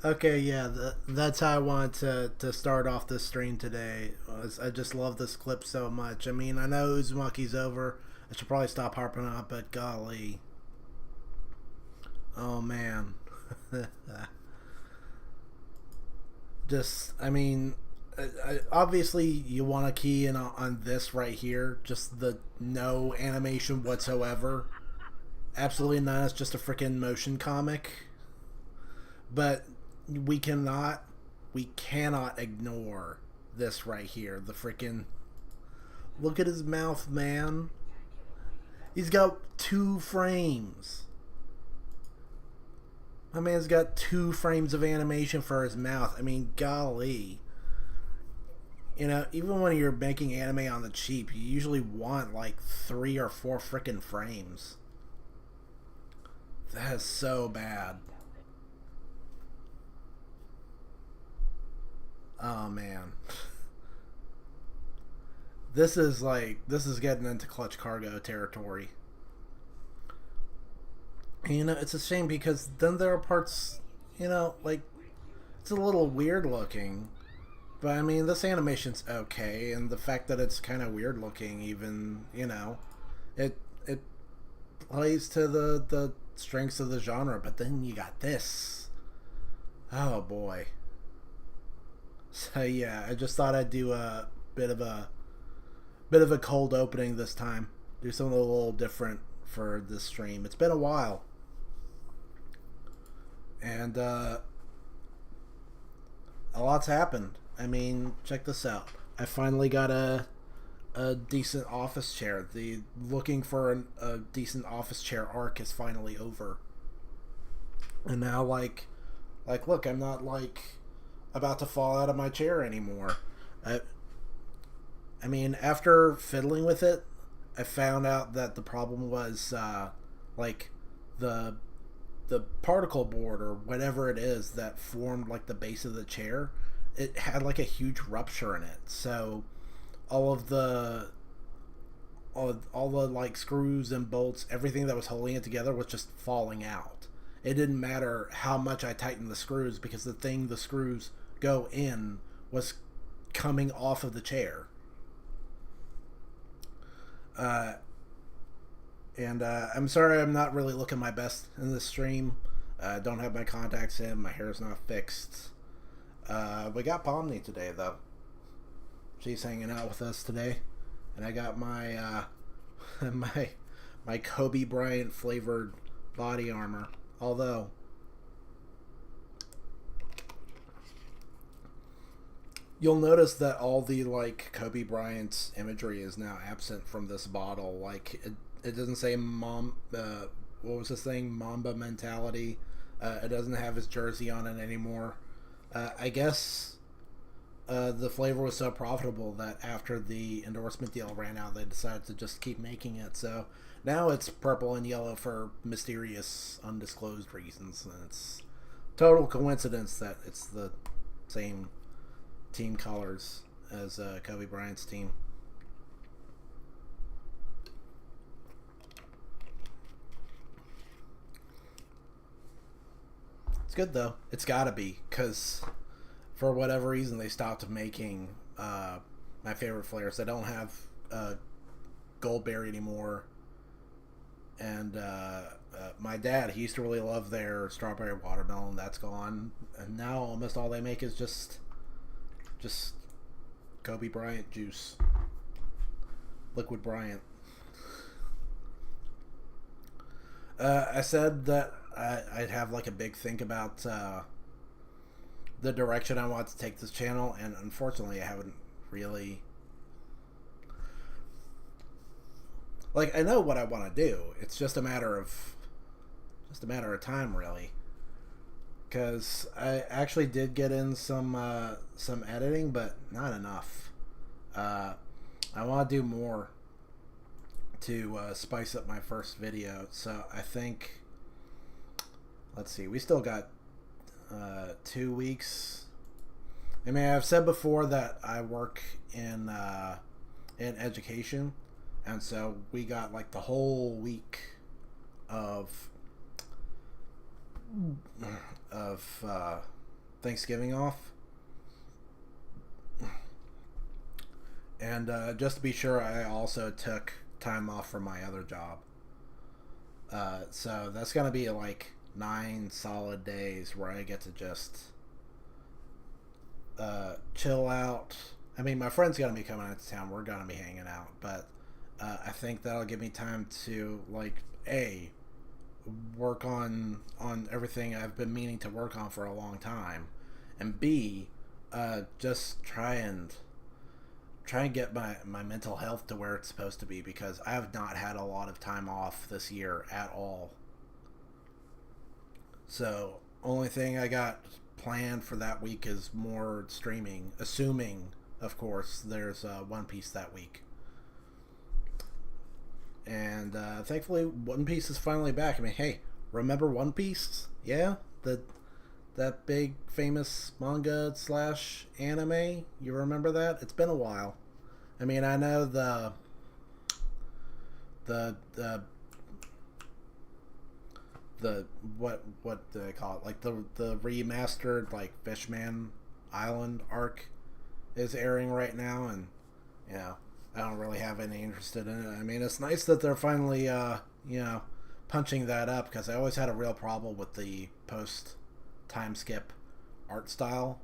Okay, yeah, that's how I want to start off this stream today. I just love this clip so much. I mean, I know Uzumaki's over. I should probably stop harping on it, but golly. Oh, man. Just, I mean, obviously you want to key in on this right here. Just the no animation whatsoever. Absolutely none. It's just a freaking motion comic. But we cannot ignore this right here. The freaking look at his mouth, man. He's got 2 frames. My man's got 2 frames of animation for his mouth. I mean, golly. You know, even when you're making anime on the cheap, you usually want like 3 or 4 freaking frames. That is so bad. Oh man. This is getting into clutch cargo territory. And, you know, it's a shame because then there are parts, you know, like it's a little weird looking. But I mean, this animation's okay, and the fact that it's kind of weird looking, even, you know, it plays to the strengths of the genre. But then you got this. Oh boy. So yeah, I just thought I'd do a bit of a cold opening this time. Do something a little different for this stream. It's been a while, and a lot's happened. I mean, check this out. I finally got a decent office chair. The looking for a decent office chair arc is finally over, and now look, I'm not like about to fall out of my chair anymore. I mean, after fiddling with it, I found out that the problem was like the particle board or whatever it is that formed like the base of the chair. It had like a huge rupture in it, so all the like screws and bolts, everything that was holding it together was just falling out. It didn't matter how much I tightened the screws because the screws go in was coming off of the chair. And I'm sorry I'm not really looking my best in this stream. Don't have my contacts in. My hair's not fixed. We got Pomni today, though. She's hanging out with us today. And I got my my Kobe Bryant flavored body armor. Although you'll notice that all the like Kobe Bryant's imagery is now absent from this bottle. Like it doesn't say what was this thing? Mamba mentality. It doesn't have his jersey on it anymore. I guess the flavor was so profitable that after the endorsement deal ran out, they decided to just keep making it. So now it's purple and yellow for mysterious, undisclosed reasons. And it's total coincidence that it's the same team colors as Kobe Bryant's team. It's good though. It's gotta be, because for whatever reason they stopped making my favorite flavors. They don't have Goldberry anymore, and my dad, he used to really love their strawberry watermelon. That's gone, and now almost all they make is just Kobe Bryant juice, liquid Bryant. I said that I'd have like a big think about the direction I want to take this channel, and unfortunately I haven't really, like, I know what I want to do. It's just a matter of time, really, because I actually did get in some editing, but not enough. I want to do more. to spice up my first video. So I think, let's see, we still got 2 weeks. I mean, I've said before that I work in education, and so we got like the whole week of Thanksgiving off. And just to be sure, I also took time off from my other job. So that's going to be like 9 solid days where I get to just chill out. I mean, my friend's going to be coming into town. We're going to be hanging out. But I think that'll give me time to, like, A, work on everything I've been meaning to work on for a long time. And B, just try and get my mental health to where it's supposed to be, because I have not had a lot of time off this year at all. So only thing I got planned for that week is more streaming, assuming, of course, there's One Piece that week. And thankfully One Piece is finally back. I mean, hey, remember One Piece? Yeah? That big famous manga / anime? You remember that? It's been a while. I mean, I know the what do they call it? Like the remastered like Fishman Island arc is airing right now, and you know, I don't really have any interest in it. I mean, it's nice that they're finally punching that up, because I always had a real problem with the post time skip art style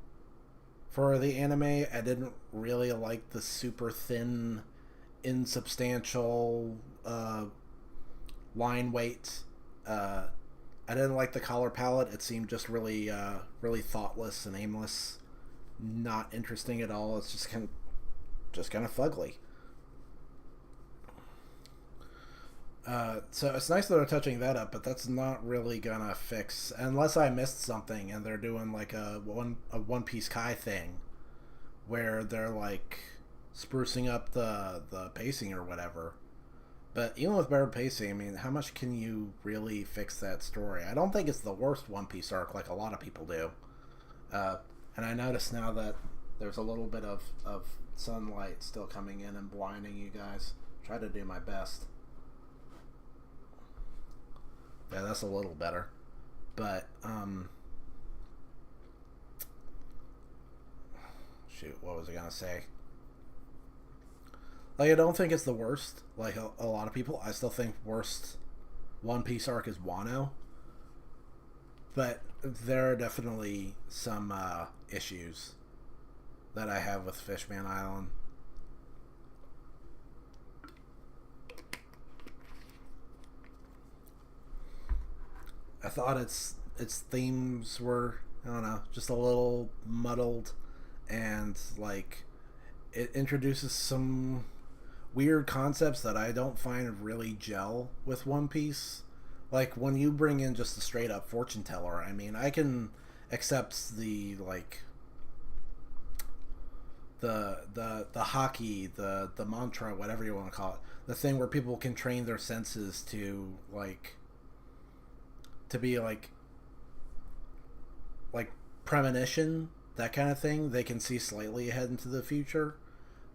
for the anime. I didn't really like the super thin, insubstantial line weight. I didn't like the color palette. It seemed just really thoughtless and aimless, not interesting at all. It's just kind of fugly. So it's nice that they're touching that up, but that's not really gonna fix, unless I missed something and they're doing like a One Piece Kai thing, where they're like sprucing up the pacing or whatever. But even with better pacing, I mean, how much can you really fix that story? I don't think it's the worst One Piece arc like a lot of people do. And I notice now that there's a little bit of sunlight still coming in and blinding you guys. Try to do my best. Yeah, that's a little better. But, shoot, what was I going to say? Like, I don't think it's the worst, like a lot of people. I still think worst One Piece arc is Wano. But there are definitely some issues that I have with Fishman Island. I thought its themes were, I don't know, just a little muddled, and like it introduces some weird concepts that I don't find really gel with One Piece. Like when you bring in just a straight up fortune teller, I mean, I can accept the like the hockey, the mantra, whatever you want to call it, the thing where people can train their senses to be like premonition, that kind of thing. They can see slightly ahead into the future.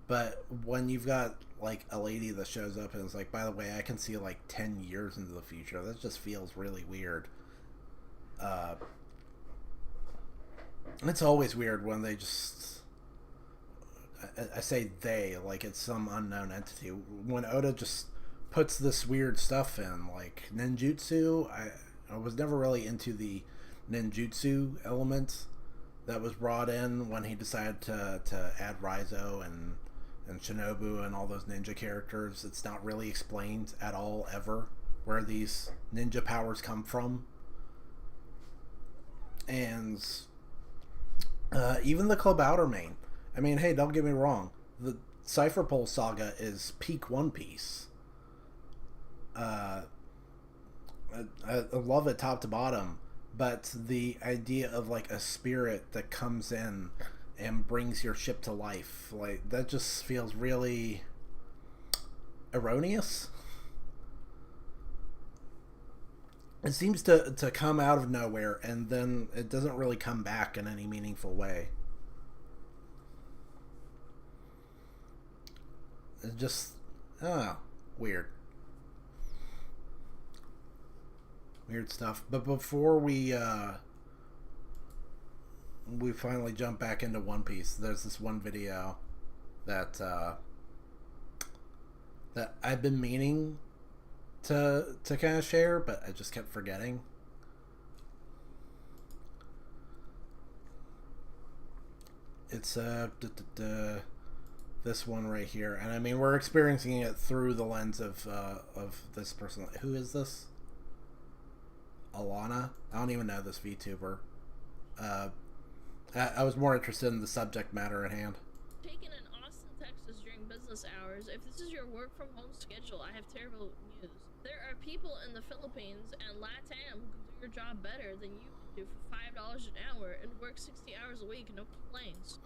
But when you've got like a lady that shows up and is like, by the way, I can see like 10 years into the future, that just feels really weird. It's always weird when they just, I say they, like it's some unknown entity. When Oda just puts this weird stuff in, like ninjutsu, I was never really into the ninjutsu element that was brought in when he decided to add Raizo and Shinobu and all those ninja characters. It's not really explained at all ever where these ninja powers come from. And even the Club Outermain. I mean, hey, don't get me wrong. The Cypher Pole saga is peak One Piece. I love it top to bottom, but the idea of like a spirit that comes in and brings your ship to life, like that just feels really erroneous. It seems to come out of nowhere, and then it doesn't really come back in any meaningful way. It's just, oh, weird. Weird stuff. But before we finally jump back into One Piece, there's this one video that that I've been meaning to kind of share, but I just kept forgetting. It's this one right here, and I mean we're experiencing it through the lens of this person. Who is this? Alana? I don't even know this VTuber. I was more interested in the subject matter at hand. Taken in Austin, Texas during business hours. If this is your work from home schedule, I have terrible news. There are people in the Philippines and LATAM who can do your job better than you can do for $5 an hour and work 60 hours a week, no complaints.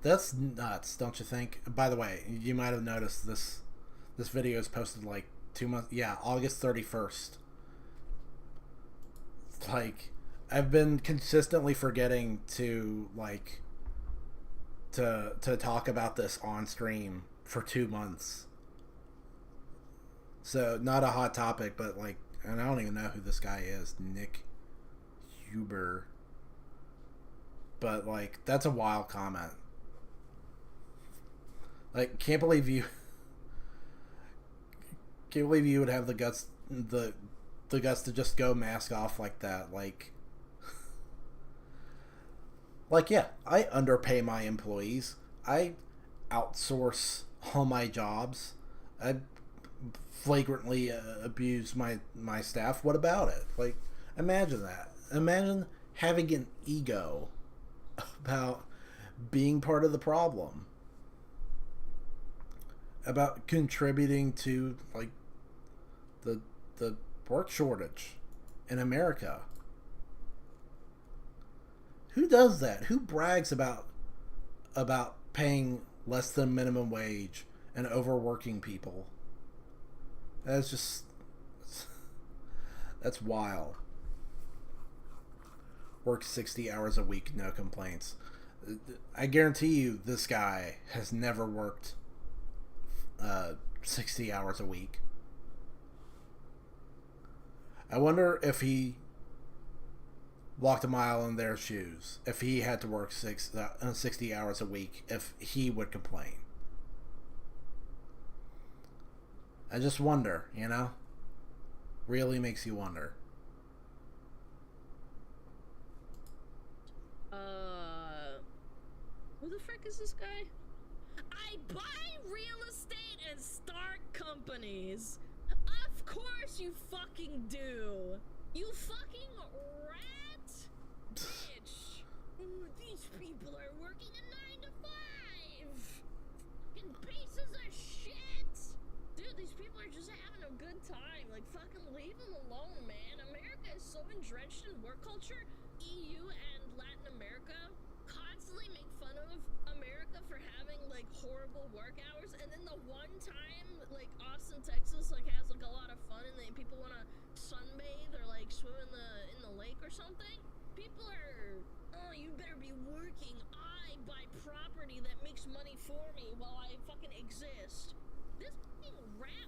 That's nuts, don't you think? By the way, you might have noticed this video is posted like 2 months. Yeah, August 31st. Like, I've been consistently forgetting to to talk about this on stream for 2 months. So not a hot topic, but like, and I don't even know who this guy is, Nick Huber. But like, that's a wild comment. Like, can't believe you would have the guts to just go mask off like that. Like, yeah, I underpay my employees. I outsource all my jobs. I flagrantly abuse my staff. What about it? Like, imagine that. Imagine having an ego about being part of the problem. About contributing to, like, the work shortage in America. Who does that? Who brags about paying less than minimum wage and overworking people? That's wild. Work 60 hours a week, no complaints. I guarantee you this guy has never worked 60 hours a week. I wonder if he walked a mile in their shoes, if he had to work 60 hours a week, if he would complain. I just wonder, you know? Really makes you wonder. Who the frick is this guy? I buy real estate and start companies. Of course you fucking do. You fucking rat. Bitch. These people are working a 9 to 5. Fucking pieces of shit. Dude, these people are just having a good time. Like, fucking leave them alone, man. America is so entrenched in work culture. EU and Latin America constantly make fun of America for having, like, horrible work hours, and then the one time, like, Austin, Texas, like, has, like, a lot of fun, and then people want to sunbathe or, like, swim in the lake or something, people are, oh, you better be working. I buy property that makes money for me while I fucking exist. This fucking rat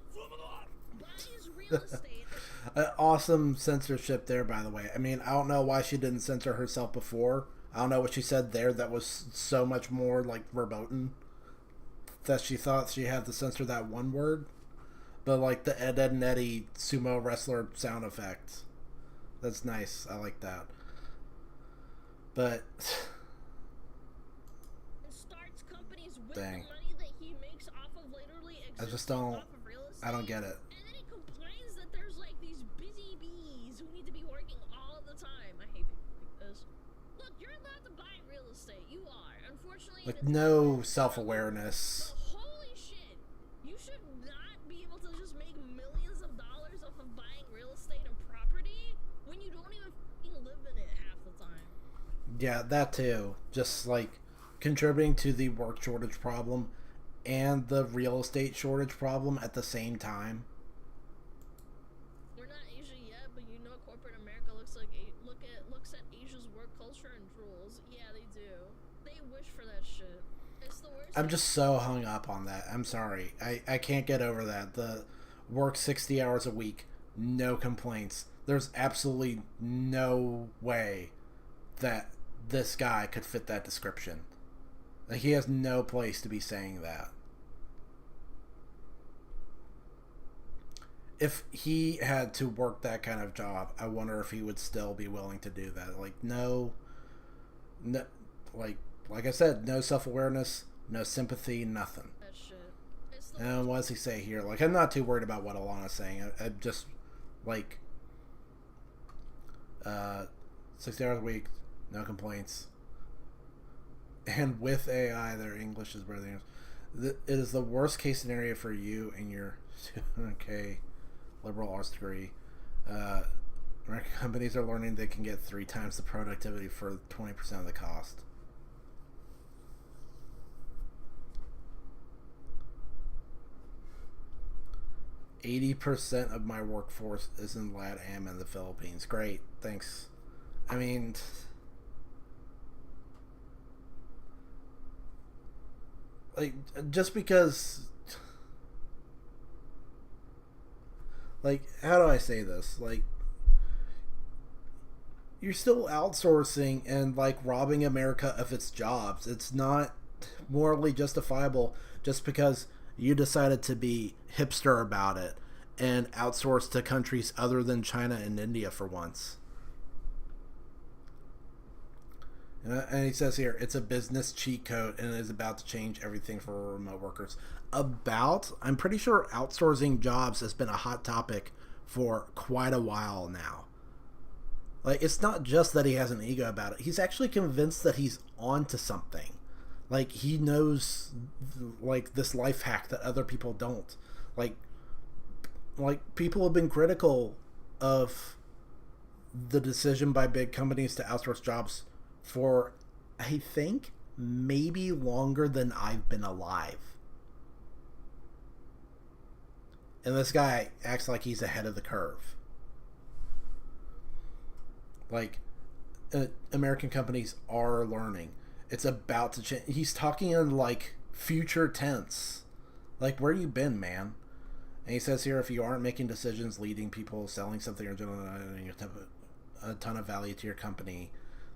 buys real estate. Awesome censorship there, by the way. I mean, I don't know why she didn't censor herself before. I don't know what she said there that was so much more, like, verboten that she thought she had to censor that one word. But, like, the Ed, Ed and Eddie sumo wrestler sound effect. That's nice. I like that. But... starts companies with dang. the money that he makes off of literally I just don't... off of real estate. I don't get it. And then he complains that there's, like, these busy bees who need to be working all the time. I hate people like this. Look, you're allowed to buy real estate. You are. Unfortunately... Like, no self-awareness. Holy shit. You should not be able to just make millions of dollars off of buying real estate and property when you don't even fucking live in it half the time. Yeah, that too. Just, like, contributing to the work shortage problem and the real estate shortage problem at the same time. We're not Asia yet, but you know corporate I'm just so hung up on that. I'm sorry. I can't get over that. The work 60 hours a week, no complaints. There's absolutely no way that this guy could fit that description. Like, he has no place to be saying that. If he had to work that kind of job, I wonder if he would still be willing to do that. Like, no, like I said, no self-awareness, no sympathy, nothing. That shit. It's the And what does he say here? Like, I'm not too worried about what Alana's saying. I just, like, 60 hours a week, no complaints. And with AI, their English is better than yours. It is the worst case scenario for you and your 200K liberal arts degree. American companies are learning they can get 3 times the productivity for 20% of the cost. "80% of my workforce is in LATAM and the Philippines." Great, thanks. I mean, like, just because, like, how do I say this? Like, you're still outsourcing and, like, robbing America of its jobs. It's not morally justifiable just because you decided to be hipster about it and outsource to countries other than China and India for once. And he says here, it's a business cheat code and it is about to change everything for remote workers. I'm pretty sure outsourcing jobs has been a hot topic for quite a while now. Like, it's not just that he has an ego about it. He's actually convinced that he's onto something. Like, he knows, like, this life hack that other people don't. Like people have been critical of the decision by big companies to outsource jobs for, I think, maybe longer than I've been alive. And this guy acts like he's ahead of the curve. Like, American companies are learning. It's about to change. He's talking in, like, future tense. Like, where you been, man? And he says here, if you aren't making decisions, leading people, selling something, or generating a ton of value to your company,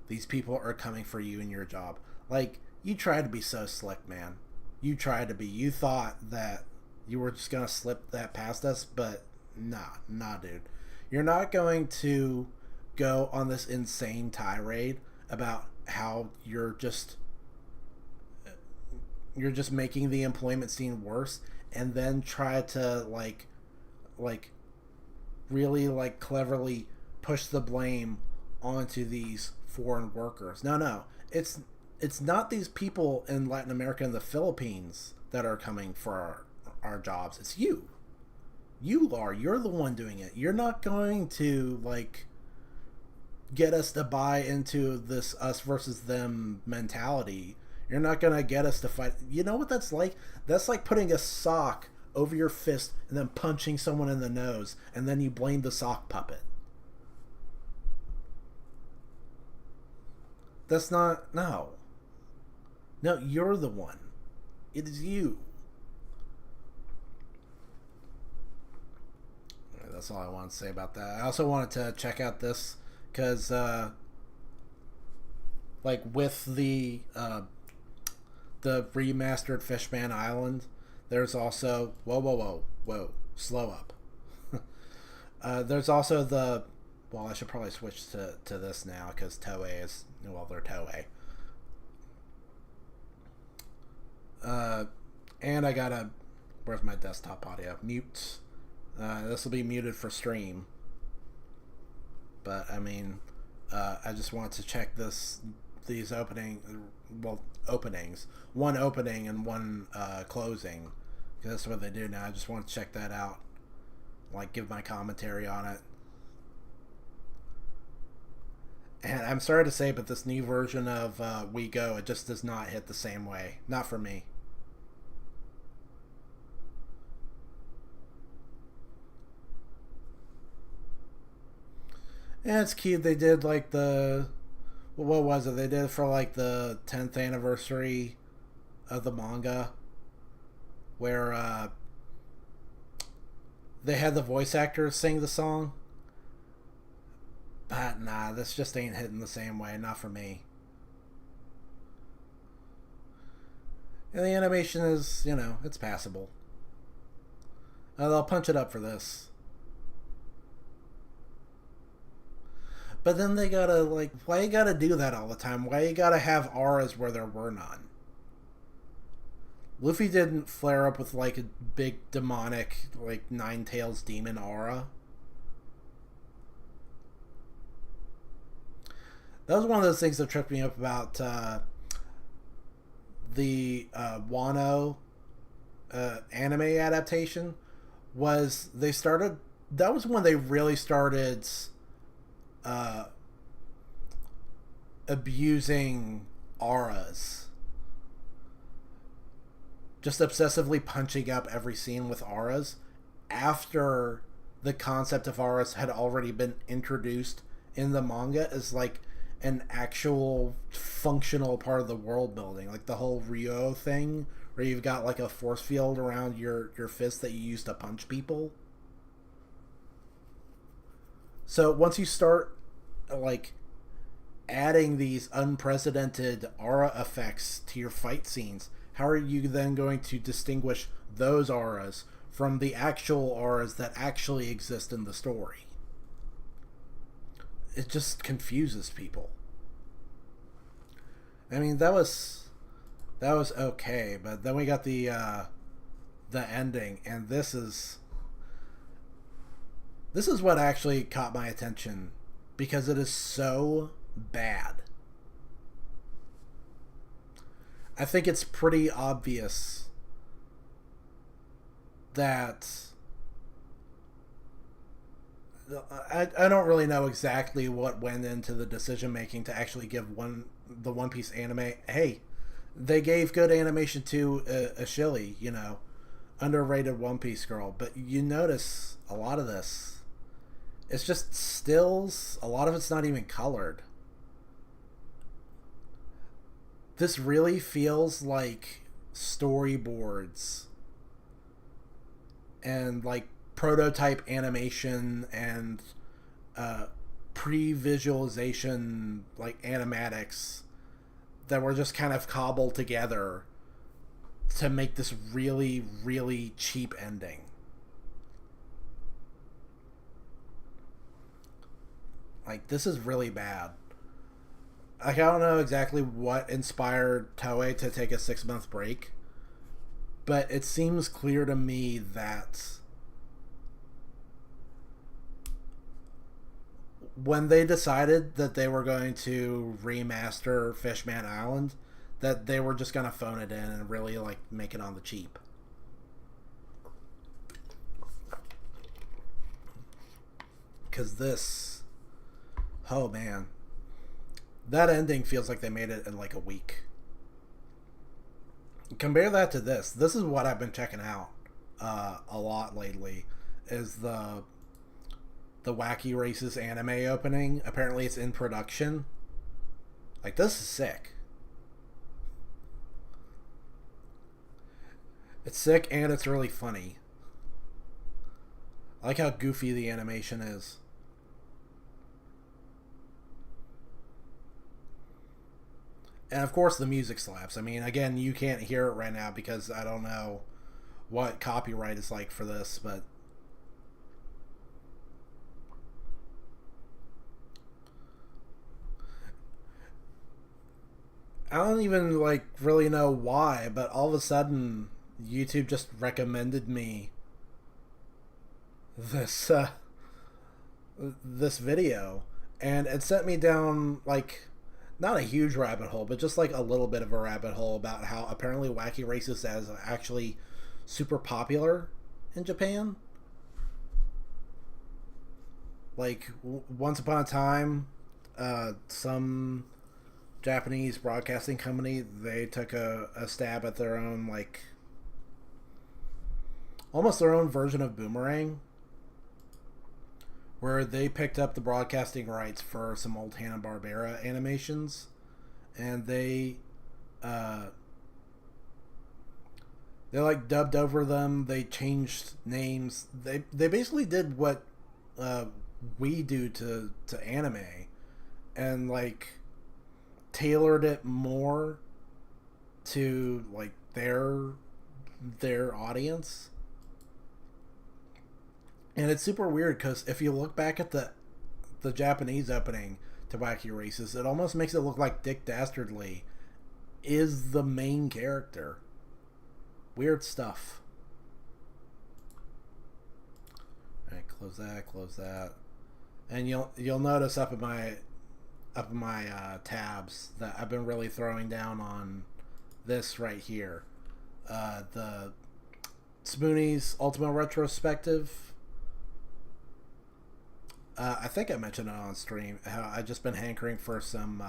these people are coming for you and your job. Like, you tried to be so slick, man. You tried to be. You thought that you were just going to slip that past us, but nah, dude. You're not going to go on this insane tirade about how you're just making the employment scene worse, and then try to like really, like, cleverly push the blame onto these foreign workers. No, it's not these people in Latin America and the Philippines that are coming for our jobs. It's you. You're the one doing it. You're not going to, like, get us to buy into this us versus them mentality. You're not going to get us to fight. You know what that's like? That's like putting a sock over your fist and then punching someone in the nose, and then you blame the sock puppet. That's not... No, you're the one. It is you. That's all I want to say about that. I also wanted to check out this because, like, with the remastered Fishman Island, there's also... Whoa, slow up. There's also the... Well, I should probably switch to this now because Toei is... Well, they're Toei. And I gotta... Where's my desktop audio? Mute. This will be muted for stream. But, I mean, I just want to check these openings. One opening and one closing. Because that's what they do now. I just want to check that out. Like, give my commentary on it. And I'm sorry to say, but this new version of We Go, it just does not hit the same way. Not for me. And it's cute. They did, like, what was it? They did it for, like, the 10th anniversary of the manga where they had the voice actors sing the song. But nah, this just ain't hitting the same way. Not for me. And the animation is, it's passable. They'll punch it up for this. But then they gotta, why you gotta do that all the time? Why you gotta have auras where there were none? Luffy didn't flare up with, a big demonic, Nine Tails demon aura. That was one of those things that tripped me up about the Wano anime adaptation. Was they started... That was when they really started... abusing auras. Just obsessively punching up every scene with auras after the concept of auras had already been introduced in the manga as an actual functional part of the world building. The whole Ryo thing where you've got a force field around your fist that you use to punch people. So once you start adding these unprecedented aura effects to your fight scenes, how are you then going to distinguish those auras from the actual auras that actually exist in the story? It just confuses people. I mean, that was okay, but then we got the ending, and this is what actually caught my attention, because it is so bad. I think it's pretty obvious that I don't really know exactly what went into the decision making to actually give the One Piece anime. Hey, they gave good animation to Ashili, underrated One Piece girl, but you notice a lot of this, it's just stills. A lot of it's not even colored. This really feels like storyboards and prototype animation and pre-visualization animatics that were just kind of cobbled together to make this really, really cheap ending. This is really bad. I don't know exactly what inspired Toei to take a 6-month break, but it seems clear to me that when they decided that they were going to remaster Fishman Island, that they were just going to phone it in and really make it on the cheap. Because this... Oh man. That ending feels like they made it in a week. Compare that to this. This is what I've been checking out a lot lately, is the Wacky Races anime opening. Apparently it's in production. This is sick. It's sick and it's really funny. I like how goofy the animation is. And of course the music slaps. I mean, again, you can't hear it right now because I don't know what copyright is like for this, but I don't even really know why, but all of a sudden YouTube just recommended me this this video, and it sent me down not a huge rabbit hole, but just a little bit of a rabbit hole about how apparently Wacky Races is actually super popular in Japan. Once upon a time, some Japanese broadcasting company, they took a stab at their own almost their own version of Boomerang, where they picked up the broadcasting rights for some old Hanna-Barbera animations, and they They like dubbed over them. They changed names. They basically did what we do to anime, and like tailored it more to like their audience. And it's super weird because if you look back at the Japanese opening to Wacky Races, it almost makes it look like Dick Dastardly is the main character. Weird stuff. Alright, close that. And you'll notice up in my tabs that I've been really throwing down on this right here. The Spoonies Ultimate Retrospective. I think I mentioned it on stream. How I just been hankering for some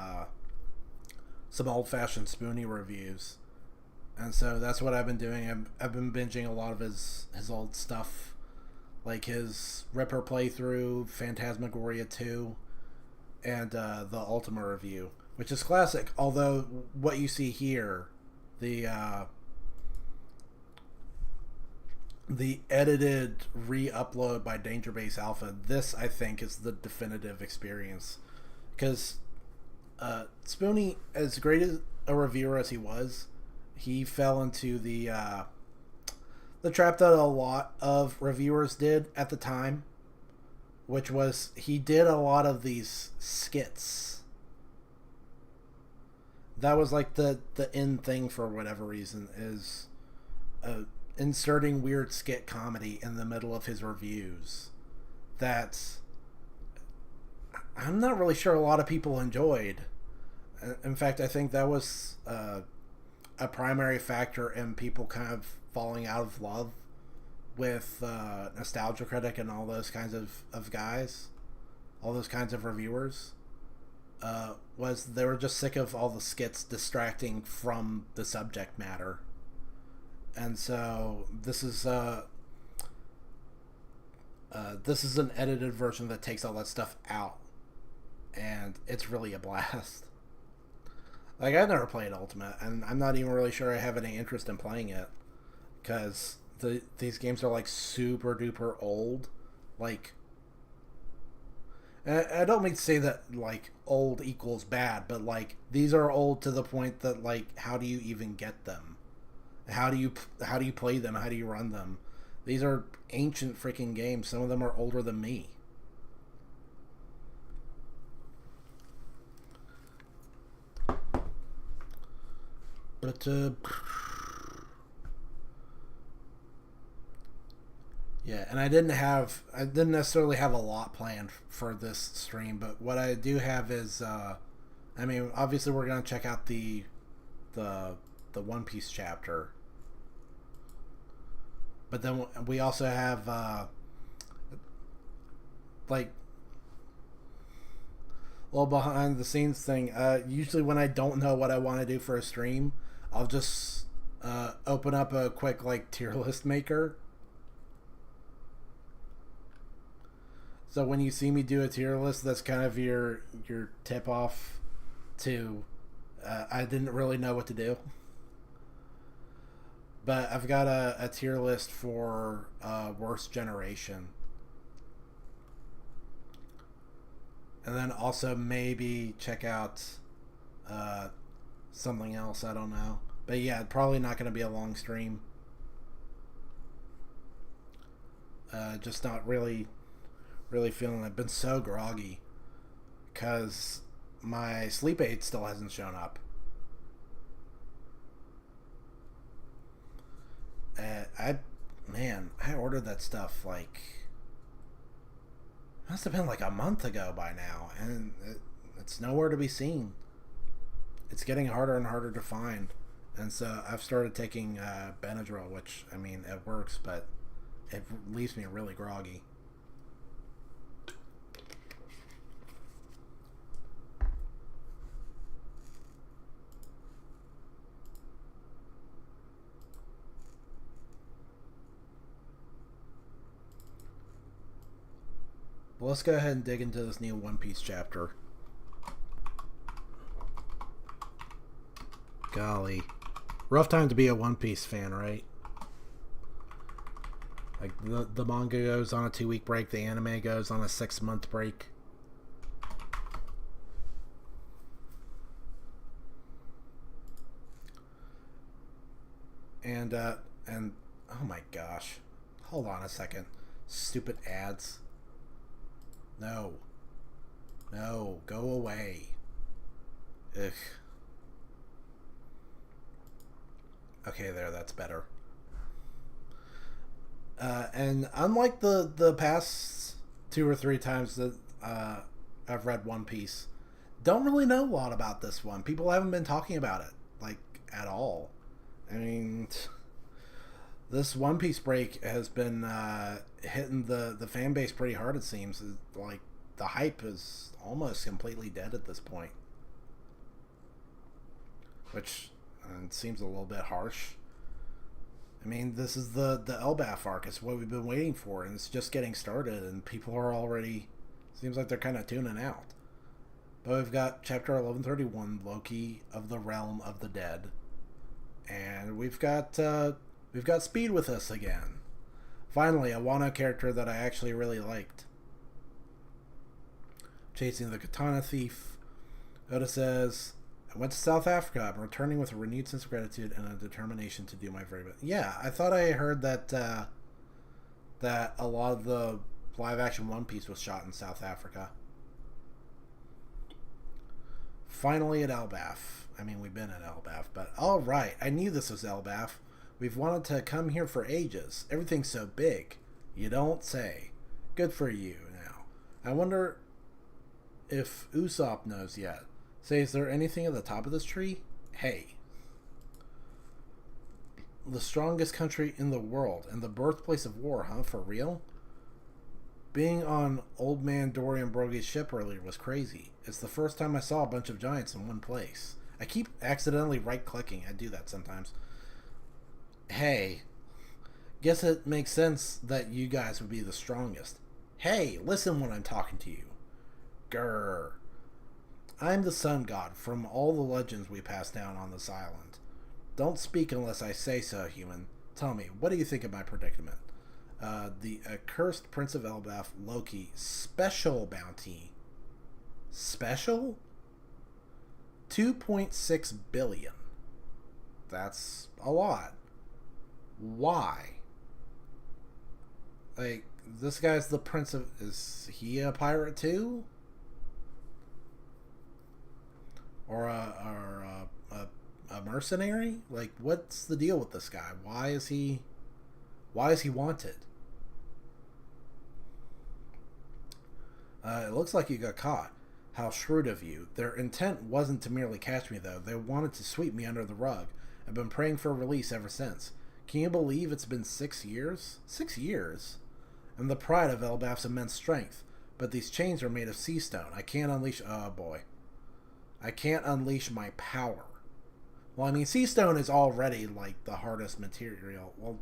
old-fashioned Spoonie reviews, and so that's what I've been doing. I've been binging a lot of his old stuff, like his Ripper playthrough, Phantasmagoria 2, and the Ultima review, which is classic. Although what you see here, the edited re-upload by Danger Base Alpha, this I think is the definitive experience, because Spoonie, as great as a reviewer as he was, he fell into the trap that a lot of reviewers did at the time, which was he did a lot of these skits. That was like the in thing for whatever reason, is inserting weird skit comedy in the middle of his reviews that I'm not really sure a lot of people enjoyed. In fact, I think that was a primary factor in people kind of falling out of love with Nostalgia Critic and all those kinds of guys, all those kinds of reviewers, was they were just sick of all the skits distracting from the subject matter. And so this is an edited version that takes all that stuff out, and it's really a blast. Like, I've never played Ultimate, and I'm not even really sure I have any interest in playing it, because these games are like super duper old. Like, I don't mean to say that like old equals bad, but like these are old to the point that like how do you even get them? How do you play them? How do you run them? These are ancient freaking games. Some of them are older than me. But yeah, and I didn't necessarily have a lot planned for this stream, but what I do have is I mean, obviously we're gonna check out the One Piece chapter. But then we also have like a little behind the scenes thing. Usually when I don't know what I want to do for a stream, I'll just open up a quick like tier list maker. So when you see me do a tier list, that's kind of your tip off to I didn't really know what to do. But I've got a tier list for Worst Generation. And then also maybe check out something else, I don't know. But yeah, probably not going to be a long stream. Just not really feeling it. I've been so groggy because my sleep aid still hasn't shown up. I ordered that stuff like must have been like a month ago by now, and it's nowhere to be seen. It's getting harder and harder to find, and so I've started taking Benadryl, which I mean it works, but it leaves me really groggy. Well, let's go ahead and dig into this new One Piece chapter. Golly. Rough time to be a One Piece fan, right? Like the manga goes on a 2-week break, the anime goes on a 6-month break. And oh my gosh, hold on a second, stupid ads. No, go away. Ugh. Okay, there, that's better. And unlike the past 2 or 3 times that I've read One Piece, don't really know a lot about this one. People haven't been talking about it, like, at all. I mean, this One Piece break has been hitting the fan base pretty hard, it seems. Like, the hype is almost completely dead at this point. Which seems a little bit harsh. I mean, this is the Elbaf arc. It's what we've been waiting for, and it's just getting started, and people are already... Seems like they're kind of tuning out. But we've got Chapter 1131, Loki of the Realm of the Dead. And we've got Speed with us again. Finally, a Wano character that I actually really liked. Chasing the Katana Thief. Oda says, I went to South Africa. I'm returning with a renewed sense of gratitude and a determination to do my very best. Yeah, I thought I heard that that a lot of the live-action One Piece was shot in South Africa. Finally at Elbaf. I mean, we've been at Elbaf, but alright, I knew this was Elbaf. We've wanted to come here for ages. Everything's so big. You don't say. Good for you, now. I wonder if Usopp knows yet. Say, is there anything at the top of this tree? Hey. The strongest country in the world, and the birthplace of war, huh? For real? Being on Old Man Dorian Brogy's ship earlier was crazy. It's the first time I saw a bunch of giants in one place. I keep accidentally right-clicking. I do that sometimes. Hey. Guess it makes sense that you guys would be the strongest. Hey, listen when I'm talking to you. Grr. I'm the sun god from all the legends we passed down on this island. Don't speak unless I say so, human. Tell me, what do you think of my predicament? The accursed Prince of Elbaf, Loki, special bounty. Special? 2.6 billion. That's a lot. Why? Like, this guy's the Prince of... Is he a pirate too? Or a mercenary? Like, what's the deal with this guy? Why is he wanted? It looks like you got caught. How shrewd of you. Their intent wasn't to merely catch me, though. They wanted to sweep me under the rug. I've been praying for release ever since. Can you believe it's been 6 years? 6 years? I'm the pride of Elbaf's immense strength, but these chains are made of sea stone. I can't unleash... Oh, boy. I can't unleash my power. Well, I mean, sea stone is already, like, the hardest material. Well,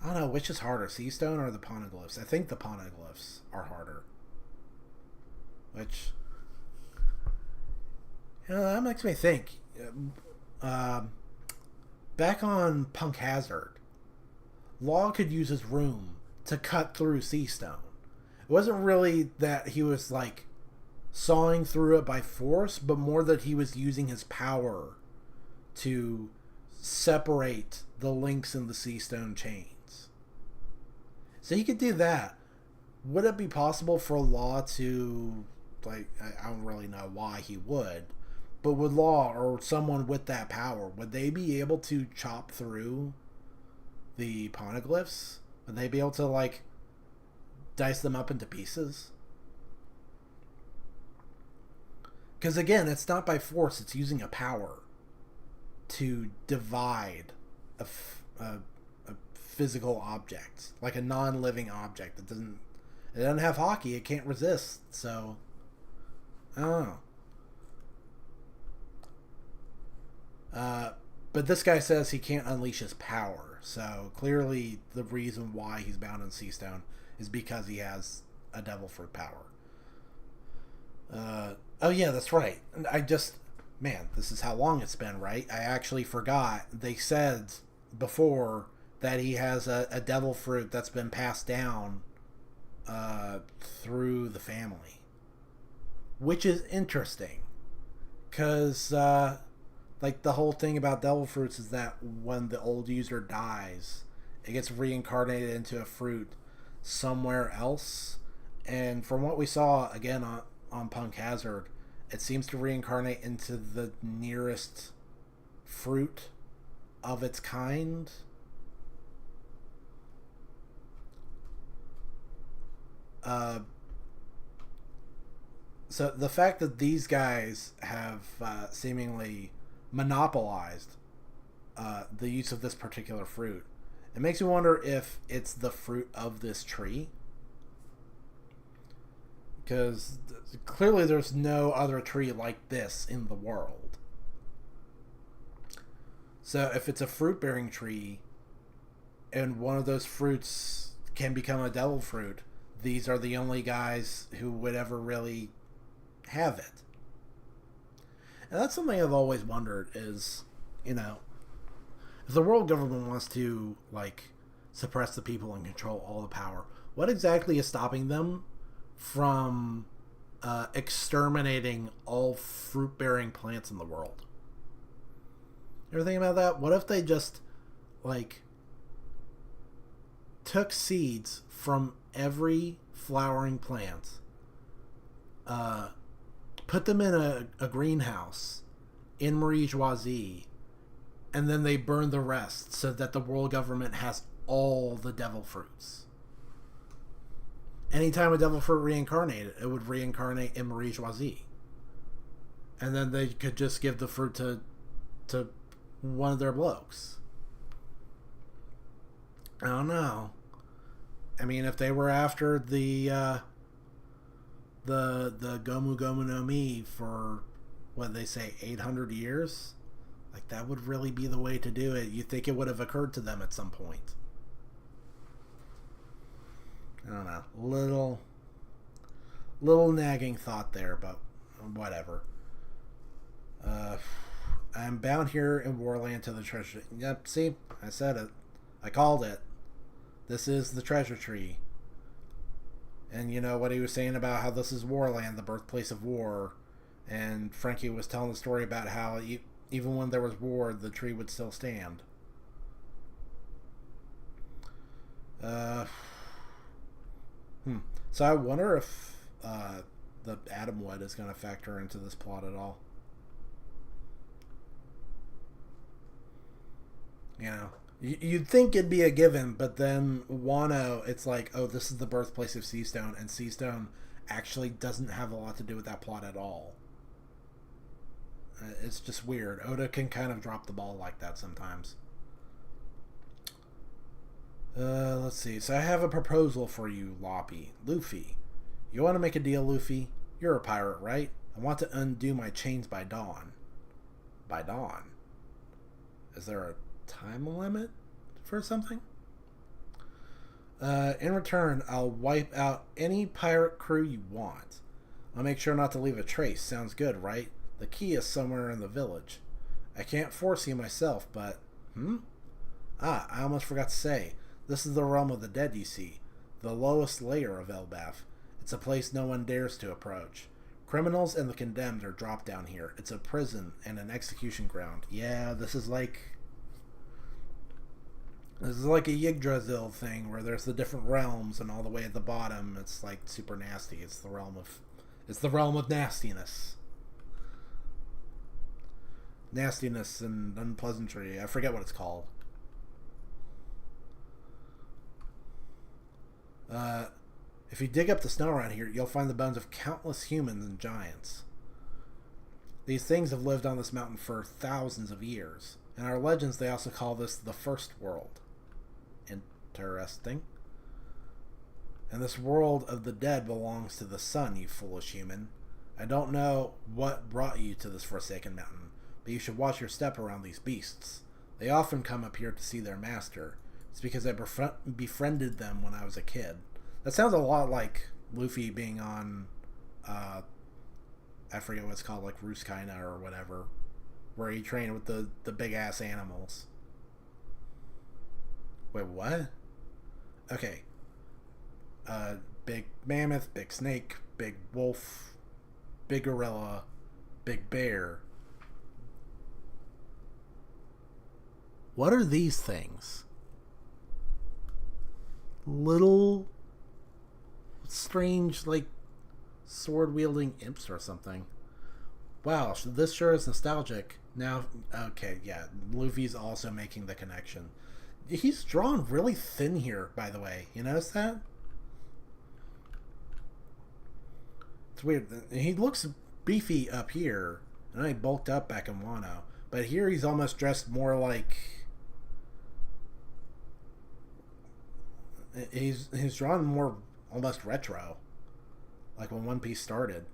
I don't know, which is harder, sea stone or the poneglyphs? I think the poneglyphs are harder. Which, you know, that makes me think. Back on Punk Hazard, Law could use his room to cut through sea stone. It wasn't really that he was, like, sawing through it by force, but more that he was using his power to separate the links in the sea stone chains. So he could do that. Would it be possible for Law to, like, I don't really know why he would, but would Law or someone with that power, would they be able to chop through the poneglyphs? Would they be able to, like, dice them up into pieces? Because again, it's not by force, it's using a power to divide a physical object, like a non-living object that doesn't have hockey, it can't resist. So I don't know. But this guy says he can't unleash his power, so clearly the reason why he's bound in sea stone is because he has a devil fruit power. Oh yeah, that's right. Man, this is how long it's been, right? I actually forgot. They said before that he has a devil fruit that's been passed down through the family, which is interesting because like the whole thing about devil fruits is that when the old user dies, it gets reincarnated into a fruit somewhere else. And from what we saw again on Punk Hazard, it seems to reincarnate into the nearest fruit of its kind. So the fact that these guys have seemingly monopolized the use of this particular fruit, it makes me wonder if it's the fruit of this tree. Because clearly there's no other tree like this in the world. So if it's a fruit-bearing tree, and one of those fruits can become a devil fruit, these are the only guys who would ever really have it. And that's something I've always wondered is, you know, if the world government wants to, like, suppress the people and control all the power, what exactly is stopping them from exterminating all fruit-bearing plants in the world? You ever think about that? What if they just, like, took seeds from every flowering plant, put them in a greenhouse in Marie Joisie, and then they burn the rest so that the world government has all the devil fruits? Anytime a devil fruit reincarnated, it would reincarnate in Marie Joisie. And then they could just give the fruit to one of their blokes. I don't know. I mean, if they were after the Gomu Gomu no Mi for, what they say, 800 years, like, that would really be the way to do it. You'd think it would have occurred to them at some point. I don't know. Little nagging thought there, but whatever. I'm bound here in Warland to the treasure. Yep, see? I said it. I called it. This is the treasure tree. And you know what he was saying about how this is Warland, the birthplace of war. And Frankie was telling the story about how even when there was war, the tree would still stand. So I wonder if the atom wood is going to factor into this plot at all. You know, you'd think it'd be a given, but then Wano, it's like, oh, this is the birthplace of Seastone, and Seastone actually doesn't have a lot to do with that plot at all. It's just weird. Oda can kind of drop the ball like that sometimes. Let's see. So I have a proposal for you, Luffy. You want to make a deal, Luffy? You're a pirate, right? I want to undo my chains by dawn. By dawn? Is there a time limit for something? In return, I'll wipe out any pirate crew you want. I'll make sure not to leave a trace. Sounds good, right? The key is somewhere in the village. I can't force you myself, but... I almost forgot to say. This is the realm of the dead, you see. The lowest layer of Elbaf. It's a place no one dares to approach. Criminals and the condemned are dropped down here. It's a prison and an execution ground. Yeah, this is like a Yggdrasil thing where there's the different realms, and all the way at the bottom it's like super nasty. It's the realm of nastiness. Nastiness and unpleasantry. I forget what it's called. If you dig up the snow around here, you'll find the bones of countless humans and giants. These things have lived on this mountain for thousands of years. In our legends, they also call this the First World. Interesting. And this world of the dead belongs to the sun, you foolish human. I don't know what brought you to this forsaken mountain, but you should watch your step around these beasts. They often come up here to see their master. It's because I befriended them when I was a kid. That sounds a lot like Luffy being on, I forget what it's called, like Ruskaina or whatever, where he trained with the big-ass animals. Wait, what? Okay. Big mammoth, big snake, big wolf, big gorilla, big bear. What are these things? Little strange, like, sword wielding imps or something. Wow, this sure is nostalgic. Now, okay, yeah, Luffy's also making the connection. He's drawn really thin here, by the way. You notice that? It's weird. He looks beefy up here, and I bulked up back in Wano. But here he's almost dressed more like... He's drawn more almost retro. Like when One Piece started.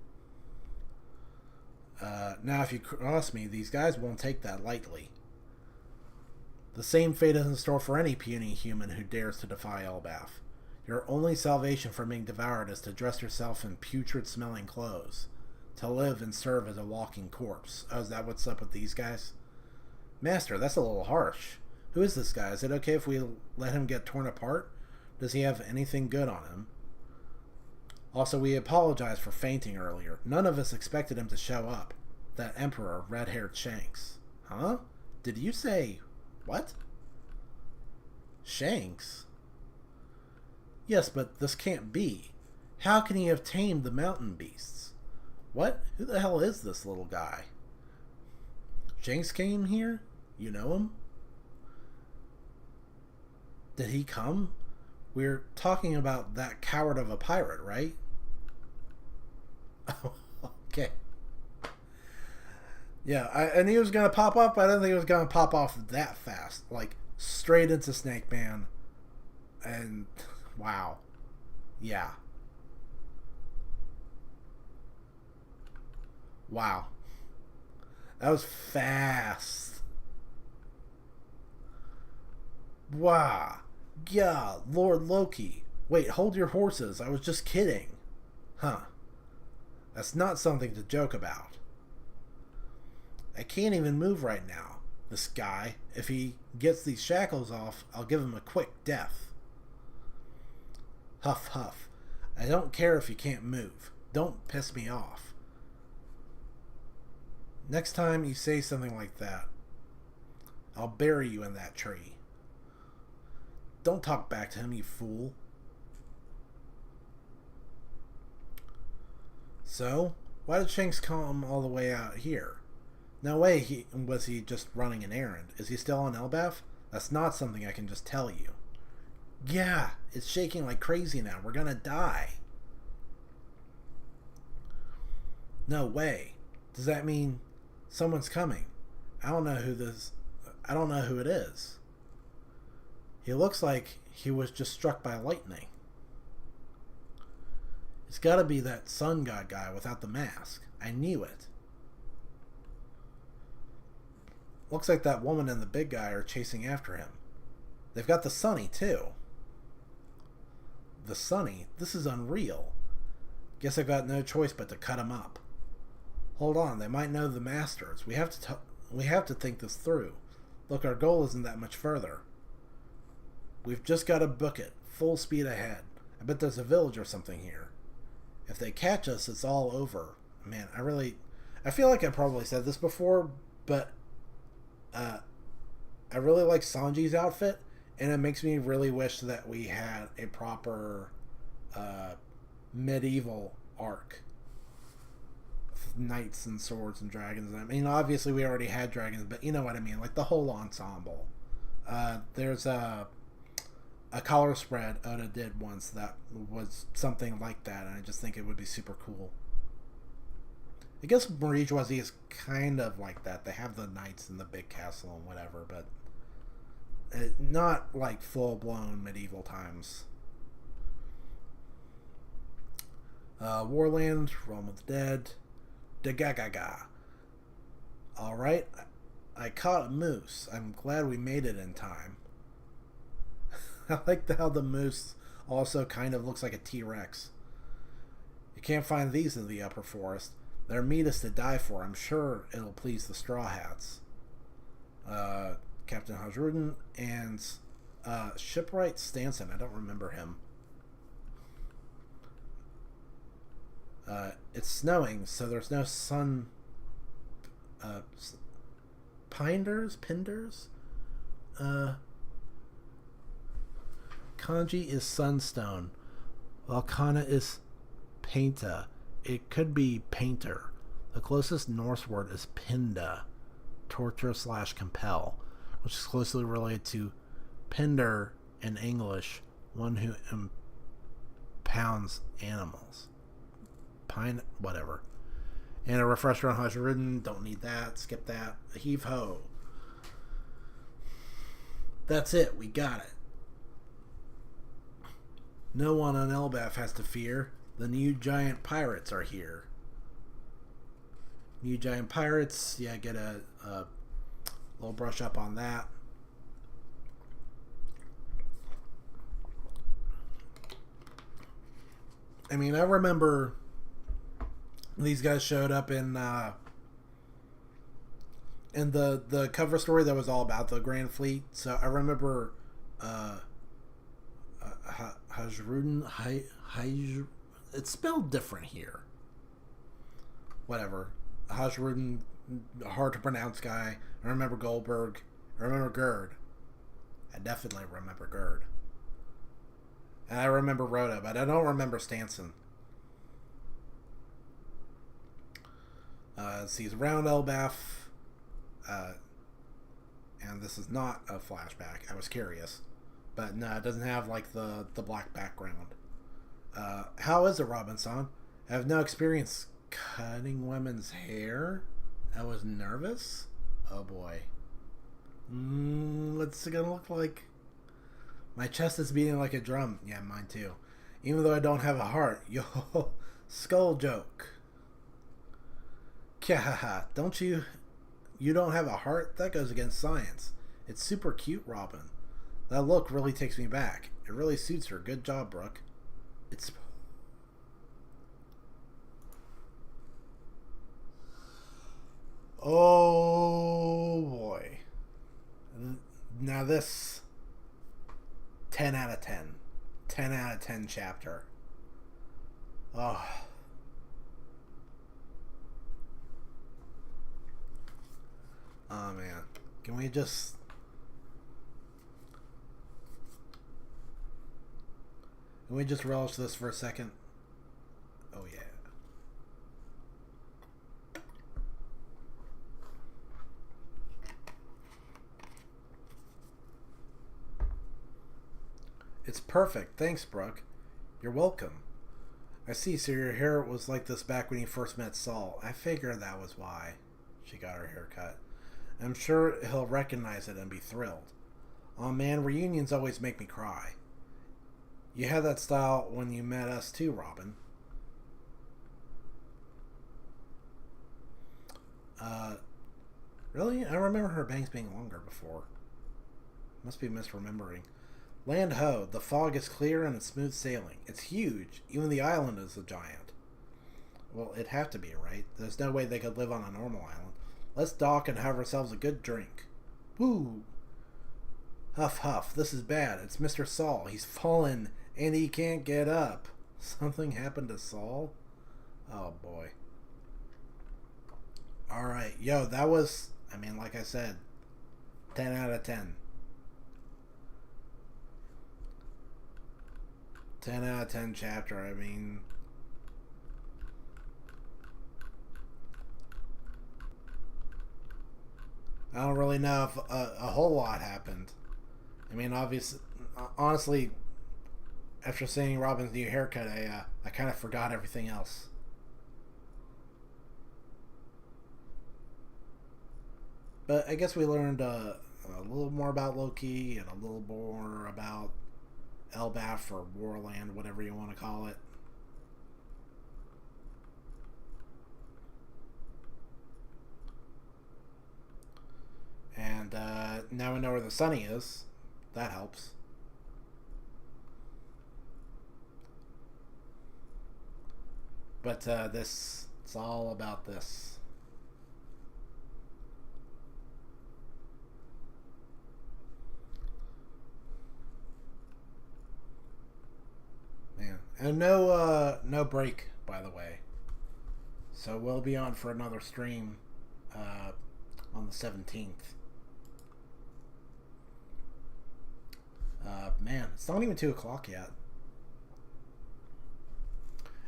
Now, if you cross me, these guys won't take that lightly. The same fate is in store for any puny human who dares to defy Elbaf. Your only salvation from being devoured is to dress yourself in putrid-smelling clothes. To live and serve as a walking corpse. Oh, is that what's up with these guys? Master, that's a little harsh. Who is this guy? Is it okay if we let him get torn apart? Does he have anything good on him? Also, we apologize for fainting earlier. None of us expected him to show up. That emperor, red-haired Shanks. Huh? Did you say... what? Shanks? Yes, but this can't be. How can he have tamed the mountain beasts? What? Who the hell is this little guy? Shanks came here? You know him? Did he come? We're talking about that coward of a pirate, right? Oh, okay. Yeah, I knew he was going to pop up, but I didn't think it was going to pop off that fast. Like, straight into Snake Man. And, wow. Yeah. Wow. That was fast. Wow. Yeah, Lord Loki. Wait, hold your horses. I was just kidding. Huh. That's not something to joke about. I can't even move right now. This guy, if he gets these shackles off, I'll give him a quick death. Huff, huff. I don't care if you can't move. Don't piss me off. Next time you say something like that, I'll bury you in that tree. Don't talk back to him, you fool. So, why did Shanks come all the way out here? No way was he just running an errand. Is he still on Elbaf? That's not something I can just tell you. Yeah, it's shaking like crazy now. We're gonna die. No way. Does that mean someone's coming? I don't know who it is. He looks like he was just struck by lightning. It's gotta be that sun god guy without the mask. I knew it. Looks like that woman and the big guy are chasing after him. They've got the Sunny, too. The Sunny? This is unreal. Guess I've got no choice but to cut him up. Hold on, they might know the masters. We have to think this through. Look, our goal isn't that much further. We've just got to book it, full speed ahead. I bet there's a village or something here. If they catch us, it's all over. Man, I feel like I probably said this before, but I really like Sanji's outfit, and it makes me really wish that we had a proper medieval arc. Knights and swords and dragons. I mean, obviously we already had dragons, but you know what I mean, like the whole ensemble. There's a color spread Oda did once that was something like that, and I just think it would be super cool. I guess Marijuazi is kind of like that. They have the knights and the big castle and whatever, but not like full-blown medieval times. Warland, Realm of the Dead, Dagagaga. Alright, I caught a moose. I'm glad we made it in time. I like how the moose also kind of looks like a T-Rex. You can't find these in the upper forest. Their meat is to die for. I'm sure it'll please the Straw Hats. Captain Hajrudin and Shipwright Stanson. I don't remember him. It's snowing, so there's no sun. Pinders? Kanji is sunstone, while kana is painta. It could be painter. The closest Norse word is pinda, torture/compel, which is closely related to pinder in English, one who impounds animals. Pine, whatever. And a refresher on Hajrudin, don't need that, skip that. A heave ho. That's it, we got it. No one on Elbaf has to fear. The new giant pirates are here. New giant pirates, yeah, get a little brush up on that. I mean, I remember these guys showed up in the cover story that was all about the Grand Fleet. So I remember Hajrudin, it's spelled different here. Whatever. Hajrudin, hard to pronounce guy. I remember Goldberg. I remember Gerd. I definitely remember Gerd. And I remember Rhoda, but I don't remember Stanson. He's around Elbaf. And this is not a flashback. I was curious. But no, it doesn't have like the black background. How is it, Robinson? I have no experience cutting women's hair. I was nervous. Oh boy. What's it gonna look like? My chest is beating like a drum. Yeah, mine too. Even though I don't have a heart. Yo, skull joke. Kyahaha, don't you? You don't have a heart? That goes against science. It's super cute, Robin. That look really takes me back. It really suits her. Good job, Brooke. It's... Oh, boy. Now this... 10 out of 10. 10 out of 10 chapter. Oh. Oh, man. Can we just... Can we just relish this for a second? Oh, yeah. It's perfect. Thanks, Brooke. You're welcome. I see, so your hair was like this back when you first met Saul. I figured that was why she got her hair cut. I'm sure he'll recognize it and be thrilled. Aw, man, reunions always make me cry. You had that style when you met us too, Robin. Really? I remember her bangs being longer before. Must be misremembering. Land ho, the fog is clear and it's smooth sailing. It's huge. Even the island is a giant. Well, it'd have to be, right? There's no way they could live on a normal island. Let's dock and have ourselves a good drink. Woo! Huff, huff. This is bad. It's Mr. Saul. He's fallen and he can't get up. Something happened to Saul? Oh, boy. Alright. Yo, that was, I mean, like I said, 10 out of 10. 10 out of 10 chapter. I mean... I don't really know if a whole lot happened. I mean, obviously, honestly, after seeing Robin's new haircut, I kind of forgot everything else. But I guess we learned a little more about Loki and a little more about Elbaf or Warland, whatever you want to call it. And now we know where the Sunny is. That helps. But it's all about this. And no break, by the way. So we'll be on for another stream on the 17th. Man, it's not even 2 o'clock yet.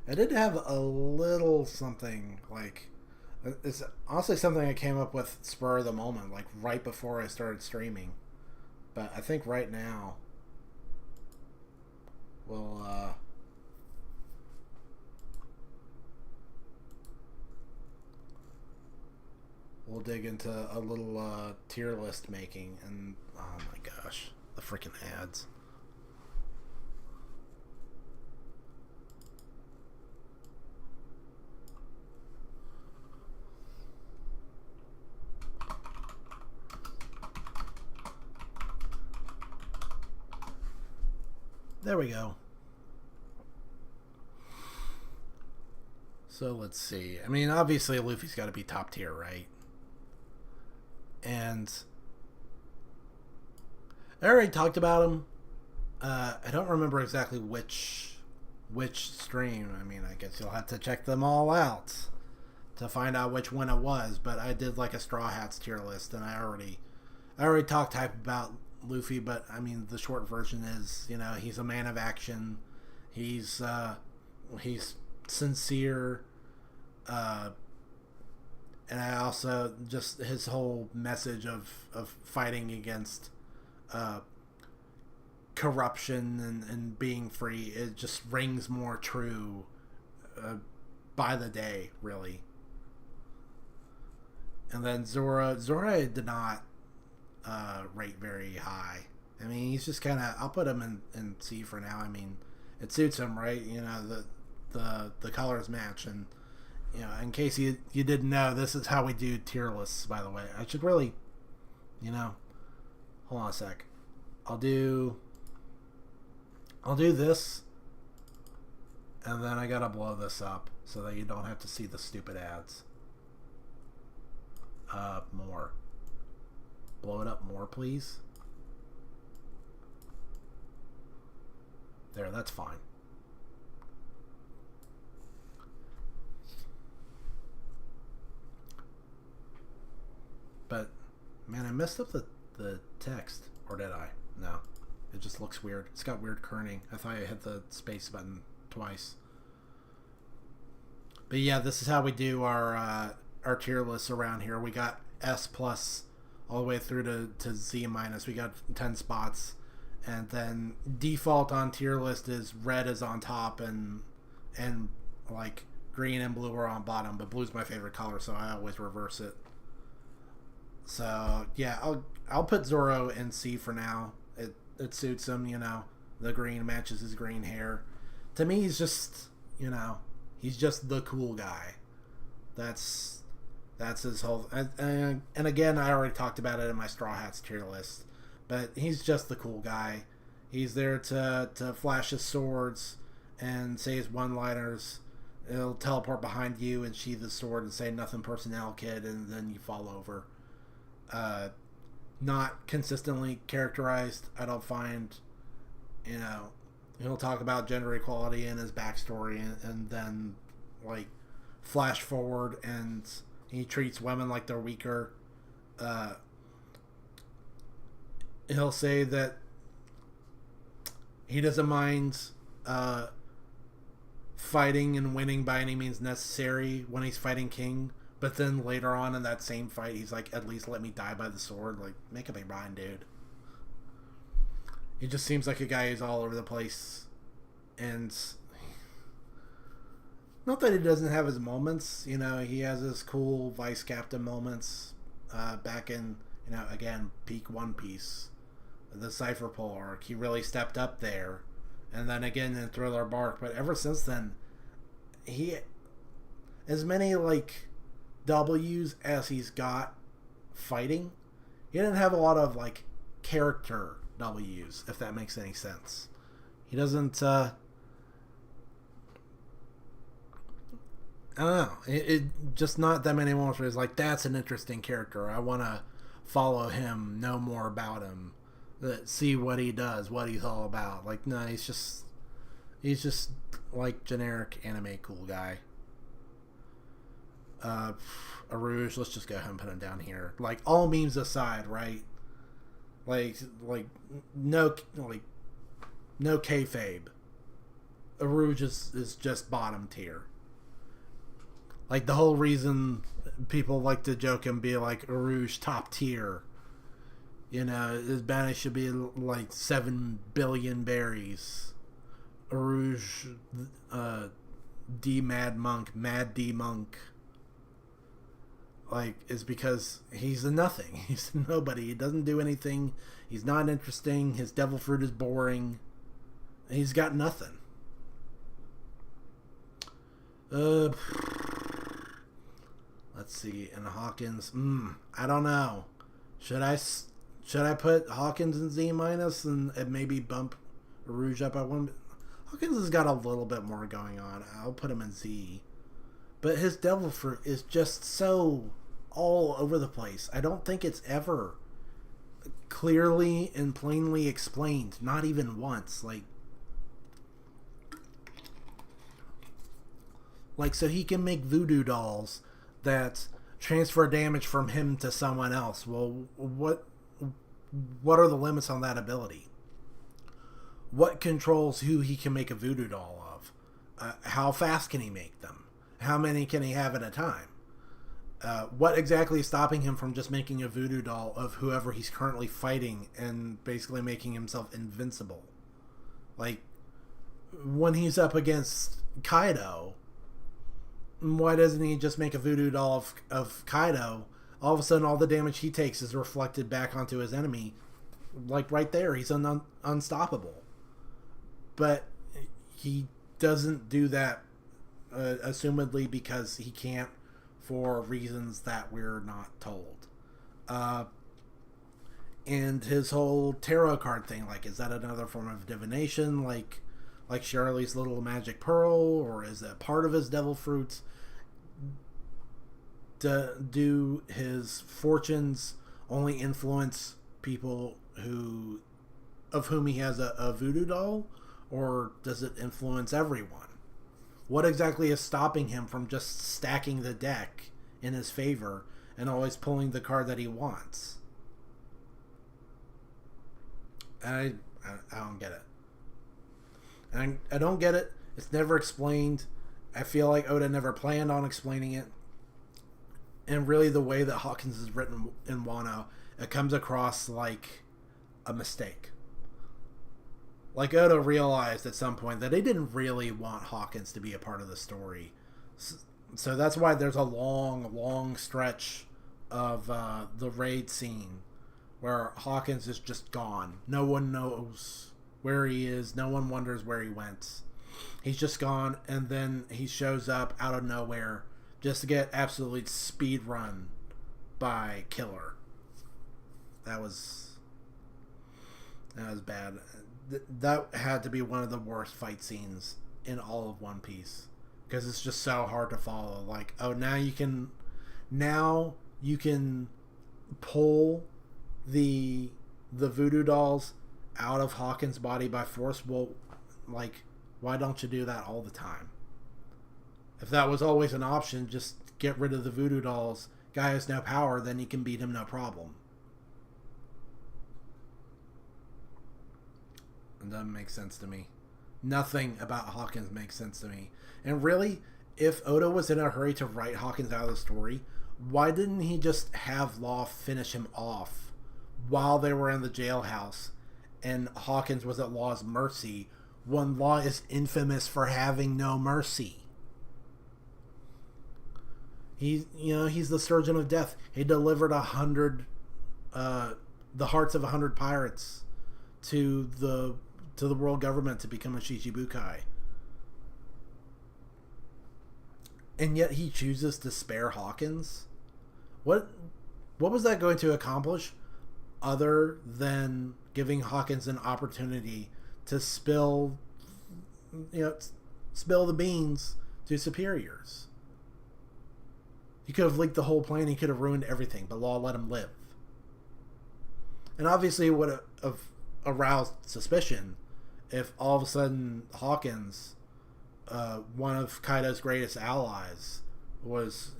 I did have a little something, like, it's honestly something I came up with spur of the moment, like right before I started streaming. But I think right now we'll dig into a little tier list making, and oh my gosh, the freaking ads. There we go. So let's see. I mean, obviously Luffy's got to be top tier, right? And I already talked about him. I don't remember exactly which stream. I mean, I guess you'll have to check them all out to find out which one it was. But I did like a Straw Hats tier list, and I already talked hype about Luffy. But I mean, the short version is, you know, he's a man of action. He's sincere. And I also just his whole message of fighting against corruption and being free, it just rings more true by the day, really. And then Zora I did not rate very high. I mean, he's just kind of, I'll put him in C for now. I mean, it suits him, right? You know, the colors match. And you know, in case you didn't know, this is how we do tier lists, by the way. I should really, you know, hold on a sec. I'll do this, and then I gotta blow this up so that you don't have to see the stupid ads. More. Blow it up more, please. There, that's fine. But, man, I messed up the text. Or did I? No. It just looks weird. It's got weird kerning. I thought I hit the space button twice. But yeah, this is how we do our tier lists around here. We got S plus all the way through to Z minus. We got 10 spots. And then default on tier list is red is on top and like green and blue are on bottom. But blue's my favorite color, so I always reverse it. So yeah, I'll put Zoro in C for now. It suits him, you know. The green matches his green hair. To me, he's just, you know, he's just the cool guy. That's his whole. And again, I already talked about it in my Straw Hats tier list. But he's just the cool guy. He's there to flash his swords and say his one-liners. He'll teleport behind you and sheath his sword and say nothing personnel, kid, and then you fall over. Not consistently characterized, I don't find. You know, he'll talk about gender equality in his backstory and then like flash forward and he treats women like they're weaker. He'll say that he doesn't mind fighting and winning by any means necessary when he's fighting King. But then later on in that same fight, he's like, at least let me die by the sword. Like, make up your mind, dude. He just seems like a guy who's all over the place. And not that he doesn't have his moments. You know, he has his cool vice captain moments back in, you know, again, peak One Piece. The Cypher Pole arc. He really stepped up there. And then again in Thriller Bark. But ever since then, he... as many, like... W's as he's got fighting, he didn't have a lot of like character W's, if that makes any sense. He doesn't I don't know, it just not that many moments where he's like, that's an interesting character, I want to follow him, know more about him, see what he does, what he's all about. Like, no, he's just He's just like generic anime cool guy. Arouge, let's just go ahead and put him down here. Like, all memes aside, right? Like no kayfabe. Arouge is just bottom tier. Like, the whole reason people like to joke and be like, Arouge top tier. You know, his bounty should be like 7 billion berries. Arouge, D Mad D Monk. Like, is because he's a nothing. He's a nobody. He doesn't do anything. He's not interesting. His devil fruit is boring. He's got nothing. Let's see. And Hawkins. I don't know. Should I put Hawkins in Z minus and maybe bump Rouge up at 1? Hawkins has got a little bit more going on. I'll put him in Z. But his devil fruit is just so all over the place. I don't think it's ever clearly and plainly explained. Not even once. Like, so he can make voodoo dolls that transfer damage from him to someone else. Well, what are the limits on that ability? What controls who he can make a voodoo doll of? How fast can he make them? How many can he have at a time? What exactly is stopping him from just making a voodoo doll of whoever he's currently fighting and basically making himself invincible? Like, when he's up against Kaido, why doesn't he just make a voodoo doll of Kaido? All of a sudden, all the damage he takes is reflected back onto his enemy. Like, right there, he's unstoppable. But he doesn't do that, assumedly because he can't, for reasons that we're not told. And his whole tarot card thing, like, is that another form of divination, like Shirley's little magic pearl, or is that part of his devil fruits? Do his fortunes only influence people of whom he has a voodoo doll, or does it influence everyone? What exactly is stopping him from just stacking the deck in his favor and always pulling the card that he wants? I don't get it. And I don't get it. It's never explained. I feel like Oda never planned on explaining it. And really, the way that Hawkins is written in Wano, it comes across like a mistake. Like, Oda realized at some point that they didn't really want Hawkins to be a part of the story. So that's why there's a long stretch of the raid scene where Hawkins is just gone. No one knows where he is. No one wonders where he went. He's just gone, and then he shows up out of nowhere just to get absolutely speed run by Killer. That was bad. That had to be one of the worst fight scenes in all of One Piece, because it's just so hard to follow. Like, oh, now you can pull the voodoo dolls out of Hawkins' body by force. Well, like, why don't you do that all the time? If that was always an option, just get rid of the voodoo dolls. Guy has no power, then you can beat him no problem. It doesn't make sense to me. Nothing about Hawkins makes sense to me. And really, if Oda was in a hurry to write Hawkins out of the story, why didn't he just have Law finish him off while they were in the jailhouse and Hawkins was at Law's mercy, when Law is infamous for having no mercy? He's the Surgeon of Death. He delivered 100, the hearts of 100 pirates to the world government to become a Shichibukai. And yet he chooses to spare Hawkins? What was that going to accomplish other than giving Hawkins an opportunity to spill the beans to superiors? He could have leaked the whole plan. He could have ruined everything, but Law let him live. And obviously it would have aroused suspicion if all of a sudden Hawkins, one of Kaido's greatest allies, was,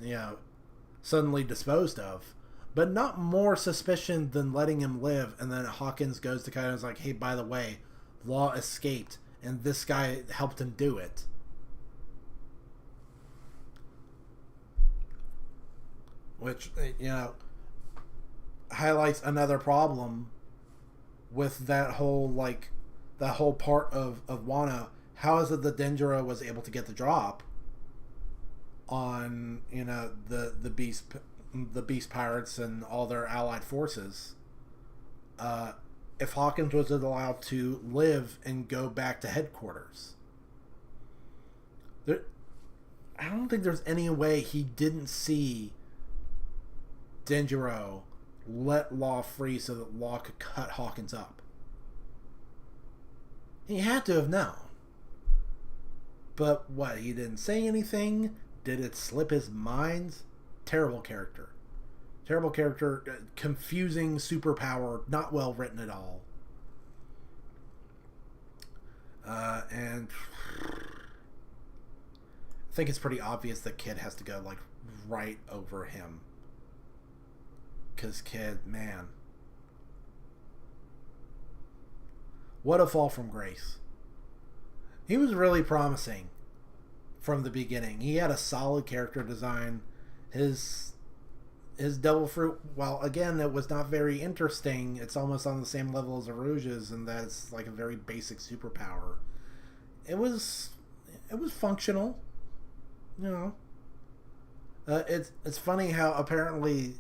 suddenly disposed of. But not more suspicion than letting him live, and then Hawkins goes to Kaido and is like, hey, by the way, Law escaped, and this guy helped him do it. Which, highlights another problem with that whole part of Wano. How is it that Denjiro was able to get the drop on the beast pirates and all their allied forces, if Hawkins was allowed to live and go back to headquarters? I don't think there's any way he didn't see Denjiro let Law free so that Law could cut Hawkins up. He had to have known. But what, he didn't say anything? Did it slip his mind? Terrible character. Terrible character. Confusing superpower. Not well written at all. And I think it's pretty obvious that Kid has to go right over him. Because Kid, man. What a fall from grace. He was really promising from the beginning. He had a solid character design. His Devil Fruit, while again it was not very interesting, it's almost on the same level as Aruja's, and that's a very basic superpower. It was functional. It's funny how apparently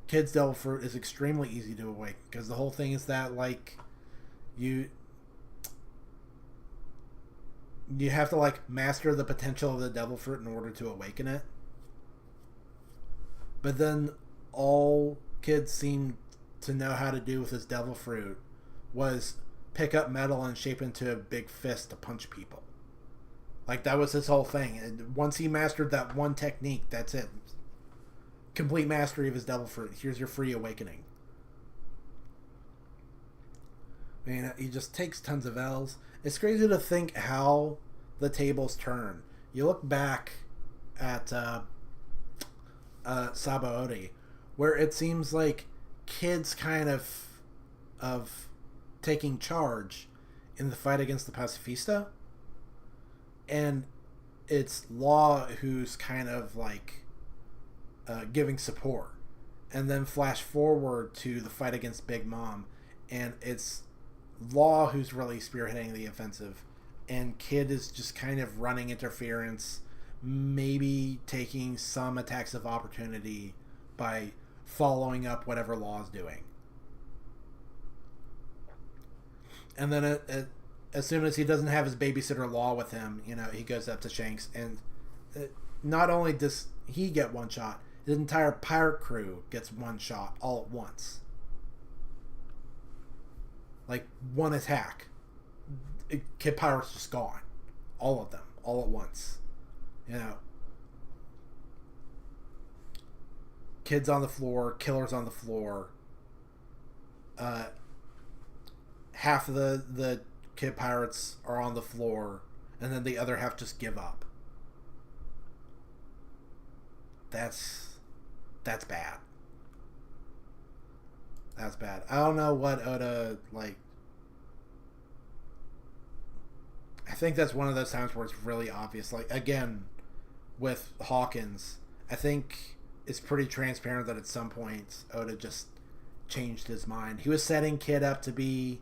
Kid's Devil Fruit is extremely easy to awaken, because the whole thing is that you have to master the potential of the Devil Fruit in order to awaken it. But then all Kid seemed to know how to do with his Devil Fruit was pick up metal and shape into a big fist to punch people. That was his whole thing. And once he mastered that one technique, that's it. Complete mastery of his Devil Fruit. Here's your free awakening. I mean, he just takes tons of L's. It's crazy to think how the tables turn. You look back at Sabaody, where it seems like Kid's kind of taking charge in the fight against the Pacifista, and it's Law who's kind of giving support. And then flash forward to the fight against Big Mom, and it's Law who's really spearheading the offensive, and Kid is just kind of running interference, maybe taking some attacks of opportunity by following up whatever Law's doing. And then as soon as he doesn't have his babysitter Law with him, he goes up to Shanks, and not only does he get one shot, his entire pirate crew gets one shot all at once. One attack. Kid Pirate's just gone. All of them. All at once. Kid's on the floor. Killer's on the floor. Half of the Kid Pirates are on the floor. And then the other half just give up. That's bad. That's bad. I don't know what Oda, I think that's one of those times where it's really obvious. Again, with Hawkins, I think it's pretty transparent that at some point Oda just changed his mind. He was setting Kid up to be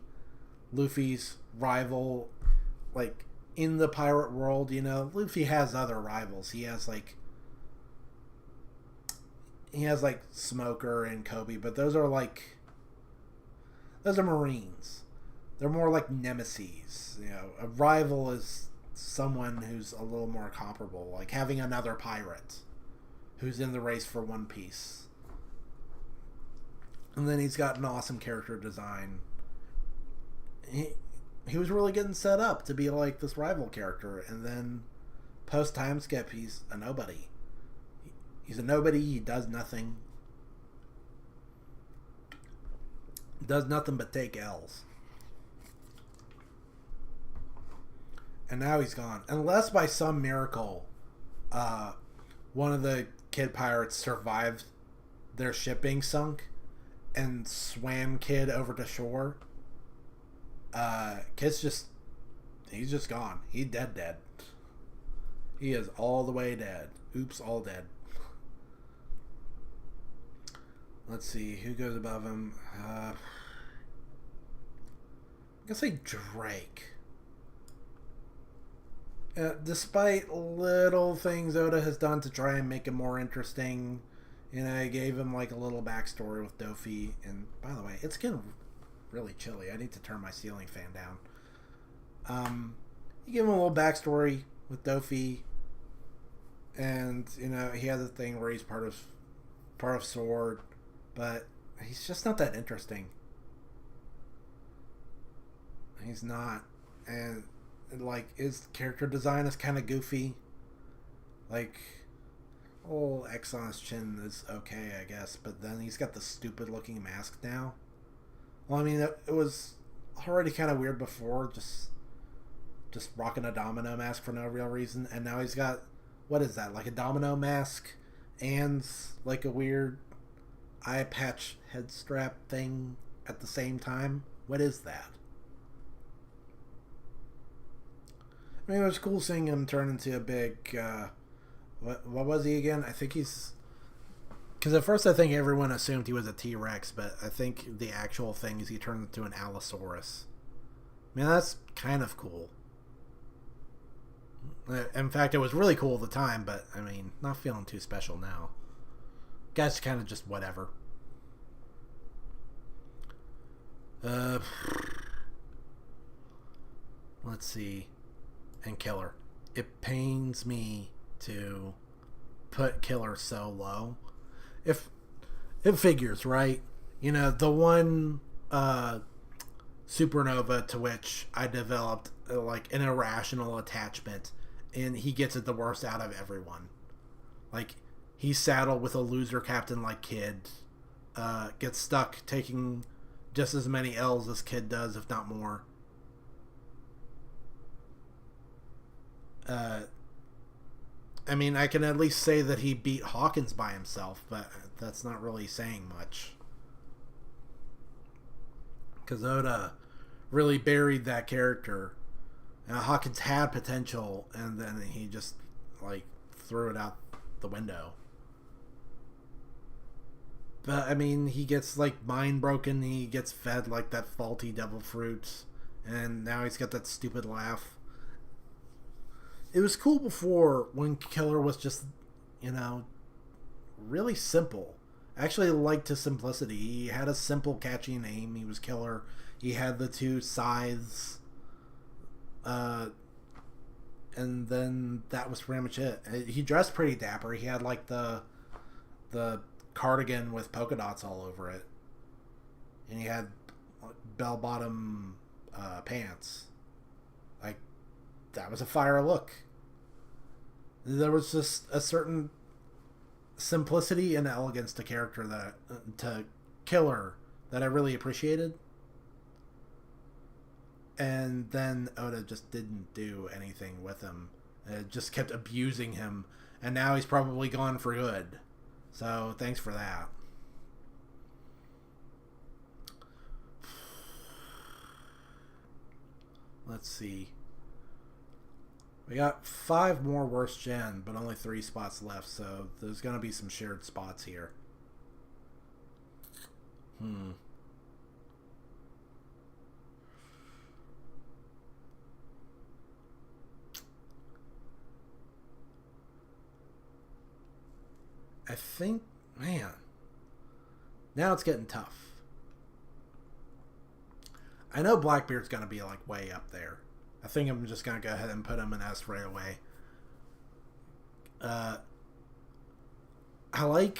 Luffy's rival, in the pirate world. Luffy has other rivals. He has Smoker and Kobe, but those are Marines. They're more like nemesis. A rival is someone who's a little more comparable, having another pirate who's in the race for One Piece. And then he's got an awesome character design. He was really getting set up to be this rival character, and then post time skip, he's a nobody. He's a nobody. He does nothing. Does nothing but take L's. And now he's gone. Unless by some miracle, one of the kid pirates survived their ship being sunk and swam Kid over to shore. Kid's he's just gone. He's dead. He is all the way dead. Oops, all dead. Let's see, who goes above him? I'm gonna say Drake. Despite little things Oda has done to try and make him more interesting, I gave him like a little backstory with Dofi. And by the way, it's getting really chilly. I need to turn my ceiling fan down. You give him a little backstory with Dofi, and he has a thing where he's part of Sword, but he's just not that interesting. He's not, and like his character design is kind of goofy. Like, X on his chin is okay, I guess, but then he's got the stupid looking mask now. Well, I mean, it was already kind of weird before, just rocking a domino mask for no real reason, and now he's got, what is that, like a domino mask and like a weird eye patch head strap thing at the same time? What is that? I mean, it was cool seeing him turn into a big, what was he again? I think he's, because at first I think everyone assumed he was a T-Rex, but I think the actual thing is he turned into an Allosaurus. I mean, that's kind of cool. In fact, it was really cool at the time, but I mean, not feeling too special now. Guy's kind of just whatever. Let's see. And Killer. It pains me to put Killer so low. If it figures, right? The one supernova to which I developed like an irrational attachment, and he gets it the worst out of everyone. Like, he's saddled with a loser captain like Kid, gets stuck taking just as many L's as Kid does, if not more. I mean, I can at least say that he beat Hawkins by himself, but that's not really saying much. Because Oda really buried that character. Hawkins had potential, and then he just, like, threw it out the window. But, I mean, he gets, like, mind broken. He gets fed, like, that faulty devil fruit. And now he's got that stupid laugh. It was cool before when Killer was just, really simple. I actually liked his simplicity. He had a simple, catchy name. He was Killer. He had the two scythes. And then that was pretty much it. He dressed pretty dapper. He had, like, the cardigan with polka dots all over it. And he had bell-bottom pants. Like, that was a fire look. There was just a certain simplicity and elegance to to Killer that I really appreciated. And then Oda just didn't do anything with him. It just kept abusing him, and now he's probably gone for good. So thanks for that. Let's see. We got 5 more worst gen, but only 3 spots left, so there's going to be some shared spots here. I think, man, now it's getting tough. I know Blackbeard's going to be, like, way up there. I think I'm just going to go ahead and put him in S right away. I like...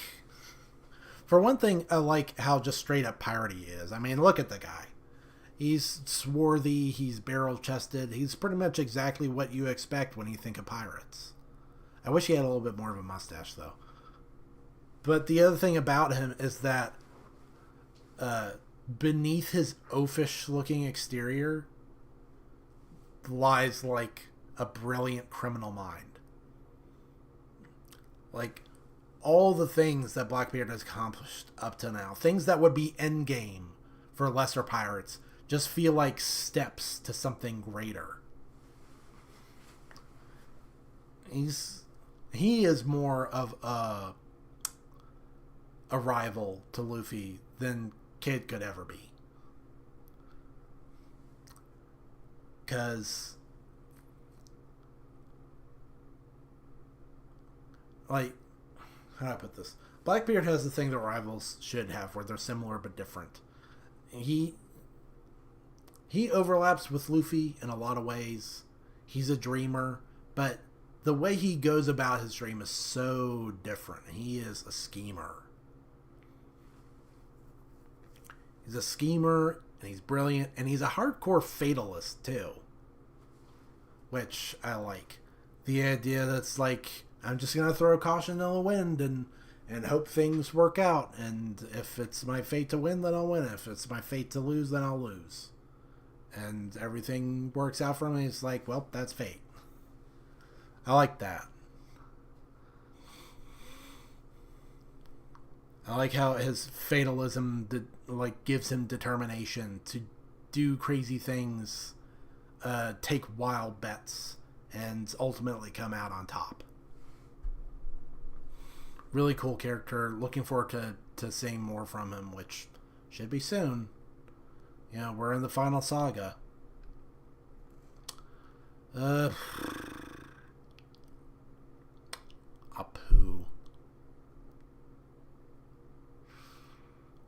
For one thing, I like how just straight up pirate he is. I mean, look at the guy. He's swarthy, he's barrel-chested. He's pretty much exactly what you expect when you think of pirates. I wish he had a little bit more of a mustache, though. But the other thing about him is that beneath his oafish-looking exterior lies, like, a brilliant criminal mind. Like, all the things that Blackbeard has accomplished up to now, things that would be endgame for lesser pirates, just feel like steps to something greater. He is more of a rival to Luffy than Kid could ever be. Because, like, how do I put this? Blackbeard has the thing that rivals should have, where they're similar but different. He overlaps with Luffy in a lot of ways. He's a dreamer, but the way he goes about his dream is so different. He is a schemer. He's a schemer, and he's brilliant, and he's a hardcore fatalist, too. Which I like. The idea that's like, I'm just going to throw caution to the wind and hope things work out. And if it's my fate to win, then I'll win. If it's my fate to lose, then I'll lose. And everything works out for me. It's like, well, that's fate. I like that. I like how his fatalism gives him determination to do crazy things, take wild bets, and ultimately come out on top. Really cool character. Looking forward to seeing more from him, which should be soon. You know, we're in the final saga. Apu.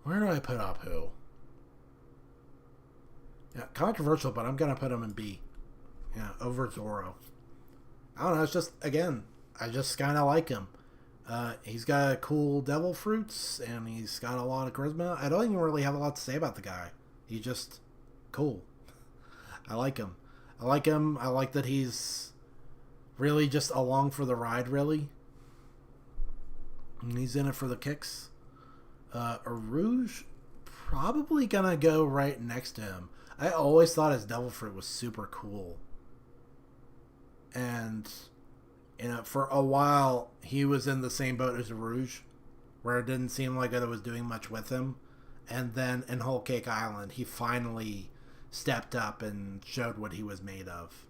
Where do I put Apu? Yeah, controversial, but I'm gonna put him in B. Yeah, over Zoro. I don't know, it's just, again, I just kind of like him. He's got cool devil fruits, and he's got a lot of charisma. I don't even really have a lot to say about the guy. He's just cool. I like him. I like that he's really just along for the ride, really. And he's in it for the kicks. Rouge, probably gonna go right next to him. I always thought his devil fruit was super cool. And, you know, for a while, he was in the same boat as Rouge, where it didn't seem like it was doing much with him. And then in Whole Cake Island, he finally stepped up and showed what he was made of.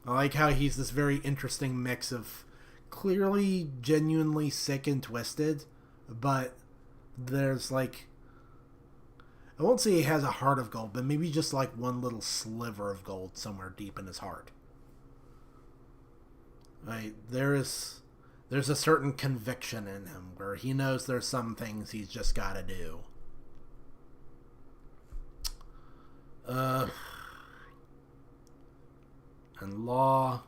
I like how he's this very interesting mix of clearly genuinely sick and twisted, but there's like, I won't say he has a heart of gold, but maybe just like one little sliver of gold somewhere deep in his heart. Right, there's a certain conviction in him where he knows there's some things he's just got to do. And Law's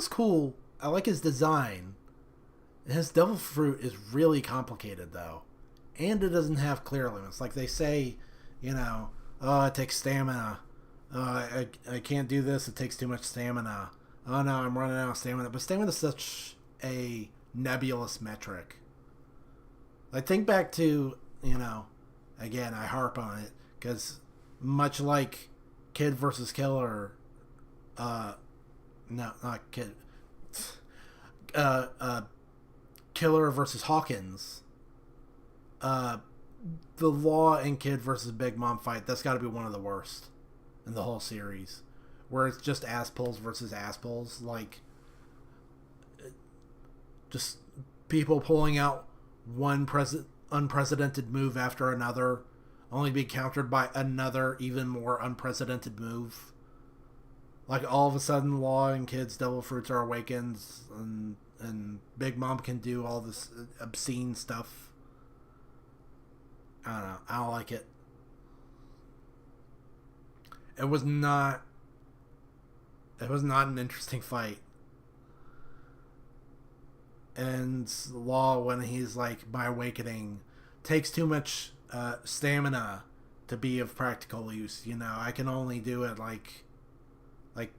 cool. I like his design. His devil fruit is really complicated, though. And it doesn't have clear limits. Like they say, you know, oh, it takes stamina. I can't do this. It takes too much stamina. Oh, no, I'm running out of stamina. But stamina is such a nebulous metric. Like, think back to, you know, again, I harp on it, because much like Kid versus Killer, no, not Kid, Killer versus Hawkins, the Law and Kid versus Big Mom fight, that's got to be one of the worst in the whole series, where it's just ass pulls versus ass pulls, like, just people pulling out one unprecedented move after another, only be countered by another even more unprecedented move. Like, all of a sudden, Law and Kid's devil fruits are awakened, and Big Mom can do all this obscene stuff. I don't know. I don't like it. It was not an interesting fight. And Law, when he's like, my awakening takes too much stamina to be of practical use. You know, I can only do it like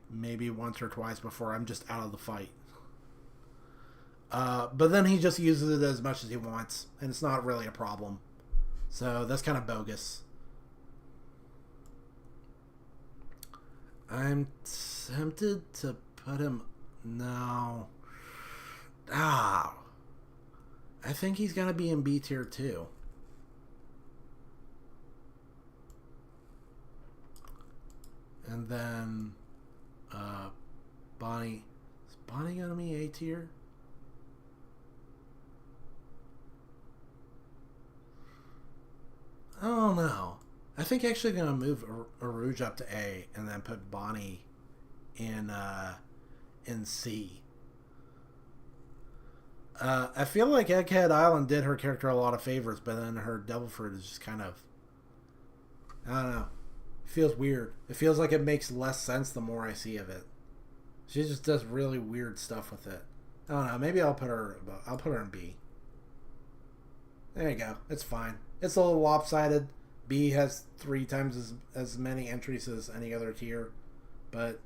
maybe once or twice before I'm just out of the fight. But then he just uses it as much as he wants, and it's not really a problem. So that's kind of bogus. I'm tempted to put him... No. Ah. I think he's going to be in B tier too. And then... Bonnie... Is Bonnie going to be A tier? I don't know. I think actually going to move Arouge up to A and then put Bonnie in C. I feel like Egghead Island did her character a lot of favors, but then her Devil Fruit is just kind of... I don't know. It feels weird. It feels like it makes less sense the more I see of it. She just does really weird stuff with it. I don't know. Maybe I'll put her in B. There you go. It's fine. It's a little lopsided. B has 3 times as many entries as any other tier, but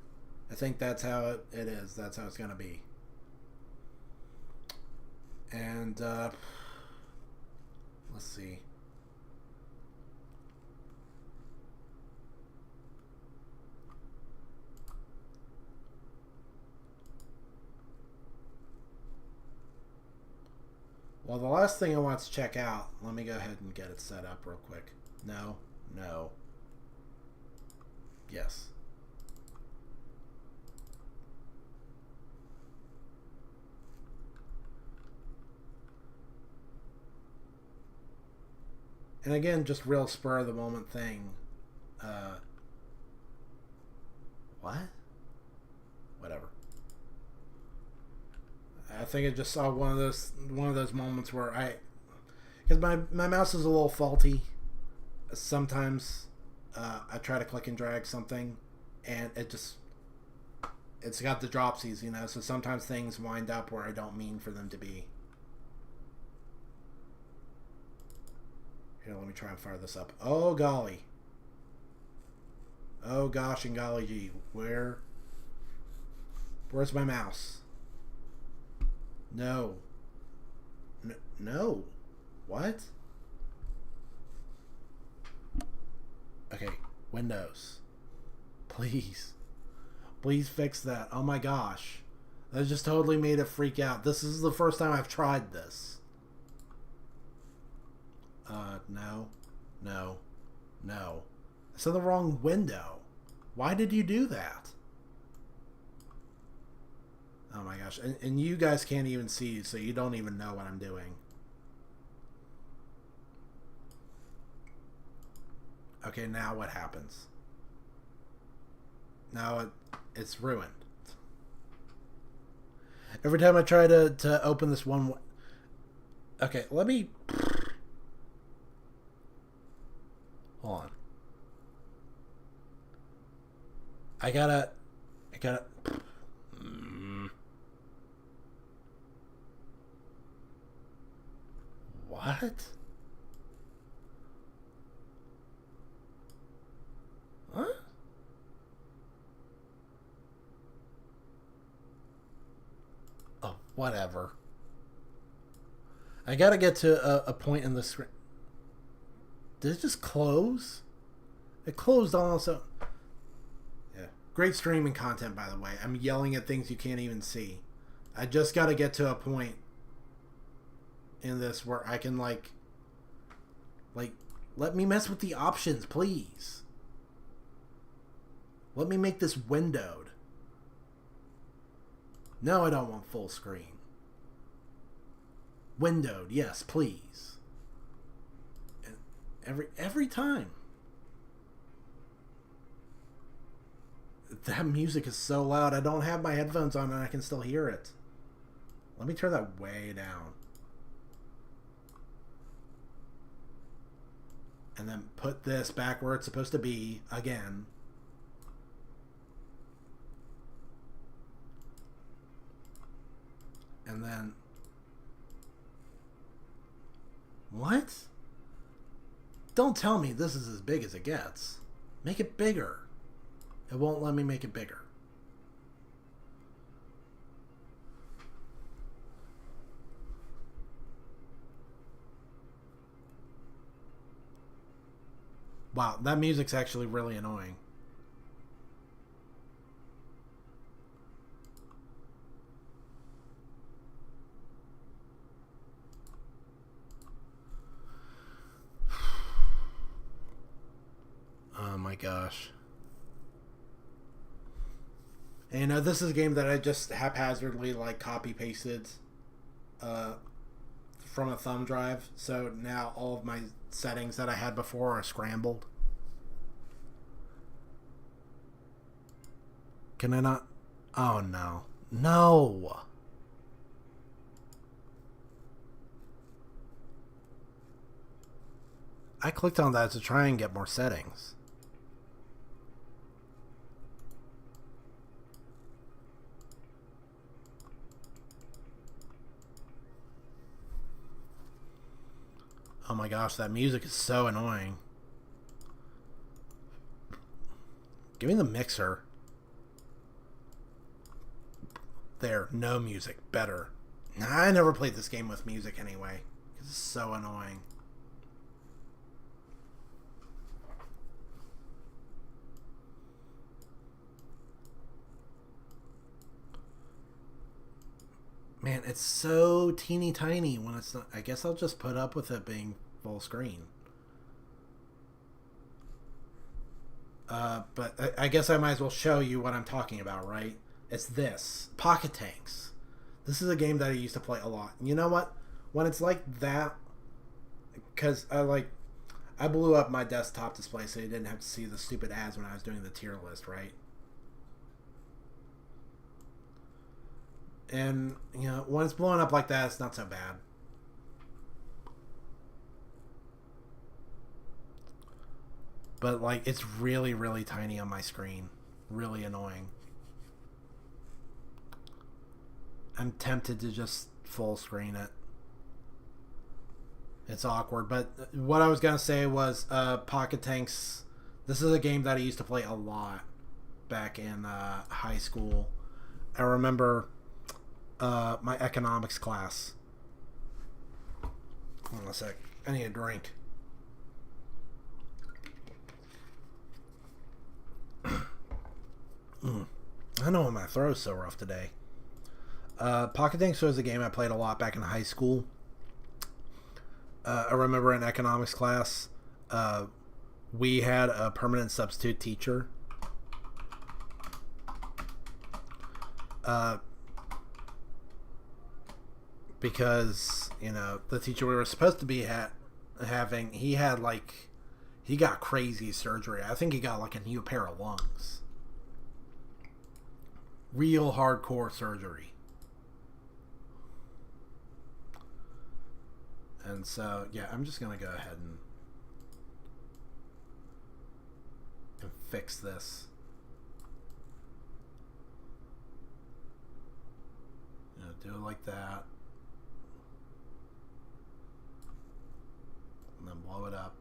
I think that's how it is. That's how it's going to be. And let's see. Well, the last thing I want to check out, let me go ahead and get it set up real quick. No, no. Yes. And again, just real spur of the moment thing. What? Whatever. I think I just saw one of those moments where because my mouse is a little faulty. Sometimes I try to click and drag something, and it's got the dropsies, you know. So sometimes things wind up where I don't mean for them to be. Here, let me try and fire this up. Oh golly. Oh gosh and golly gee. Where's my mouse? No. No. What? Okay. Windows. Please. Please fix that. Oh my gosh. That just totally made it freak out. This is the first time I've tried this. No. No. No. It's in the wrong window. Why did you do that? Oh my gosh. And you guys can't even see, so you don't even know what I'm doing. Okay, now what happens? Now it's ruined. Every time I try to open this one... Okay, let me... Hold on. I gotta... What? What? Oh, whatever. I gotta get to a point in the screen. Did it just close? It closed also. Yeah. Great streaming content, by the way. I'm yelling at things you can't even see. I just gotta get to a point in this where I can like let me mess with the options, please. Let me make this windowed. No, I don't want full screen. Windowed, yes, please. And every time. That music is so loud. I don't have my headphones on and I can still hear it. Let me turn that way down. And then put this back where it's supposed to be again. And then... What? Don't tell me this is as big as it gets. Make it bigger. It won't let me make it bigger. Wow, that music's actually really annoying. Oh my gosh. And this is a game that I just haphazardly like copy pasted from a thumb drive. So now all of my settings that I had before are scrambled. Can I not? Oh no. No! I clicked on that to try and get more settings. Oh my gosh, that music is so annoying. Give me the mixer. There, no music. Better. Nah, I never played this game with music anyway. It's so annoying. Man, it's so teeny tiny when it's not. I guess I'll just put up with it being full screen. But I guess I might as well show you what I'm talking about, right? It's this. Pocket Tanks. This is a game that I used to play a lot. You know what? When it's like that, because I blew up my desktop display so you didn't have to see the stupid ads when I was doing the tier list, right? And, you know, when it's blowing up like that, it's not so bad. But, like, it's really, really tiny on my screen. Really annoying. I'm tempted to just full screen it. It's awkward. But what I was going to say was Pocket Tanks. This is a game that I used to play a lot back in high school. I remember my economics class. Hold on a sec. I need a drink. I know my throat's so rough today. Pocket Tanks was a game I played a lot back in high school. I remember in economics class, we had a permanent substitute teacher. Because, you know, the teacher we were supposed to be having, he got crazy surgery. I think he got like a new pair of lungs. Real hardcore surgery. And so, yeah, I'm just going to go ahead and fix this. You know, do it like that. And then blow it up.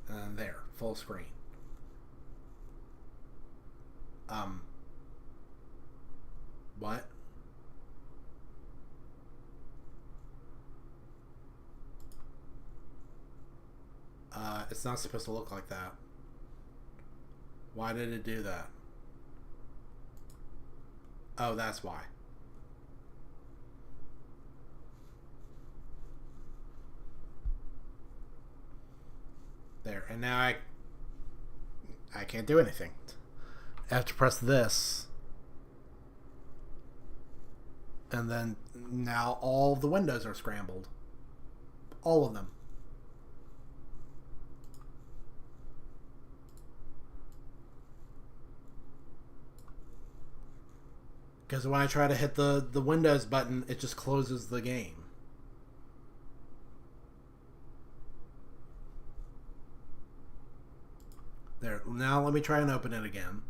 And there, full screen. What? It's not supposed to look like that. Why did it do that? Oh, that's why. There, and now I can't do anything. I have to press this. And then now all the windows are scrambled. All of them. Because when I try to hit the Windows button, it just closes the game. There. Now let me try and open it again.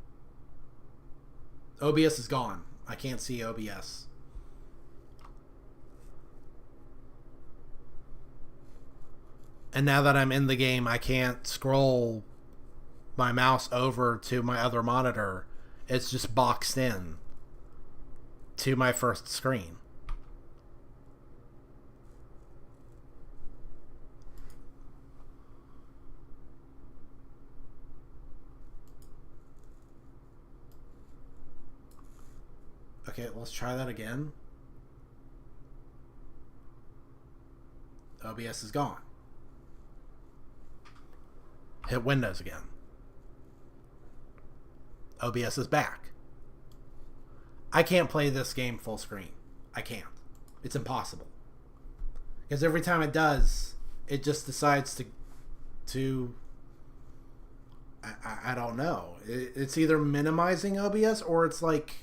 OBS is gone. I can't see OBS. And now that I'm in the game, I can't scroll my mouse over to my other monitor. It's just boxed in to my first screen. Okay, let's try that again. OBS is gone. Hit Windows again. OBS is back. I can't play this game full screen. I can't. It's impossible. Because every time it does, it just decides to I don't know. It's either minimizing OBS or it's like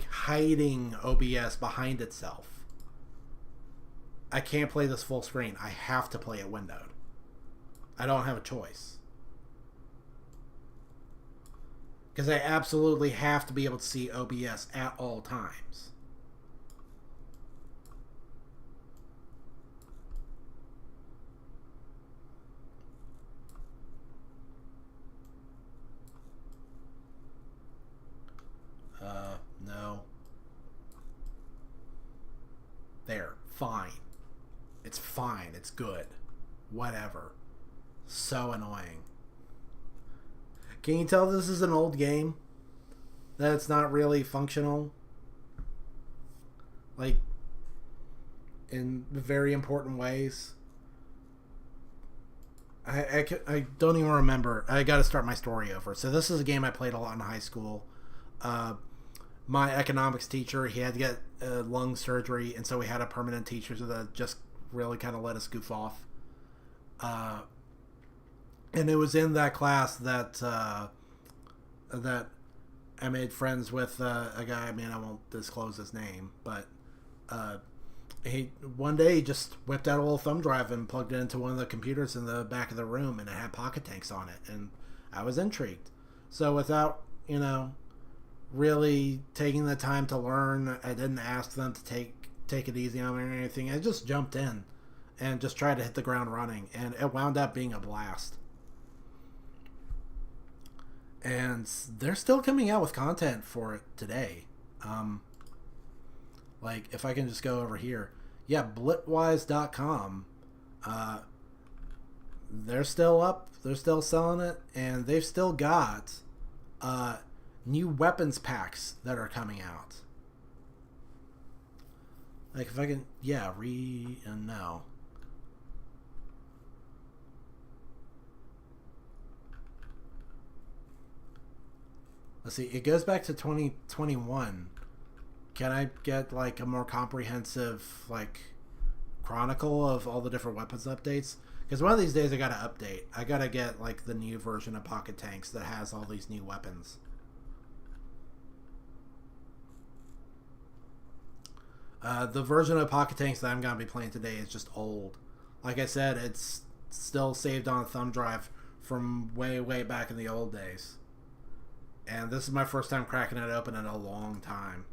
hiding OBS behind itself. I can't play this full screen. I have to play it windowed. I don't have a choice. Because I absolutely have to be able to see OBS at all times. No. There. Fine. It's fine. It's good. Whatever. So annoying. Can you tell this is an old game? That it's not really functional? Like, in very important ways? I don't even remember. I gotta start my story over. So this is a game I played a lot in high school. My economics teacher, he had to get lung surgery, and so we had a permanent teacher that just really kind of let us goof off. And it was in that class that that I made friends with a guy. I mean, I won't disclose his name, but he one day he just whipped out a little thumb drive and plugged it into one of the computers in the back of the room, and it had pocket tanks on it, and I was intrigued. So without, really taking the time to learn, I didn't ask them to take it easy on me or anything. I just jumped in and just tried to hit the ground running, and it wound up being a blast. And they're still coming out with content for it today. Like, if I can just go over here. Yeah, Blitwise.com. They're still up. They're still selling it. And they've still got new weapons packs that are coming out. Like, if I can... Yeah, no. Let's see. It goes back to 2021. Can I get, like, a more comprehensive, like, chronicle of all the different weapons updates? Because one of these days I gotta update. I gotta get, like, the new version of Pocket Tanks that has all these new weapons. The version of Pocket Tanks that I'm gonna be playing today is just old. Like I said, it's still saved on a thumb drive from way, way back in the old days. And this is my first time cracking it open in a long time.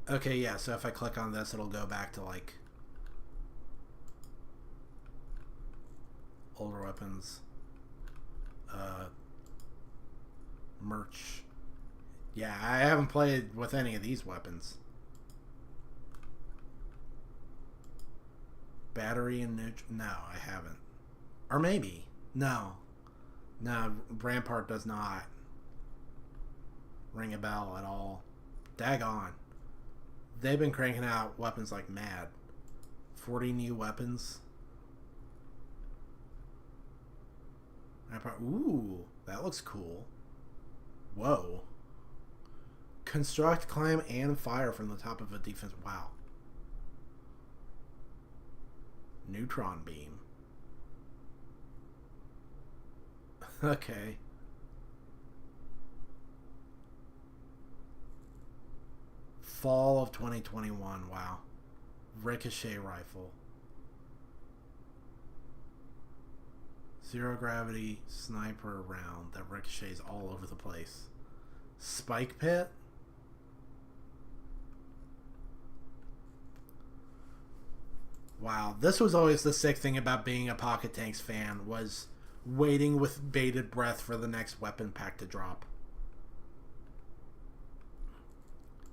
Okay, yeah, so if I click on this, it'll go back to, like, older weapons. Merch. Yeah, I haven't played with any of these weapons. Battery and neutral. No, I haven't. Or maybe. No. No, Rampart does not ring a bell at all. Daggone. They've been cranking out weapons like mad. 40 new weapons. Ooh, that looks cool. Whoa. Construct, climb, and fire from the top of a defense. Wow. Neutron beam. Okay. Fall of 2021. Wow. Ricochet rifle. Zero gravity sniper round that ricochets all over the place. Spike pit. Wow, this was always the sick thing about being a Pocket Tanks fan, was waiting with bated breath for the next weapon pack to drop.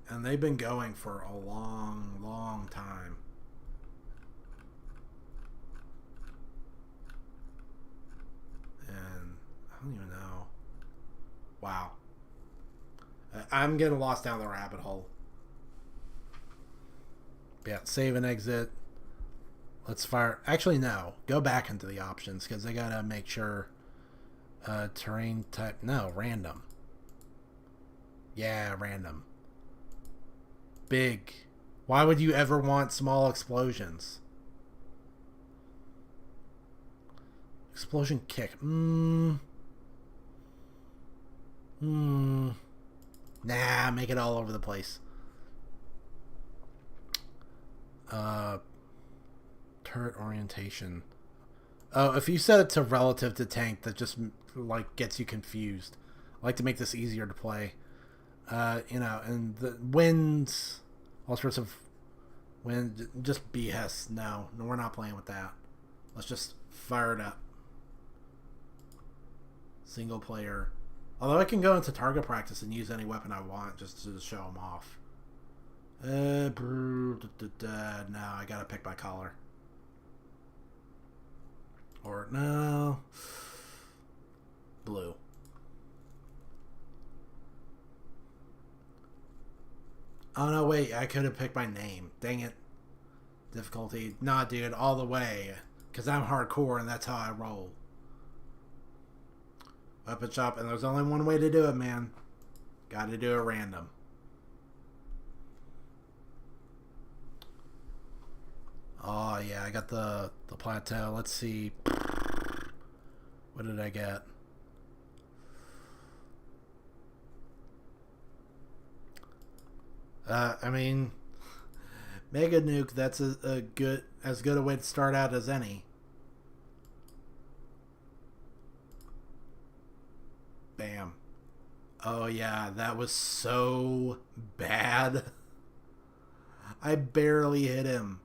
And they've been going for a long, long time. And I don't even know. Wow. I'm getting lost down the rabbit hole. Yeah, save and exit. Let's fire. Actually, no. Go back into the options because I gotta make sure. Terrain type. No, random. Yeah, random. Big. Why would you ever want small explosions? Explosion kick. Nah, make it all over the place. Turret orientation. Oh, if you set it to relative to tank, that just like gets you confused. I like to make this easier to play. And the winds, all sorts of wind, just BS. No, we're not playing with that. Let's just fire it up. Single player. Although I can go into target practice and use any weapon I want just to show them off. No, I gotta pick my collar. Or, no. Blue. Oh, no, wait. I could have picked my name. Dang it. Difficulty. Nah, dude. All the way. Because I'm hardcore and that's how I roll. Weapon shop. And there's only one way to do it, man. Gotta do it random. Oh, yeah. I got the plateau. Let's see. What did I get? I mean, Mega Nuke, that's as good a way to start out as any. Bam. Oh yeah, that was so bad. I barely hit him.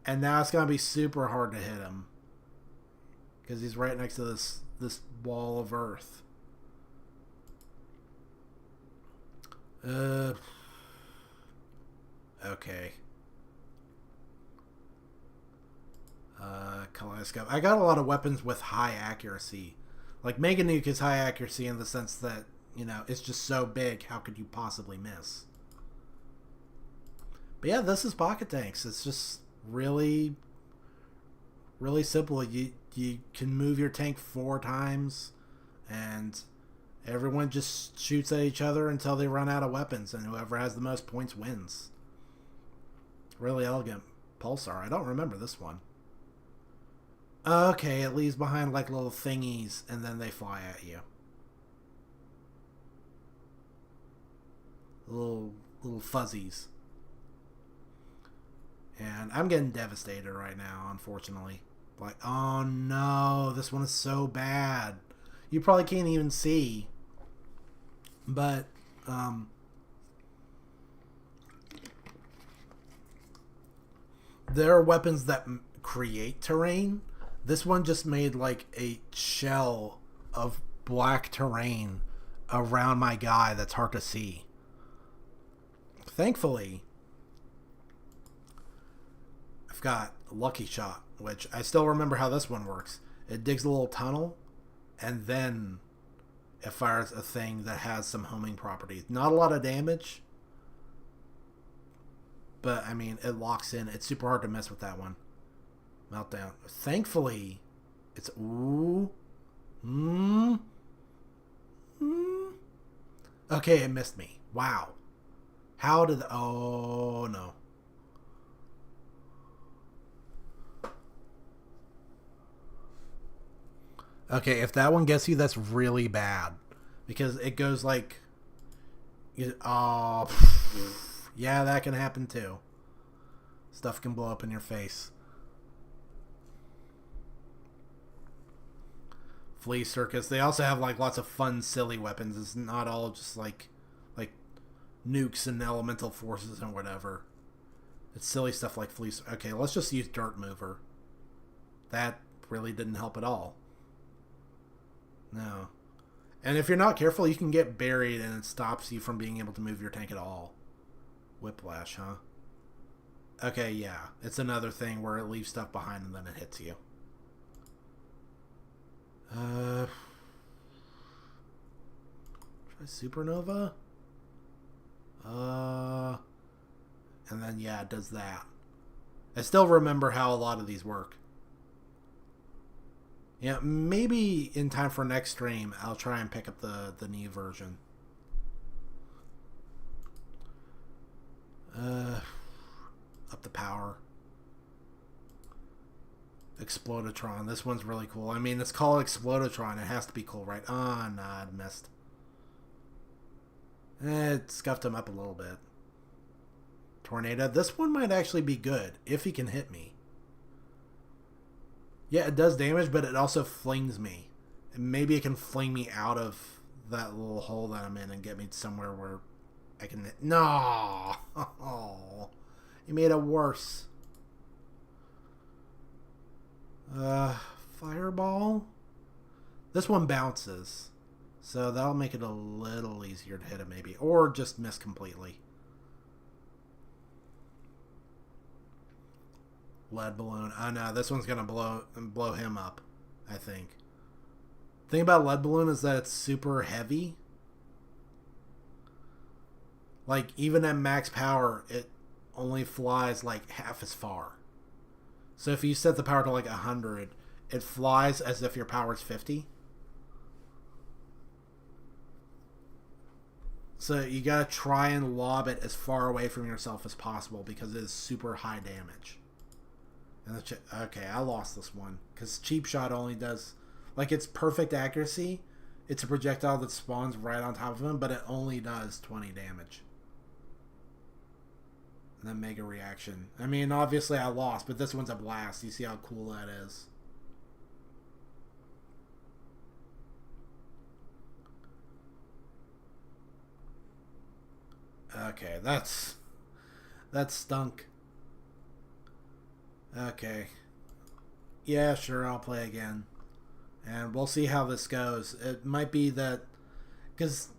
And now it's going to be super hard to hit him. Because he's right next to this wall of earth. Okay. Kaleidoscope. I got a lot of weapons with high accuracy. Like Mega Nuke is high accuracy in the sense that, it's just so big, how could you possibly miss? But yeah, this is Pocket Tanks. It's just really, really simple. You can move your tank 4 times, and everyone just shoots at each other until they run out of weapons, and whoever has the most points wins. Really elegant. Pulsar. I don't remember this one. Okay, it leaves behind like little thingies, and then they fly at you. Little fuzzies. And I'm getting devastated right now, unfortunately. Like, oh no, this one is so bad. You probably can't even see. But, there are weapons that create terrain. This one just made like a shell of black terrain around my guy that's hard to see. Thankfully, I've got a Lucky Shot, which I still remember how this one works. It digs a little tunnel, and then it fires a thing that has some homing properties. Not a lot of damage, but I mean, it locks in. It's super hard to mess with that one. Meltdown. Thankfully, it's Okay, it missed me. Wow. How did oh no. Okay, if that one gets you, that's really bad. Because it goes like yeah, that can happen too. Stuff can blow up in your face. Flea Circus. They also have like lots of fun, silly weapons. It's not all just like nukes and elemental forces and whatever. It's silly stuff like Flea. Okay, let's just use Dirt Mover. That really didn't help at all. No. And if you're not careful, you can get buried and it stops you from being able to move your tank at all. Whiplash, huh? Okay, yeah. It's another thing where it leaves stuff behind and then it hits you. Try Supernova? Uh, and then, yeah, it does that. I still remember how a lot of these work. Yeah, maybe in time for next stream, I'll try and pick up the new version. Up the power. Explodotron. This one's really cool. I mean, it's called Explodotron. It has to be cool, right? Ah, oh, nah, I missed. It scuffed him up a little bit. Tornado. This one might actually be good if he can hit me. Yeah, it does damage, but it also flings me. And maybe it can fling me out of that little hole that I'm in and get me somewhere where I can... No! Oh, he made it worse. Fireball? This one bounces. So that'll make it a little easier to hit him maybe. Or just miss completely. Lead balloon. Oh no, this one's gonna blow him up, I think. The thing about lead balloon is that it's super heavy. Like, even at max power, it only flies like half as far. So if you set the power to like 100, it flies as if your power's 50. So you gotta try and lob it as far away from yourself as possible because it is super high damage. And okay, I lost this one because cheap shot only does, like, it's perfect accuracy. It's a projectile that spawns right on top of him, but it only does 20 damage. And then mega reaction. I mean, obviously I lost, but this one's a blast. You see how cool that is. Okay, that stunk. Okay. Yeah, sure, I'll play again. And we'll see how this goes. It might be that... Because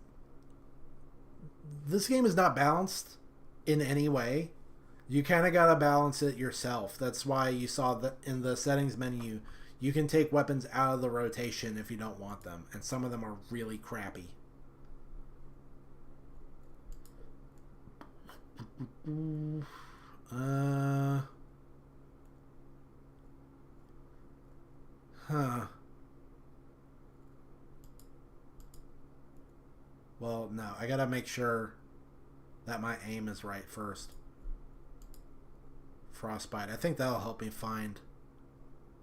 this game is not balanced in any way. You kind of got to balance it yourself. That's why you saw that in the settings menu, you can take weapons out of the rotation if you don't want them. And some of them are really crappy. Huh. Well, no. I gotta make sure that my aim is right first. Frostbite. I think that'll help me find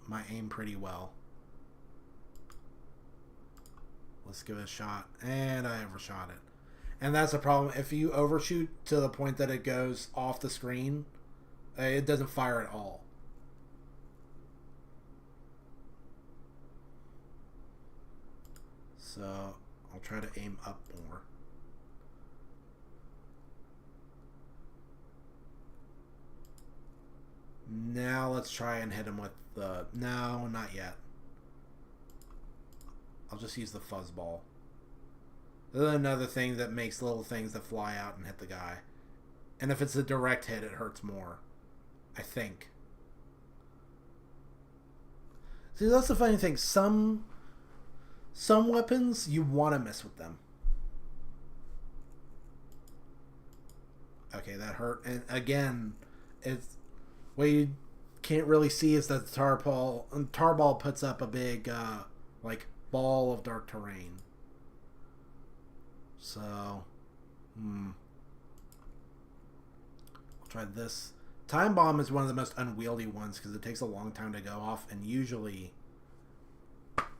my aim pretty well. Let's give it a shot. And I overshot it. And that's the problem. If you overshoot to the point that it goes off the screen, it doesn't fire at all. So I'll try to aim up more. Now let's try and hit him with the... No, not yet. I'll just use the fuzzball. This is another thing that makes little things that fly out and hit the guy. And if it's a direct hit, it hurts more. I think. See, that's the funny thing. Some weapons, you want to mess with them. Okay, that hurt. And again, it's... what you can't really see is that the tarball puts up a big, like, ball of dark terrain. So, I'll try this. Time Bomb is one of the most unwieldy ones because it takes a long time to go off, and usually,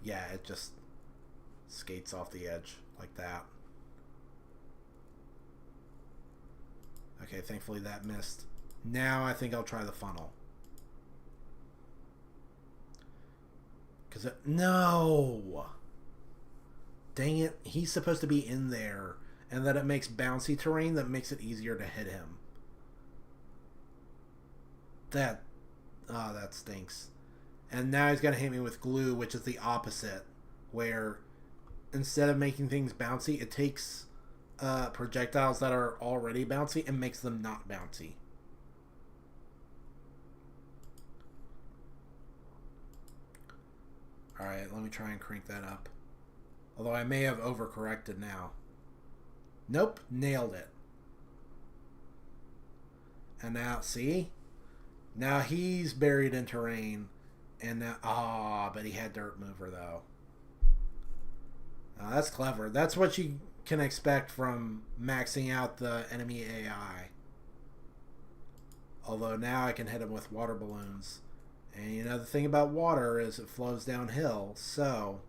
yeah, it just skates off the edge like that. Okay, thankfully that missed. Now I think I'll try the funnel. No! Dang it, he's supposed to be in there. And that it makes bouncy terrain that makes it easier to hit him. That stinks. And now he's going to hit me with glue, which is the opposite. Where instead of making things bouncy, it takes projectiles that are already bouncy and makes them not bouncy. Alright, let me try and crank that up. Although I may have overcorrected now. Nope, nailed it. And now, see? Now he's buried in terrain. And now, but he had Dirt Mover, though. That's clever. That's what you can expect from maxing out the enemy AI. Although now I can hit him with water balloons. And you know, the thing about water is it flows downhill. So,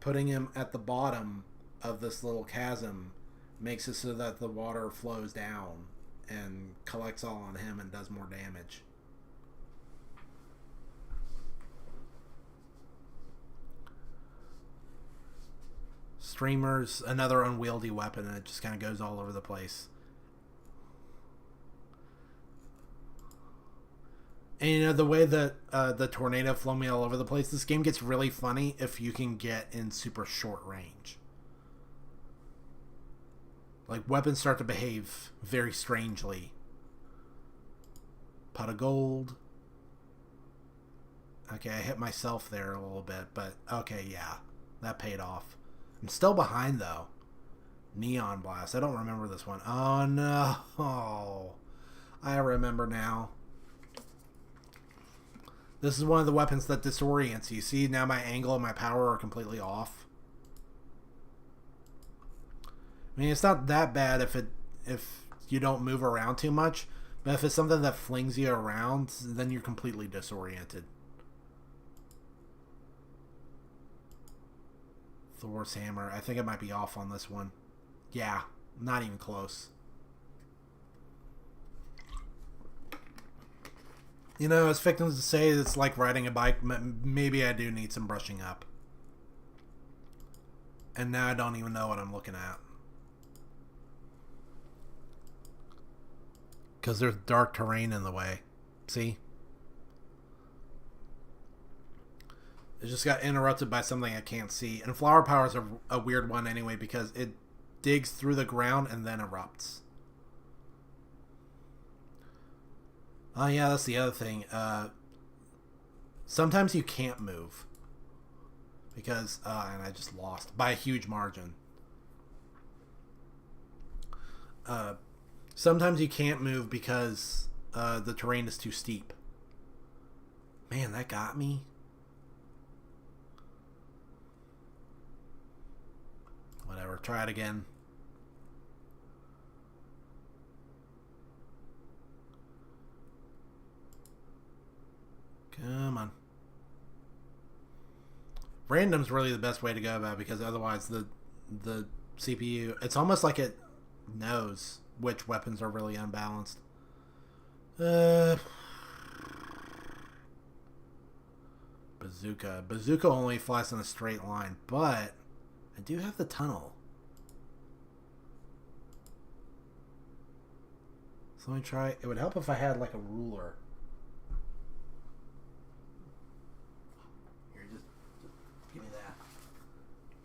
putting him at the bottom of this little chasm makes it so that the water flows down and collects all on him and does more damage. Streamers, another unwieldy weapon, and it just kind of goes all over the place. And you know, the way that the tornado flow me all over the place, this game gets really funny if you can get in super short range. Like, weapons start to behave very strangely. Pot of gold. Okay, I hit myself there a little bit, but okay, yeah. That paid off. I'm still behind, though. Neon Blast. I don't remember this one. Oh, no. I remember now. This is one of the weapons that disorients you. See, now my angle and my power are completely off. I mean, it's not that bad if you don't move around too much, but if it's something that flings you around, then you're completely disoriented. Thor's hammer. I think I might be off on this one. Yeah, not even close. You know, as victims to say it's like riding a bike, maybe I do need some brushing up. And now I don't even know what I'm looking at. Because there's dark terrain in the way. See? It just got interrupted by something I can't see. And flower power is a weird one anyway, because it digs through the ground and then erupts. Oh yeah, that's the other thing. Sometimes you can't move. Because, and I just lost by a huge margin. Sometimes you can't move because the terrain is too steep. Man, that got me. Whatever, try it again. Come on. Random's really the best way to go about it, because otherwise the CPU, it's almost like it knows which weapons are really unbalanced. Bazooka. Bazooka only flies in a straight line, but I do have the tunnel. So let me try. It would help if I had like a ruler. Here, just give me that.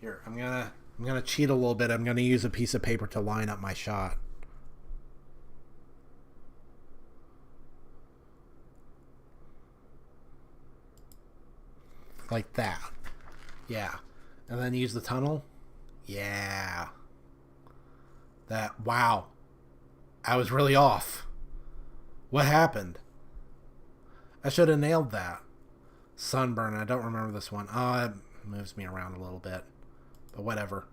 Here, I'm gonna cheat a little bit. I'm gonna use a piece of paper to line up my shot. Like that. Yeah. And then use the tunnel. Yeah. That. Wow. I was really off. What happened? I should have nailed that. Sunburn. I don't remember this one. Oh, it moves me around a little bit. But whatever.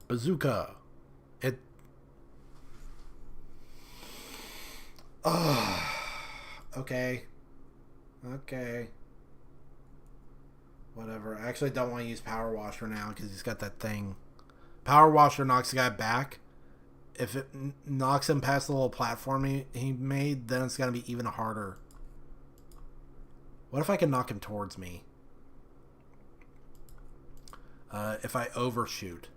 Bazooka. It. Oh. Okay. Okay. Whatever. I actually don't want to use Power Washer now because he's got that thing. Power Washer knocks the guy back. If it knocks him past the little platform he made, then it's going to be even harder. What if I can knock him towards me? If I overshoot,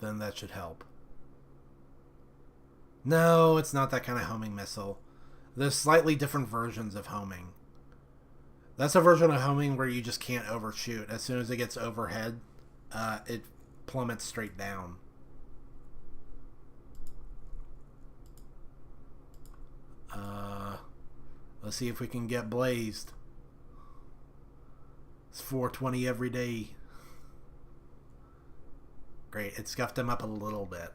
then that should help. No, it's not that kind of homing missile. There's slightly different versions of homing. That's a version of homing where you just can't overshoot. As soon as it gets overhead, it plummets straight down. Let's see if we can get blazed. It's 420 every day. Great, it scuffed him up a little bit.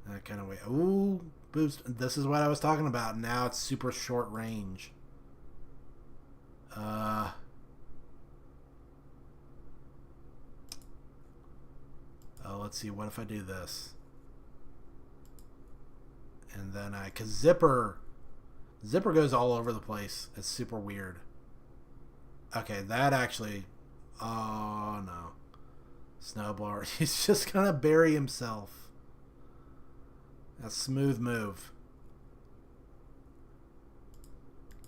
That kind of way. Ooh, boost. This is what I was talking about. Now it's super short range. Oh, let's see. What if I do this? And then cause Zipper goes all over the place. It's super weird. Okay, that actually, oh no. Snowblower. He's just gonna bury himself. A smooth move.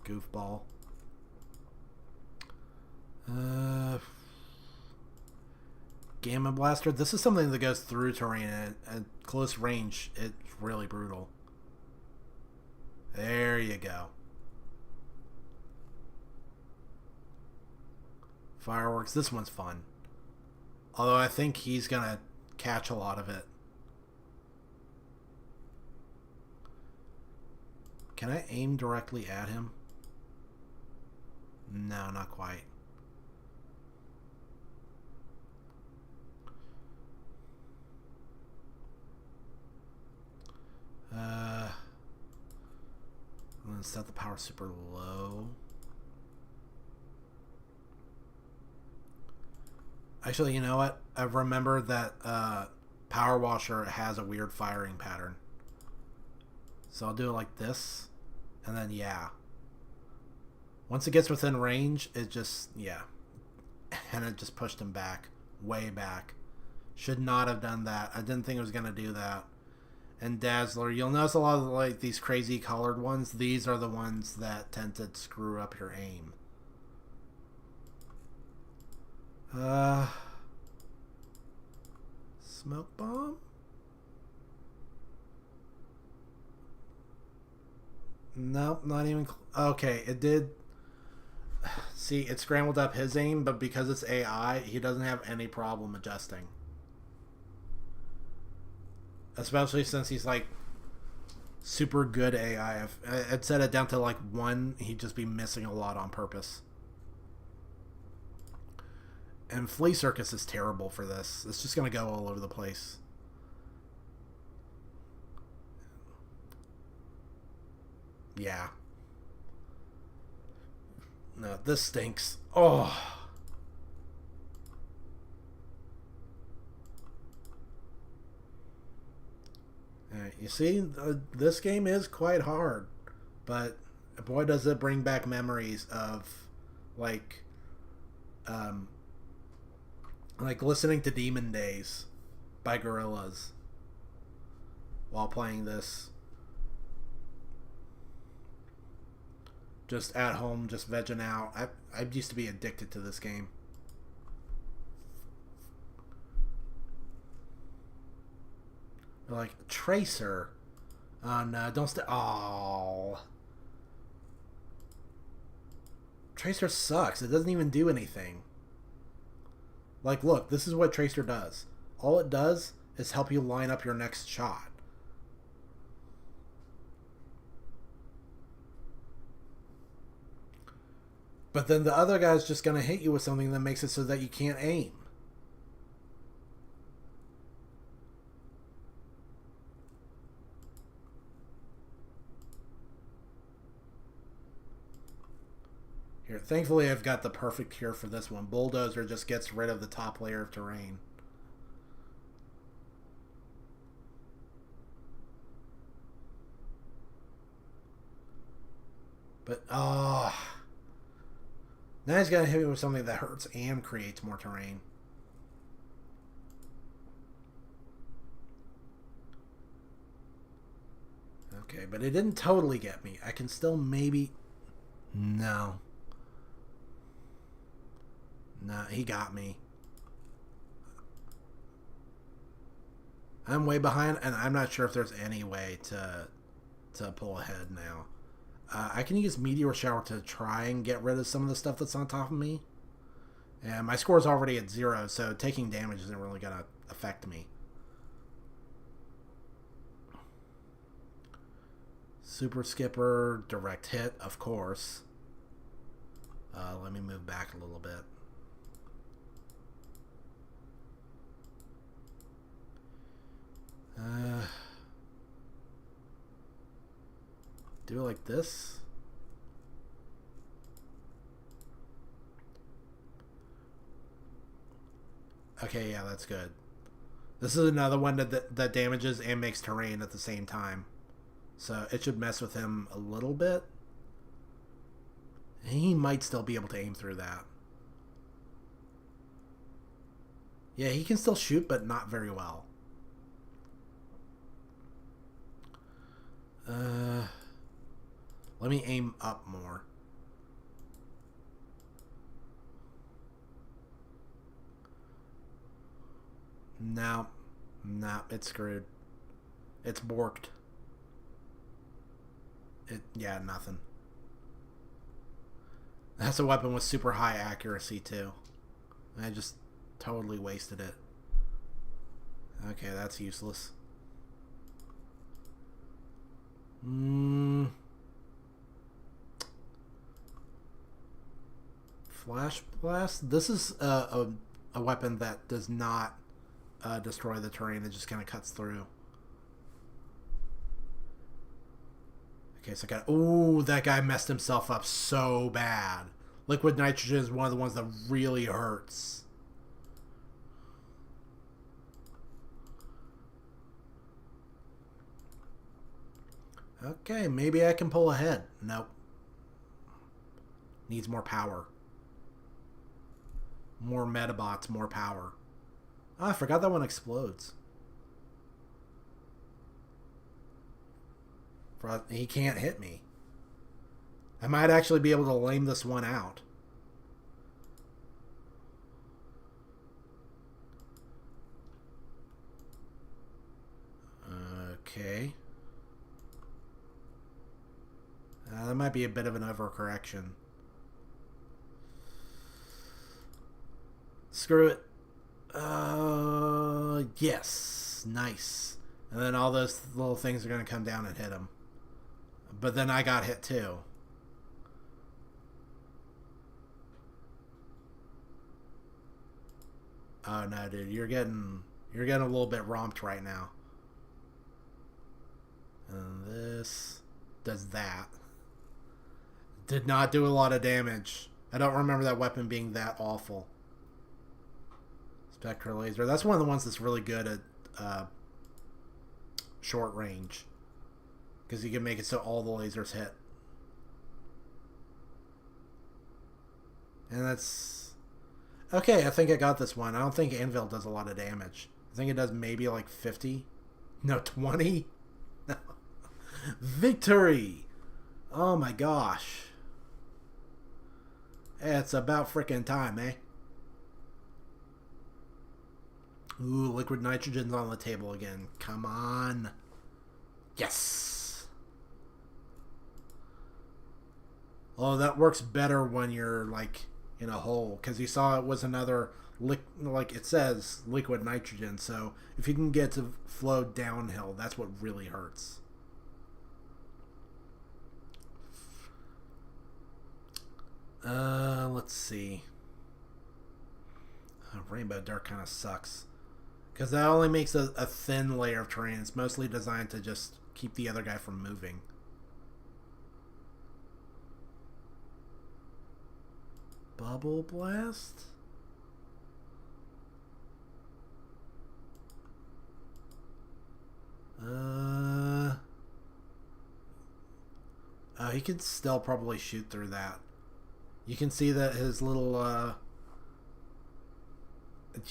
Goofball. Gamma Blaster. This is something that goes through terrain at close range. It's really brutal. There you go. Fireworks. This one's fun. Although I think he's gonna catch a lot of it. Can I aim directly at him? No, not quite. I'm gonna set the power super low. Actually, you know what? I remember that Power Washer has a weird firing pattern. So I'll do it like this. And then, yeah. Once it gets within range, it just, yeah. And it just pushed him back. Way back. Should not have done that. I didn't think it was going to do that. And Dazzler, you'll notice a lot of like these crazy colored ones. These are the ones that tend to screw up your aim. Smoke bomb? Nope, not even. Okay, it did. See, it scrambled up his aim, but because it's AI, he doesn't have any problem adjusting. Especially since he's like super good AI. If I'd set it down to like 1, he'd just be missing a lot on purpose. And Flea Circus is terrible for this. It's just going to go all over the place. Yeah. No, this stinks. Oh. You see, this game is quite hard, but boy, does it bring back memories of like listening to Demon Days by Gorillaz while playing this. Just at home, just vegging out. I used to be addicted to this game. Like, Tracer. Oh, no, don't stay. Oh. Tracer sucks. It doesn't even do anything. Like, look, this is what Tracer does. All it does is help you line up your next shot. But then the other guy's just going to hit you with something that makes it so that you can't aim. Here, thankfully I've got the perfect cure for this one. Bulldozer just gets rid of the top layer of terrain. But, oh. Now he's got to hit me with something that hurts and creates more terrain. Okay, but it didn't totally get me. I can still maybe... No. No, he got me. I'm way behind, and I'm not sure if there's any way to pull ahead now. I can use Meteor Shower to try and get rid of some of the stuff that's on top of me. And my score is already at 0, so taking damage isn't really going to affect me. Super Skipper, direct hit, of course. Let me move back a little bit. Do it like this. Okay, yeah, that's good. This is another one that damages and makes terrain at the same time. So it should mess with him a little bit. He might still be able to aim through that. Yeah, he can still shoot, but not very well. Let me aim up more. No, it's screwed. It's borked. Yeah, nothing. That's a weapon with super high accuracy too. I just totally wasted it. Okay, that's useless. Flash blast. This is a weapon that does not destroy the terrain. It just kind of cuts through. Okay, so I got... Ooh, that guy messed himself up so bad. Liquid nitrogen is one of the ones that really hurts. Okay, maybe I can pull ahead. Nope. Needs more power. More metabots, more power. Oh, I forgot that one explodes. He can't hit me. I might actually be able to lame this one out. Okay. That might be a bit of an overcorrection. Screw it. Yes. Nice. And then all those little things are going to come down and hit him. But then I got hit too. Oh no, dude, you're getting a little bit romped right now. And this does that. Did not do a lot of damage. I don't remember that weapon being that awful. Spectral laser. That's one of the ones that's really good at short range. Because you can make it so all the lasers hit. And that's... Okay, I think I got this one. I don't think Anvil does a lot of damage. I think it does maybe like 50. No, 20? No. Victory! Oh my gosh. It's about frickin' time, eh? Ooh, liquid nitrogen's on the table again. Come on. Yes! Oh, that works better when you're, like, in a hole. Because you saw it was another, like it says, liquid nitrogen. So, if you can get to flow downhill, that's what really hurts. Let's see. Rainbow Dark kind of sucks. Because that only makes a thin layer of terrain. It's mostly designed to just keep the other guy from moving. Bubble Blast? Oh, he could still probably shoot through that. You can see that his little,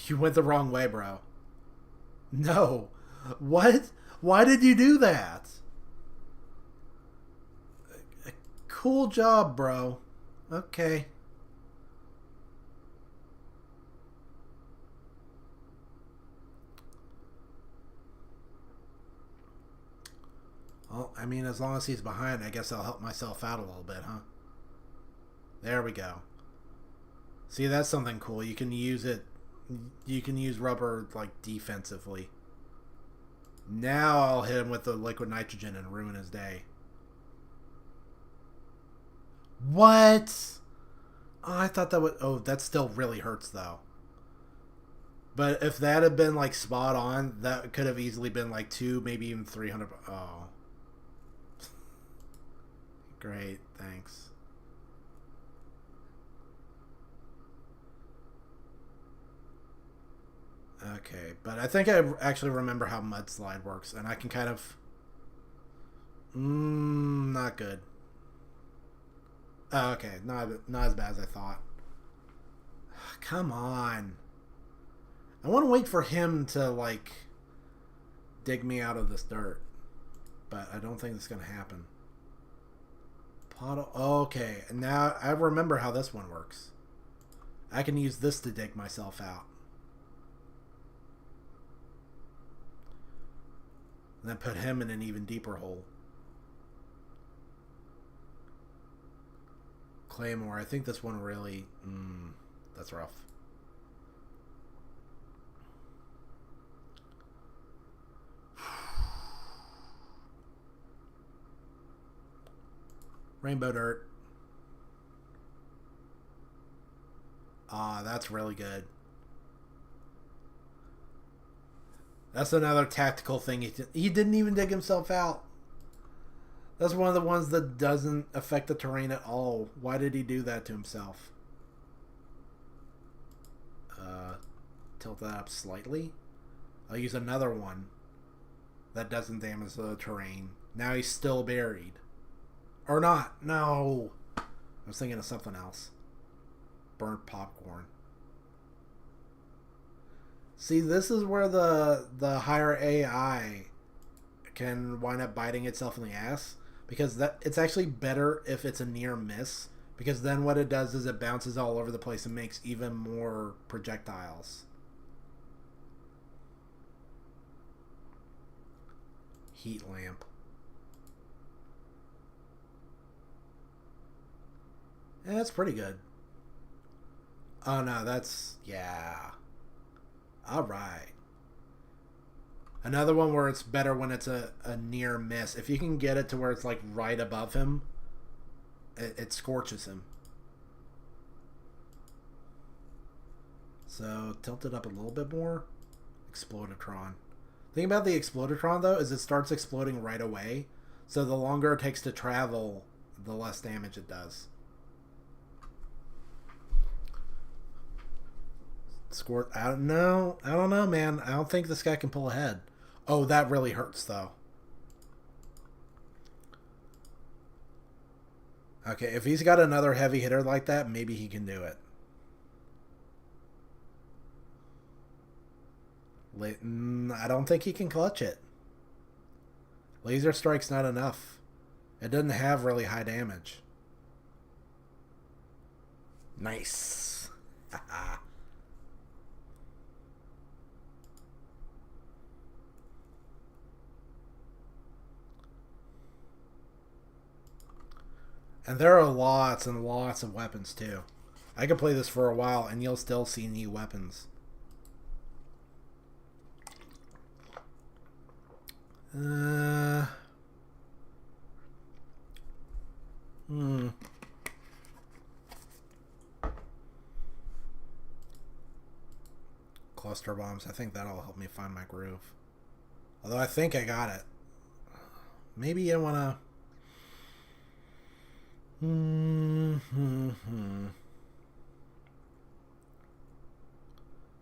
You went the wrong way, bro. No. What? Why did you do that? Cool job, bro. Okay. Well, I mean, as long as he's behind, I guess I'll help myself out a little bit, huh? There we go. See, that's something cool. You can use it. You can use rubber, like, defensively. Now I'll hit him with the liquid nitrogen and ruin his day. What? Oh, I thought that would... Oh, that still really hurts, though. But if that had been, like, spot on, that could have easily been, like, 2, maybe even 300... Oh. Great, thanks. Okay, but I think I actually remember how Mudslide works, and I can kind of... not good. Oh, okay, not as bad as I thought. Come on. I want to wait for him to, like, dig me out of this dirt. But I don't think it's going to happen. Puddle. Okay, and now I remember how this one works. I can use this to dig myself out. And then put him in an even deeper hole. Claymore. I think this one really... that's rough. Rainbow dirt. Ah, that's really good. That's another tactical thing. He didn't even dig himself out. That's one of the ones that doesn't affect the terrain at all. Why did he do that to himself? Tilt that up slightly. I'll use another one that doesn't damage the terrain. Now he's still buried. Or not. No. I was thinking of something else. Burnt popcorn. See, this is where the higher AI can wind up biting itself in the ass. Because it's actually better if it's a near miss. Because then what it does is it bounces all over the place and makes even more projectiles. Heat lamp. Yeah, that's pretty good. Oh no, that's... Yeah. Alright. Another one where it's better when it's a near miss. If you can get it to where it's like right above him, it scorches him. So tilt it up a little bit more. Explodotron. The thing about the Explodotron though is it starts exploding right away. So the longer it takes to travel, the less damage it does. Squirt. I don't know, man. I don't think this guy can pull ahead. Oh, that really hurts, though. Okay, if he's got another heavy hitter like that, maybe he can do it. I don't think he can clutch it. Laser Strike's not enough. It doesn't have really high damage. Nice. Haha. And there are lots and lots of weapons, too. I could play this for a while, and you'll still see new weapons. Cluster bombs. I think that'll help me find my groove. Although I think I got it. Maybe I want to...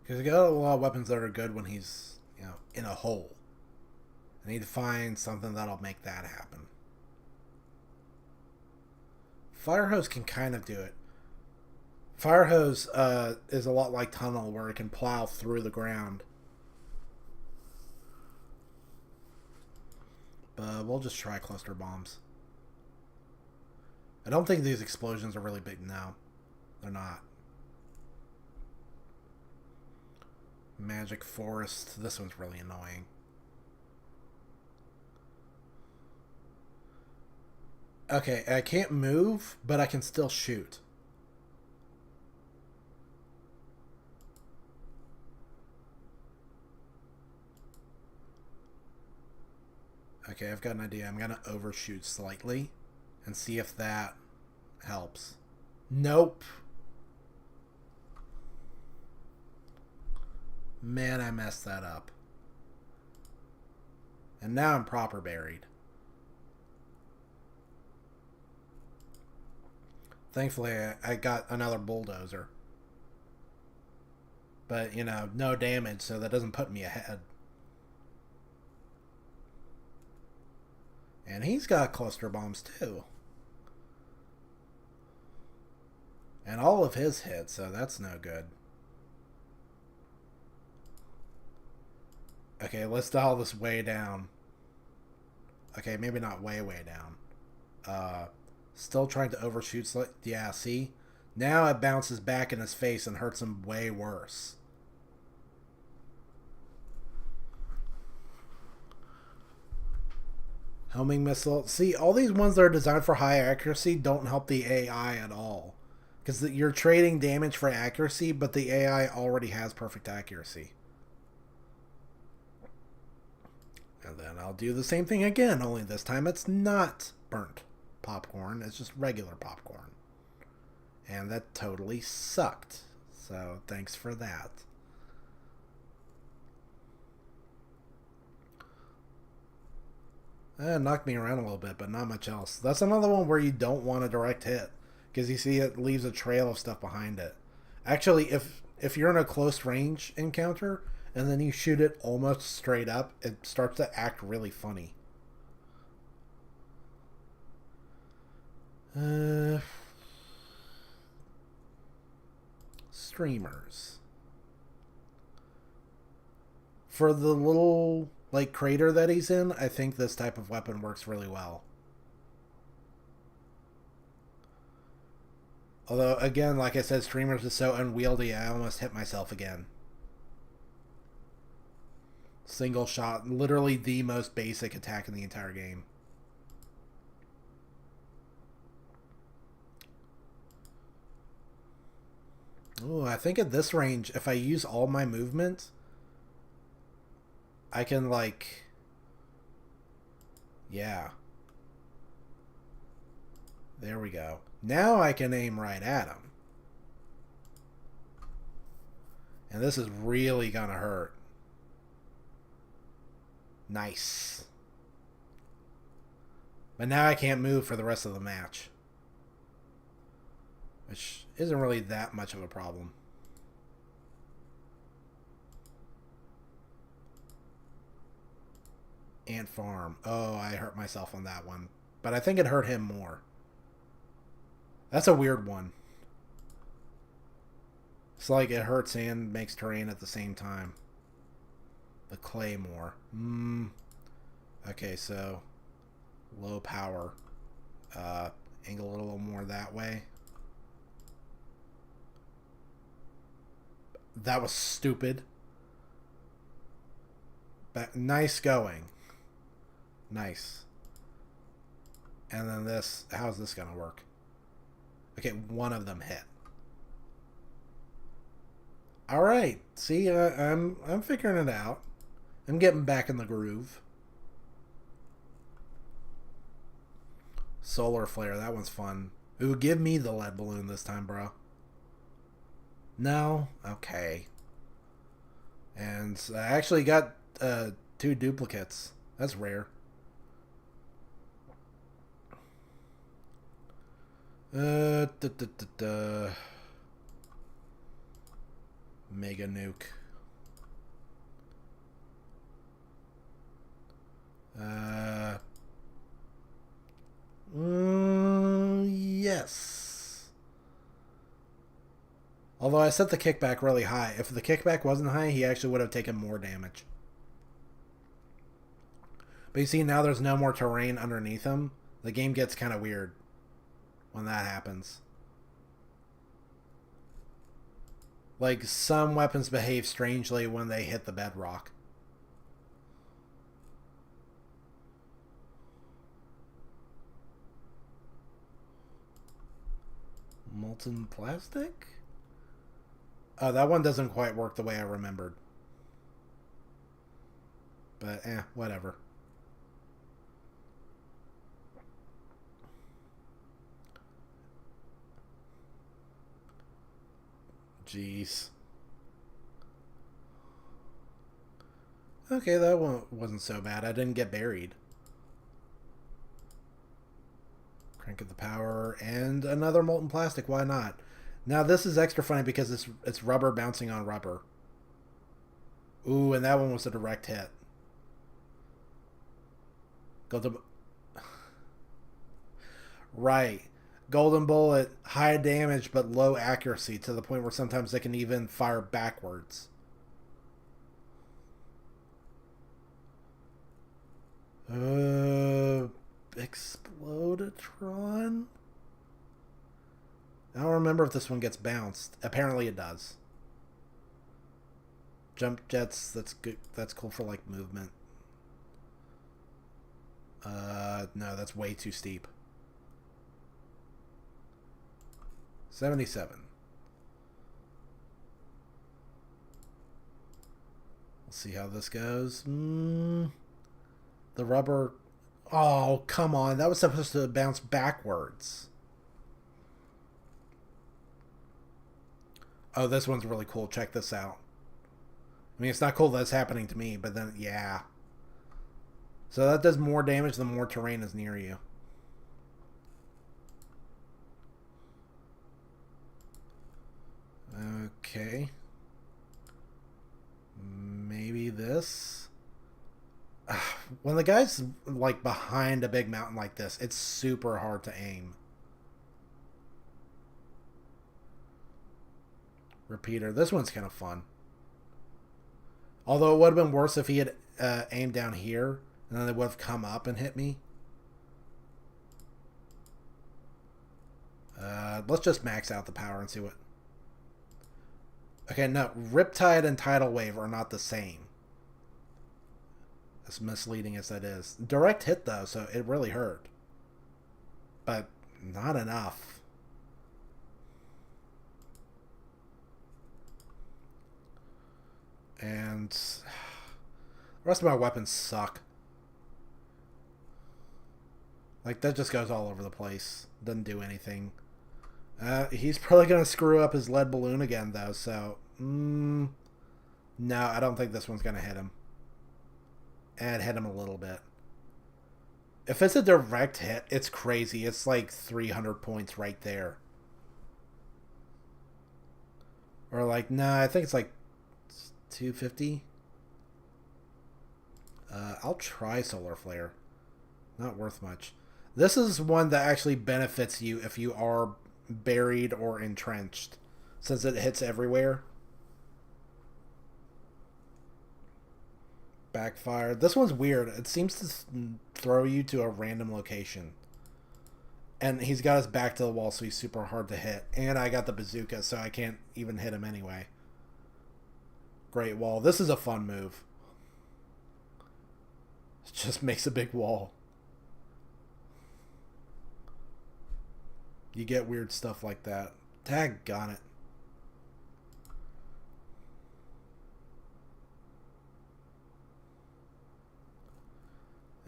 Because he got a lot of weapons that are good when he's, in a hole. I need to find something that'll make that happen. Fire hose can kind of do it. Fire hose is a lot like tunnel, where it can plow through the ground. But we'll just try cluster bombs. I don't think these explosions are really big now. They're not. Magic Forest. This one's really annoying. Okay, I can't move, but I can still shoot. Okay, I've got an idea. I'm going to overshoot slightly and see if that helps. Nope. Man, I messed that up. And now I'm proper buried. Thankfully, I got another bulldozer. But, you know, no damage, so that doesn't put me ahead. And he's got cluster bombs, too. And all of his hits, so that's no good. Okay, let's dial this way down. Okay, maybe not way down. Still trying to overshoot. Yeah, see? Now it bounces back in his face and hurts him way worse. Homing missile. See, all these ones that are designed for high accuracy don't help the AI at all. Because you're trading damage for accuracy, but the AI already has perfect accuracy. And then I'll do the same thing again, only this time it's not burnt popcorn. It's just regular popcorn. And that totally sucked. So thanks for that. Knocked me around a little bit, but not much else. That's another one where you don't want a direct hit. Because you see it leaves a trail of stuff behind it. Actually, if you're in a close range encounter and then you shoot it almost straight up, it starts to act really funny. Streamers. For the little, like, crater that he's in, I think this type of weapon works really well. Although, again, like I said, streamers is so unwieldy, I almost hit myself again. Single shot, literally the most basic attack in the entire game. Ooh, I think at this range, if I use all my movement, I can, like... Yeah. There we go. Now I can aim right at him. And this is really gonna hurt. Nice. But now I can't move for the rest of the match. Which isn't really that much of a problem. Ant farm. Oh, I hurt myself on that one. But I think it hurt him more. That's a weird one. It's like it hurts and makes terrain at the same time. The claymore. Okay, so low power. Angle it a little more that way. That was stupid. But nice going. Nice. And then this. How's this gonna work? Okay, one of them hit. All right. See, I'm figuring it out. I'm getting back in the groove. Solar flare. That one's fun. Ooh, give me the lead balloon this time, bro. No? Okay. And I actually got 2 duplicates. That's rare. Mega nuke. Yes. Although I set the kickback really high. If the kickback wasn't high, he actually would have taken more damage. But you see, now there's no more terrain underneath him. The game gets kind of weird when that happens. Like, some weapons behave strangely when they hit the bedrock. Molten plastic? Oh, that one doesn't quite work the way I remembered. But, whatever. Jeez. Okay, that one wasn't so bad. I didn't get buried. Crank up the power, and another molten plastic. Why not? Now this is extra funny because it's rubber bouncing on rubber. Ooh, and that one was a direct hit. Golden, right. Golden bullet, high damage but low accuracy to the point where sometimes they can even fire backwards. Explodetron? I don't remember if this one gets bounced. Apparently it does. Jump jets, that's good. That's cool for like movement. No, that's way too steep. 77. Let's see how this goes. The rubber. Oh, come on. That was supposed to bounce backwards. Oh, this one's really cool. Check this out. I mean, it's not cool that it's happening to me, but then, yeah. So that does more damage the more terrain is near you. Okay. Maybe this. When the guy's like behind a big mountain like this, it's super hard to aim. Repeater. This one's kind of fun. Although it would have been worse if he had aimed down here, and then they would have come up and hit me. Let's just max out the power and see what... Okay, no. Riptide and Tidal Wave are not the same. As misleading as that is. Direct hit, though, so it really hurt. But not enough. And the rest of my weapons suck. Like, that just goes all over the place. Doesn't do anything. He's probably going to screw up his lead balloon again, though, so... no, I don't think this one's going to hit him. And hit him a little bit. If it's a direct hit, it's crazy. It's like 300 points right there. Or like, nah, I think it's like 250. I'll try Solar Flare. Not worth much. This is one that actually benefits you if you are buried or entrenched, since it hits everywhere. Backfire. This one's weird. It seems to throw you to a random location. And he's got his back to the wall, so he's super hard to hit. And I got the bazooka, so I can't even hit him anyway. Great wall. This is a fun move. It just makes a big wall. You get weird stuff like that. Daggone it.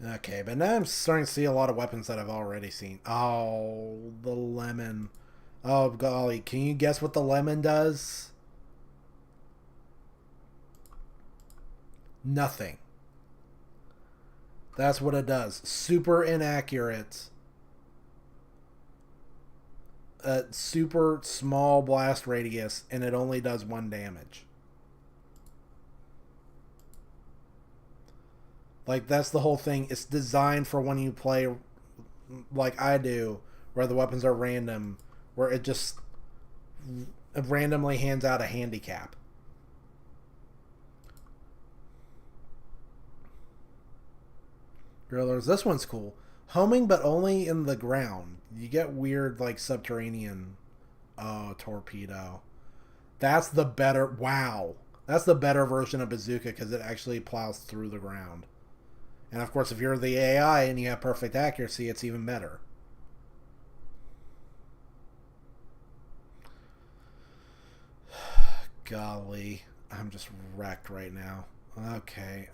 Okay, but now I'm starting to see a lot of weapons that I've already seen. Oh, the lemon. Oh, golly. Can you guess what the lemon does? Nothing. That's what it does. Super inaccurate. A super small blast radius, and it only does 1 damage. Like, that's the whole thing. It's designed for when you play like I do, where the weapons are random, where it just randomly hands out a handicap. Drillers. This one's cool. Homing, but only in the ground. You get weird, like, subterranean... Oh, torpedo. That's the better... Wow. That's the better version of bazooka, because it actually plows through the ground. And, of course, if you're the AI and you have perfect accuracy, it's even better. Golly. I'm just wrecked right now. Okay.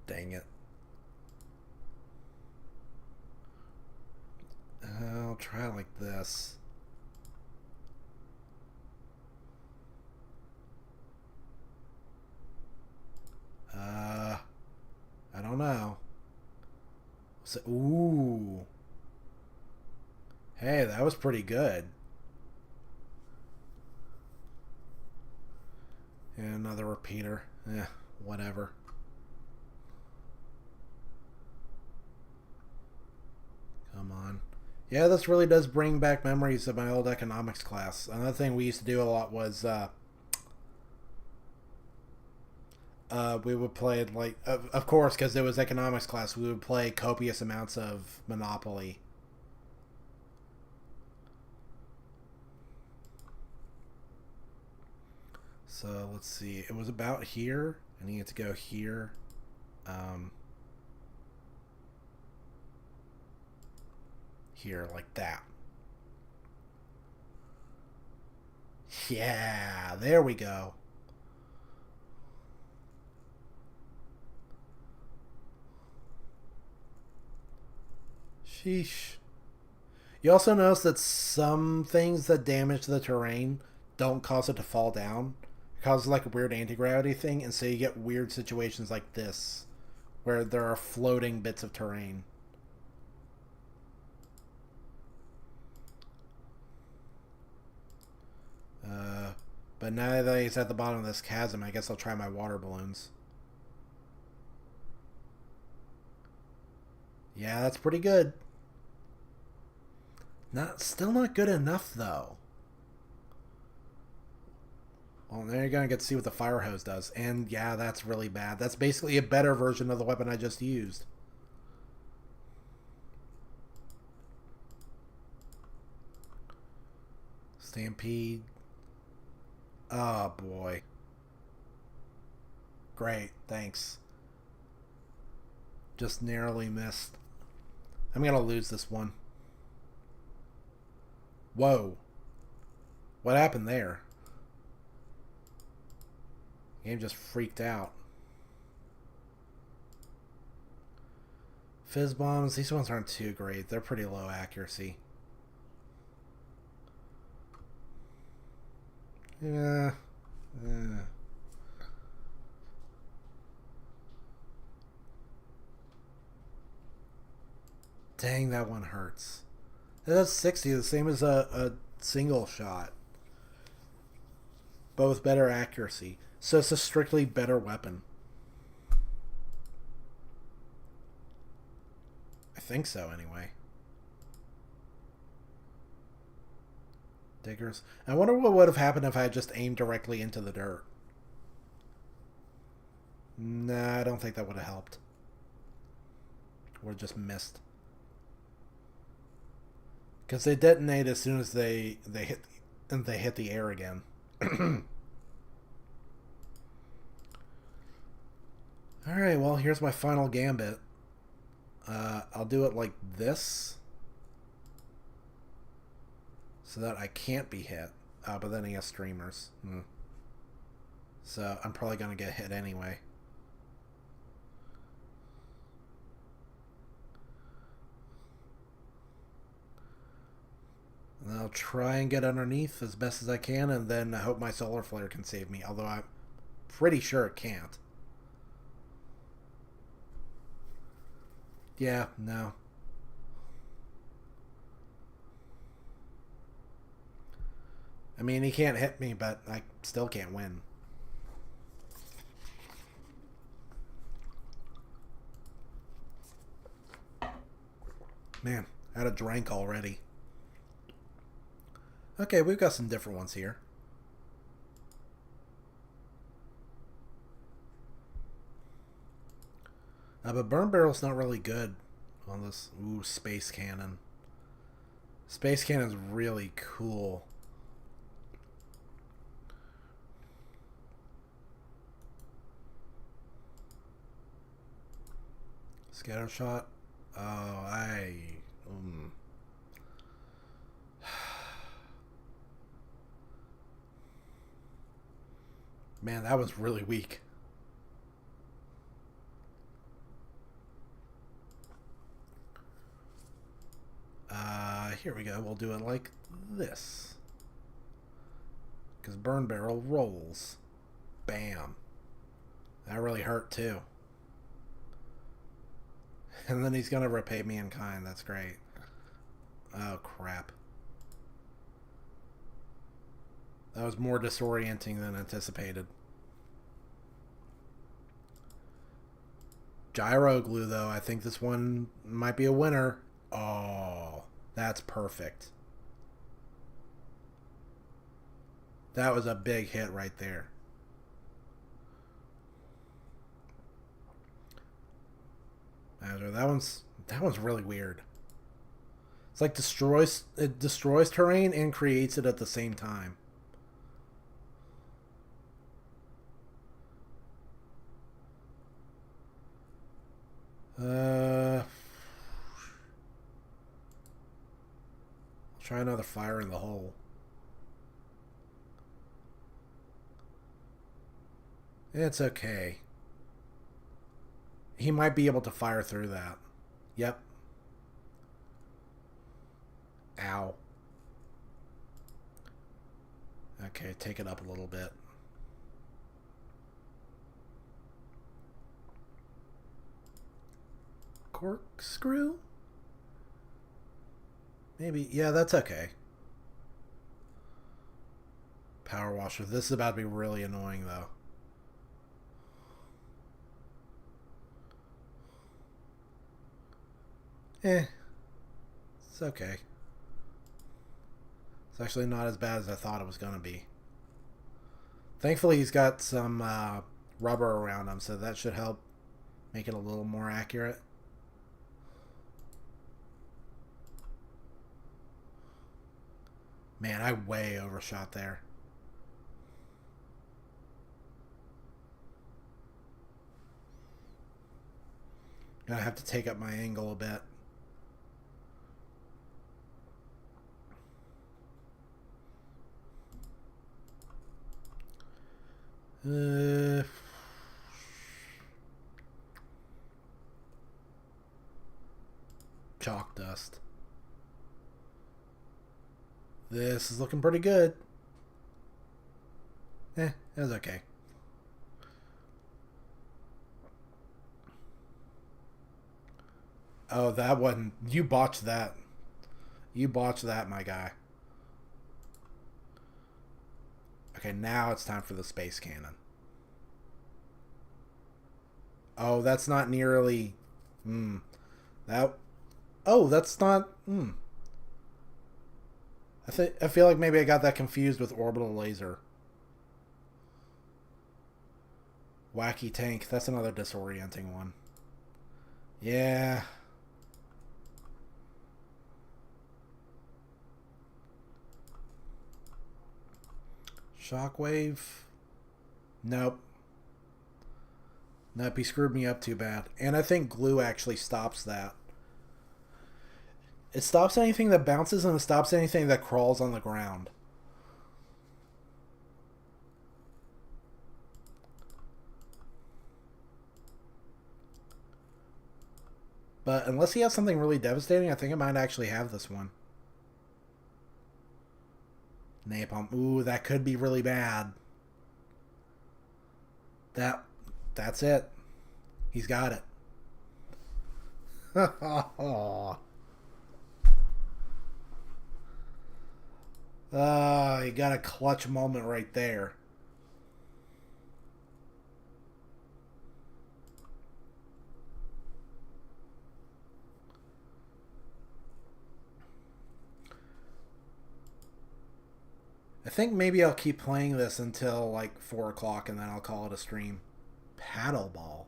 Dang it. I'll I'll try it like this. I don't know. So, ooh. Hey, that was pretty good. And another repeater. Whatever. Come on. Yeah, this really does bring back memories of my old economics class. Another thing we used to do a lot was we would play, like, of course, because it was economics class, we would play copious amounts of Monopoly. So let's see. It was about here. I needed to go here. Here, like that. Yeah, there we go. Sheesh. You also notice that some things that damage the terrain don't cause it to fall down. It causes like a weird anti-gravity thing, and so you get weird situations like this, where there are floating bits of terrain. But now that he's at the bottom of this chasm, I guess I'll try my water balloons. Yeah, that's pretty good. Still not good enough, though. Well, now you're going to get to see what the fire hose does. And yeah, that's really bad. That's basically a better version of the weapon I just used. Stampede. Oh, boy. Great, thanks. Just narrowly missed. I'm going to lose this one. Whoa. What happened there? Game just freaked out. Fizz bombs, these ones aren't too great. They're pretty low accuracy. Yeah. Dang, that one hurts. That's 60, the same as a single shot. But with better accuracy. So it's a strictly better weapon. I think so, anyway. Diggers. I wonder what would have happened if I had just aimed directly into the dirt. Nah, I don't think that would have helped. Or just missed. Because they detonate as soon as they hit the air again. Alright, well, here's my final gambit. I'll do it like this. So that I can't be hit. But then he has streamers. So I'm probably going to get hit anyway. And I'll try and get underneath as best as I can, and then I hope my solar flare can save me, although I'm pretty sure it can't. Yeah, no. I mean, he can't hit me, but I still can't win. Man, I had a drink already. Okay, we've got some different ones here. But Burn Barrel's not really good on this. Ooh, Space Cannon. Space Cannon's really cool. Scatter Shot. Oh, Man, that was really weak. Here we go. We'll do it like this. Because burn barrel rolls. Bam. That really hurt too. And then he's gonna repay me in kind. That's great. Oh crap. That was more disorienting than anticipated. Gyro glue though. I think this one might be a winner. Oh, that's perfect. That was a big hit right there. That one's really weird. It's like it destroys terrain and creates it at the same time. I'll try another fire in the hole. It's okay. He might be able to fire through that. Yep. Ow. Okay, take it up a little bit. Corkscrew? Maybe. Yeah, that's okay. Power washer. This is about to be really annoying, though. It's okay. It's actually not as bad as I thought it was going to be. Thankfully, he's got some rubber around him, so that should help make it a little more accurate. Man, I way overshot there. Gonna have to take up my angle a bit. Chalk dust. This is looking pretty good. That's okay. Oh, that one. You botched that. You botched that, my guy. Okay, now it's time for the space cannon. Oh, that's not nearly... That... Oh, that's not... I feel like maybe I got that confused with orbital laser. Wacky tank. That's another disorienting one. Yeah. Shockwave. Nope. Nope, he screwed me up too bad. And I think glue actually stops that. It stops anything that bounces and it stops anything that crawls on the ground. But unless he has something really devastating, I think I might actually have this one. Napalm. Ooh, that could be really bad. That's it. He's got it. He got a clutch moment right there. I think maybe I'll keep playing this until like 4 o'clock and then I'll call it a stream. Paddleball.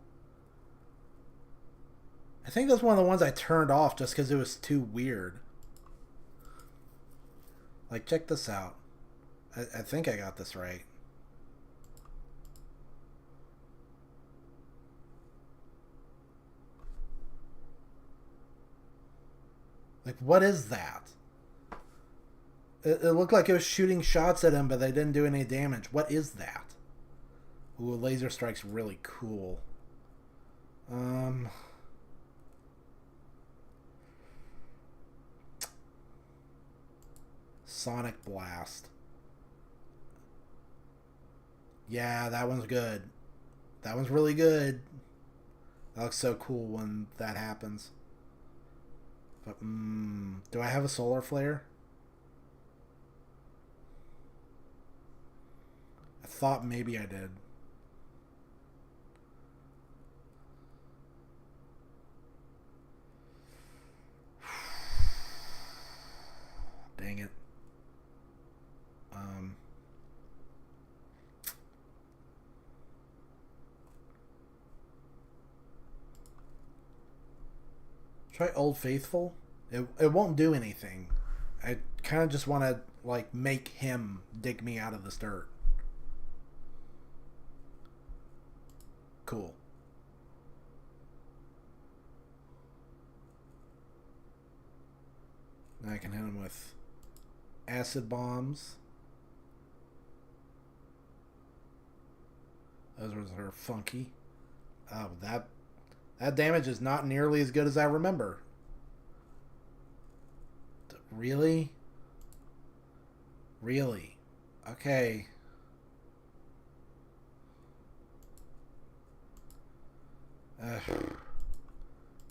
I think that's one of the ones I turned off just because it was too weird. Like, check this out. I think I got this right. Like, what is that? It looked like it was shooting shots at him, but they didn't do any damage. What is that? Ooh, laser strike's really cool. Sonic Blast. Yeah, that one's good. That one's really good. That looks so cool when that happens. But, do I have a solar flare? I thought maybe I did. Dang it. Try Old Faithful. It won't do anything. I kind of just want to like make him dig me out of this dirt. Cool. Now I can hit him with acid bombs. Those are funky. Oh, that damage is not nearly as good as I remember. Really? Really? Okay.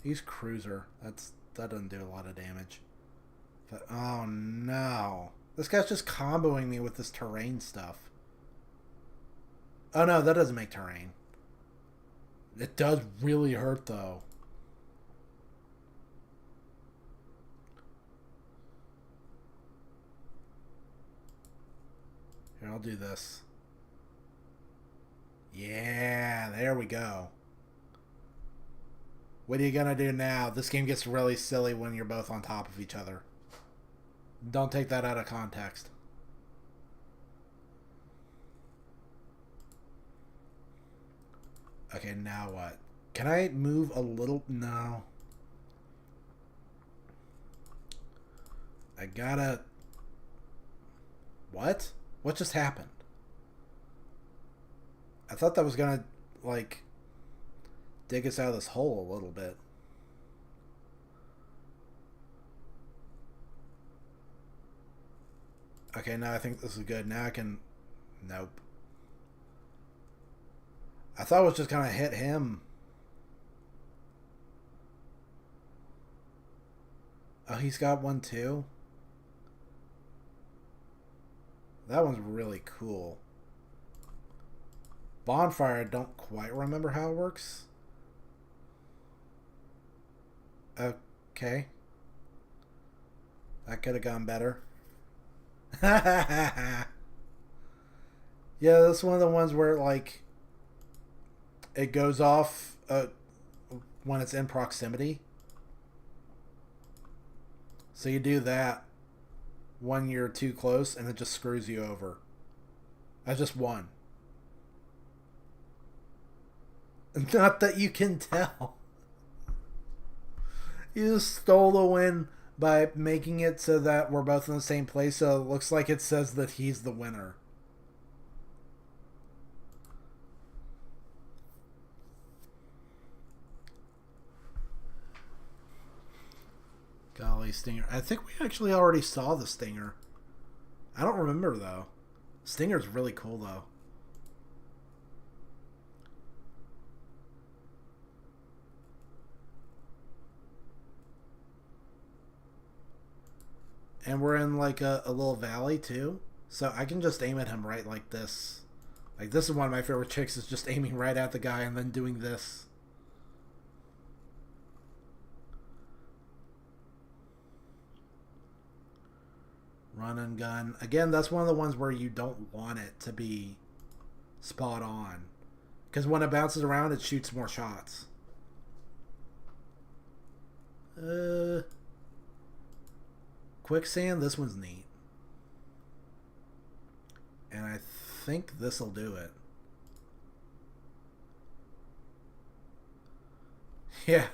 He's Cruiser. That doesn't do a lot of damage. But oh no. This guy's just comboing me with this terrain stuff. Oh no, that doesn't make terrain. It does really hurt though. Here, I'll do this. Yeah, there we go. What are you gonna do now? This game gets really silly when you're both on top of each other. Don't take that out of context. Okay, now what? Can I move a little? No. I gotta... What? What just happened? I thought that was gonna, like, dig us out of this hole a little bit. Okay, now I think this is good. Now I can... Nope. I thought it was just gonna hit him. Oh, he's got one too? That one's really cool. Bonfire, I don't quite remember how it works. Okay. That could have gone better. Yeah, that's one of the ones where, like, it goes off when it's in proximity. So you do that when you're too close, and it just screws you over. That's just one. Not that you can tell. You just stole the win by making it so that we're both in the same place, so it looks like it says that he's the winner. Golly, Stinger. I think we actually already saw the Stinger. I don't remember, though. Stinger's really cool, though. And we're in, like, a little valley, too. So I can just aim at him right like this. Like, this is one of my favorite tricks, is just aiming right at the guy and then doing this. Run and gun. Again, that's one of the ones where you don't want it to be spot on. Because when it bounces around, it shoots more shots. Quicksand, this one's neat. And I think this'll do it. Yeah.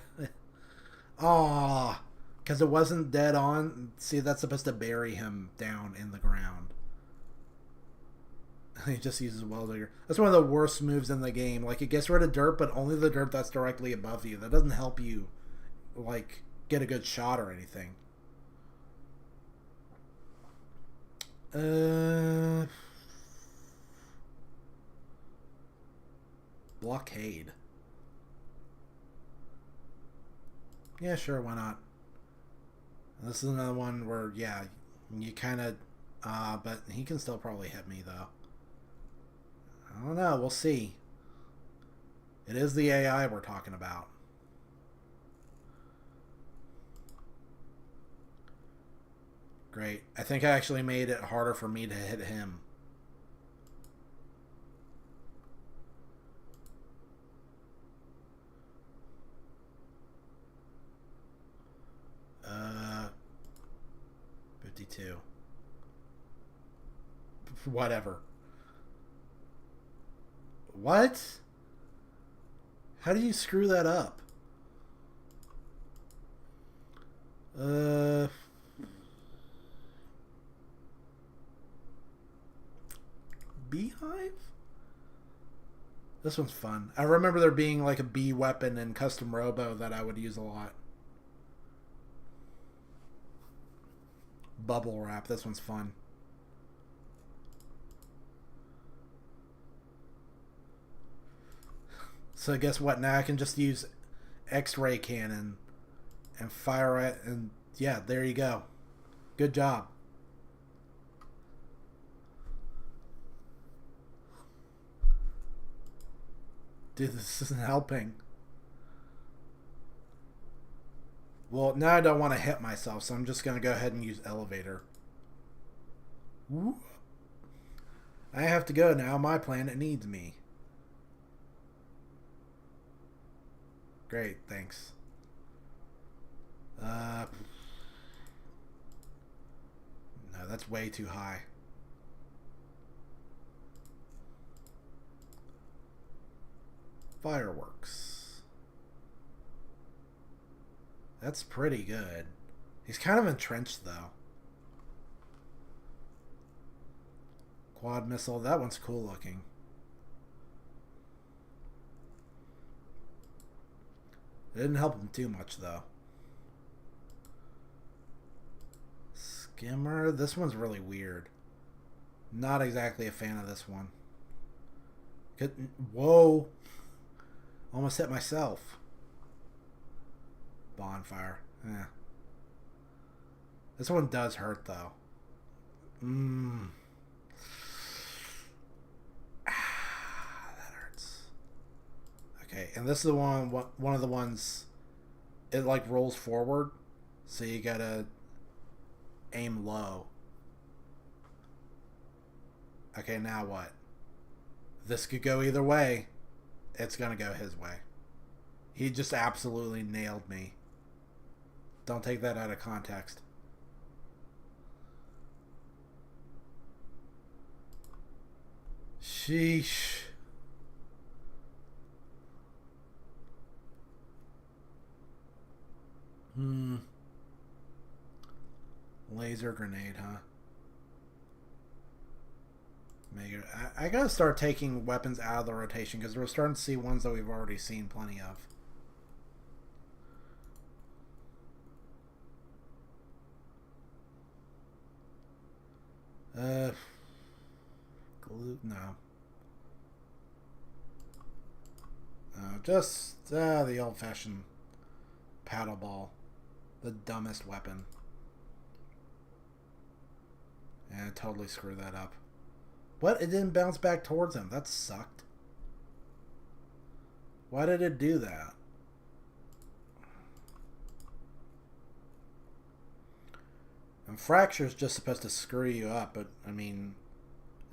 Aww. Because it wasn't dead on. See, that's supposed to bury him down in the ground. He just uses well digger. That's one of the worst moves in the game. Like, it gets rid of dirt, but only the dirt that's directly above you. That doesn't help you, like, get a good shot or anything. Uh, blockade. Yeah, sure, why not? This is another one where, yeah, you kind of, but he can still probably hit me, though. I don't know, we'll see. It is the AI we're talking about. Great. I think I actually made it harder for me to hit him. Uh, 52. Whatever. What? How do you screw that up? Beehive? This one's fun. I remember there being like a bee weapon in Custom Robo that I would use a lot. Bubble wrap. This one's fun. So guess what? Now I can just use X-ray cannon and fire it, and yeah, there you go. Good job. Dude, this isn't helping. Well, now I don't want to hit myself, so I'm just going to go ahead and use elevator. Woo. I have to go now. My planet needs me. Great, thanks. No, that's way too high. Fireworks. That's pretty good. He's kind of entrenched, though. Quad missile. That one's cool looking. It didn't help him too much, though. Skimmer. This one's really weird. Not exactly a fan of this one. Whoa. Almost hit myself. Bonfire. Yeah. This one does hurt, though. That hurts. Okay, and this is the one of the ones, it like rolls forward, so you gotta aim low. Okay, now what? This could go either way. It's gonna go his way. He just absolutely nailed me. Don't take that out of context. Sheesh. Laser grenade, huh? I gotta start taking weapons out of the rotation because we're starting to see ones that we've already seen plenty of. Glue? No. Just the old-fashioned paddle ball. The dumbest weapon. Yeah, totally screwed that up. What? It didn't bounce back towards him. That sucked. Why did it do that? And Fracture's just supposed to screw you up, but I mean,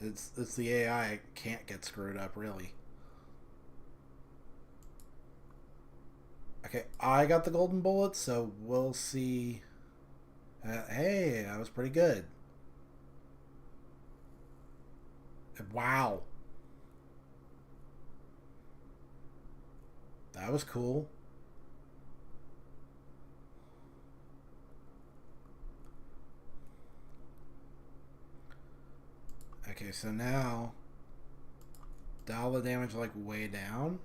it's the AI. It can't get screwed up, really. Okay, I got the golden bullet, so we'll see. Hey, that was pretty good. Wow. That was cool. Okay, so now dial the damage like way down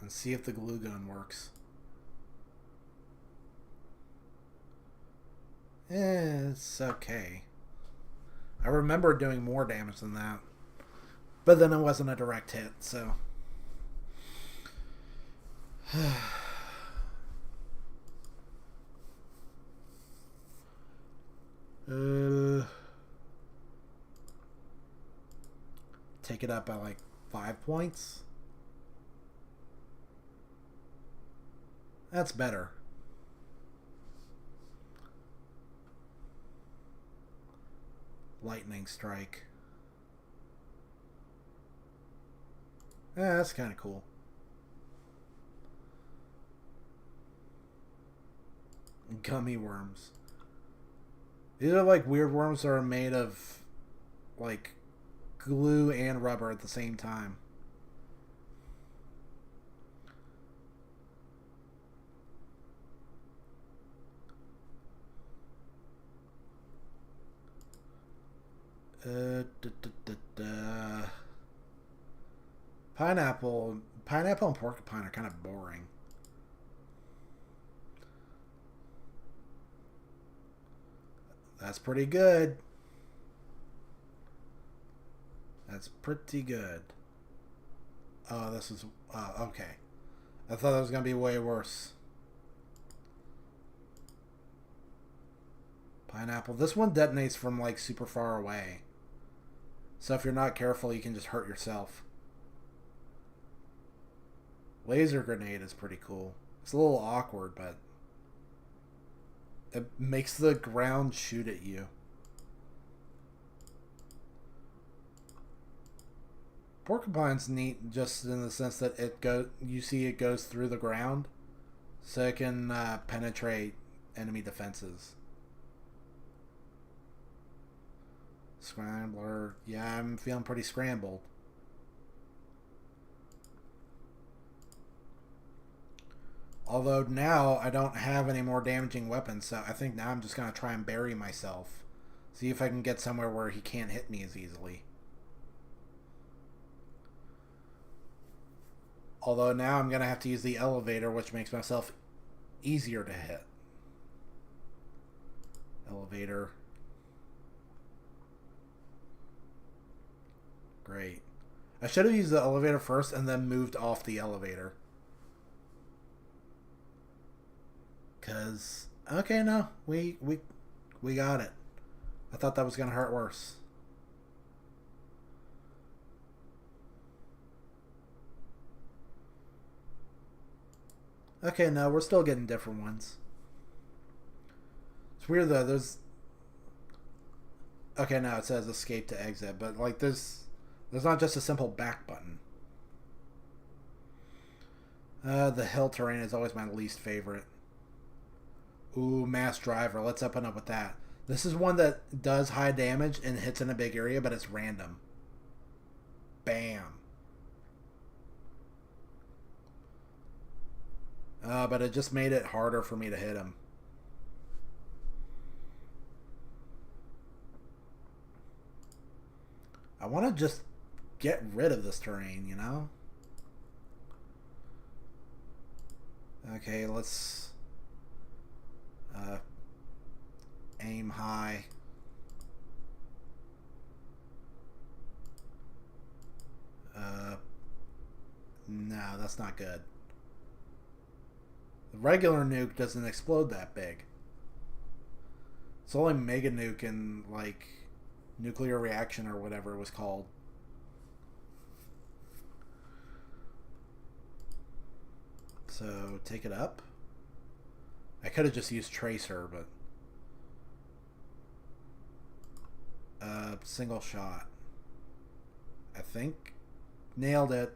and see if the glue gun works. It's okay. I remember doing more damage than that. But then it wasn't a direct hit, so... Take it up by like 5 points. That's better. Lightning strike. Yeah, that's kind of cool. Gummy worms. These are like weird worms that are made of like glue and rubber at the same time. Pineapple and porcupine are kind of boring. That's pretty good. That's pretty good. Oh, this is... okay. I thought that was going to be way worse. Pineapple. This one detonates from, like, super far away. So if you're not careful, you can just hurt yourself. Laser grenade is pretty cool. It's a little awkward, but... it makes the ground shoot at you. Porcupine's neat just in the sense that you see it goes through the ground, so it can penetrate enemy defenses. Scrambler. Yeah, I'm feeling pretty scrambled. Although now I don't have any more damaging weapons, so I think now I'm just going to try and bury myself. See if I can get somewhere where he can't hit me as easily. Although now I'm going to have to use the elevator, which makes myself easier to hit. Elevator. Great. I should have used the elevator first and then moved off the elevator. Cause okay, no, we got it. I thought that was gonna hurt worse. Okay, no, we're still getting different ones. It's weird though. There's okay, now it says escape to exit, but like there's not just a simple back button. The hill terrain is always my least favorite. Ooh, mass driver. Let's open up with that. This is one that does high damage and hits in a big area, but it's random. Bam. But it just made it harder for me to hit him. I want to just get rid of this terrain, you know? Okay, let's... aim high. No, that's not good. The regular nuke doesn't explode that big. It's only mega nuke and like nuclear reaction or whatever it was called. So take it up. I could have just used tracer, but single shot. I think nailed it.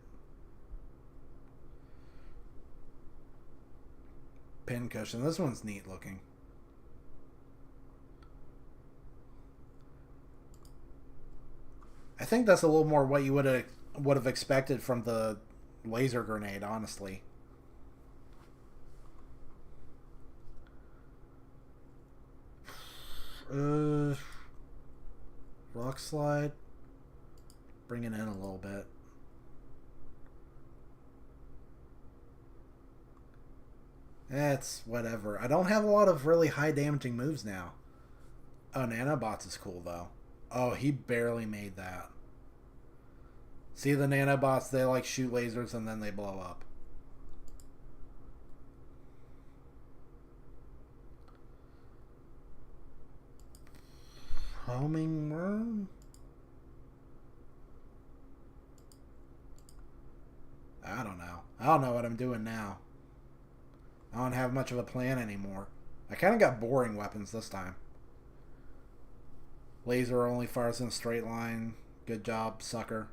Pin cushion. This one's neat looking. I think that's a little more what you would have expected from the laser grenade, honestly. Rock slide. Bring it in a little bit. It's whatever. I don't have a lot of really high damaging moves now. Oh, nanobots is cool though. Oh, he barely made that. See the nanobots? They like shoot lasers and then they blow up. Homing worm? I don't know. I don't know what I'm doing now. I don't have much of a plan anymore. I kind of got boring weapons this time. Laser only fires in a straight line. Good job, sucker.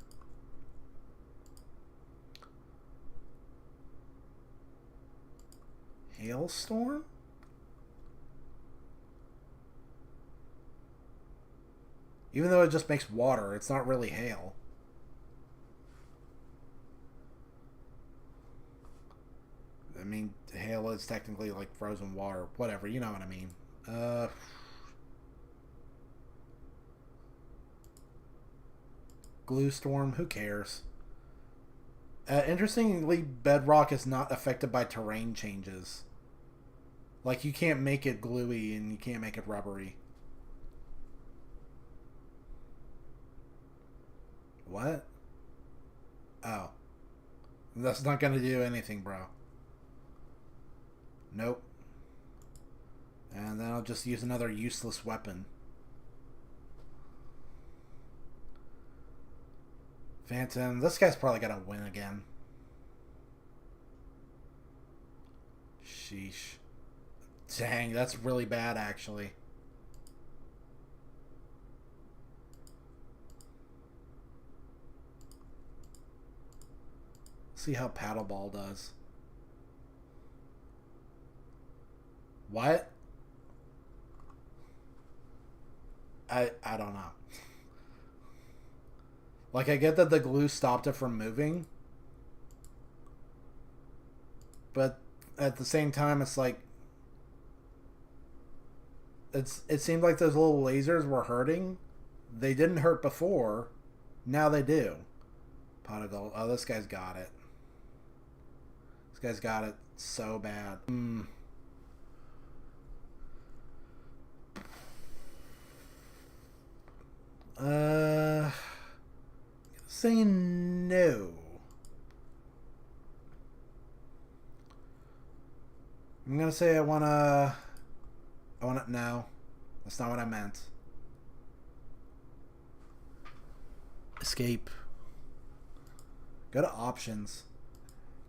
Hailstorm? Even though it just makes water, it's not really hail. I mean, hail is technically like frozen water. Whatever, you know what I mean. Glue storm, who cares? Interestingly, bedrock is not affected by terrain changes. Like, you can't make it gluey and you can't make it rubbery. What? Oh. That's not going to do anything, bro. Nope. And then I'll just use another useless weapon. Phantom. This guy's probably going to win again. Sheesh. Dang, that's really bad, actually. See how Paddleball does. What? I don't know. Like, I get that the glue stopped it from moving. But at the same time, it's like... It seemed like those little lasers were hurting. They didn't hurt before. Now they do. Pot of gold. Oh, this guy's got it. This guy's got it so bad. Say no. I'm gonna say I wanna... No. That's not what I meant. Escape. Go to options.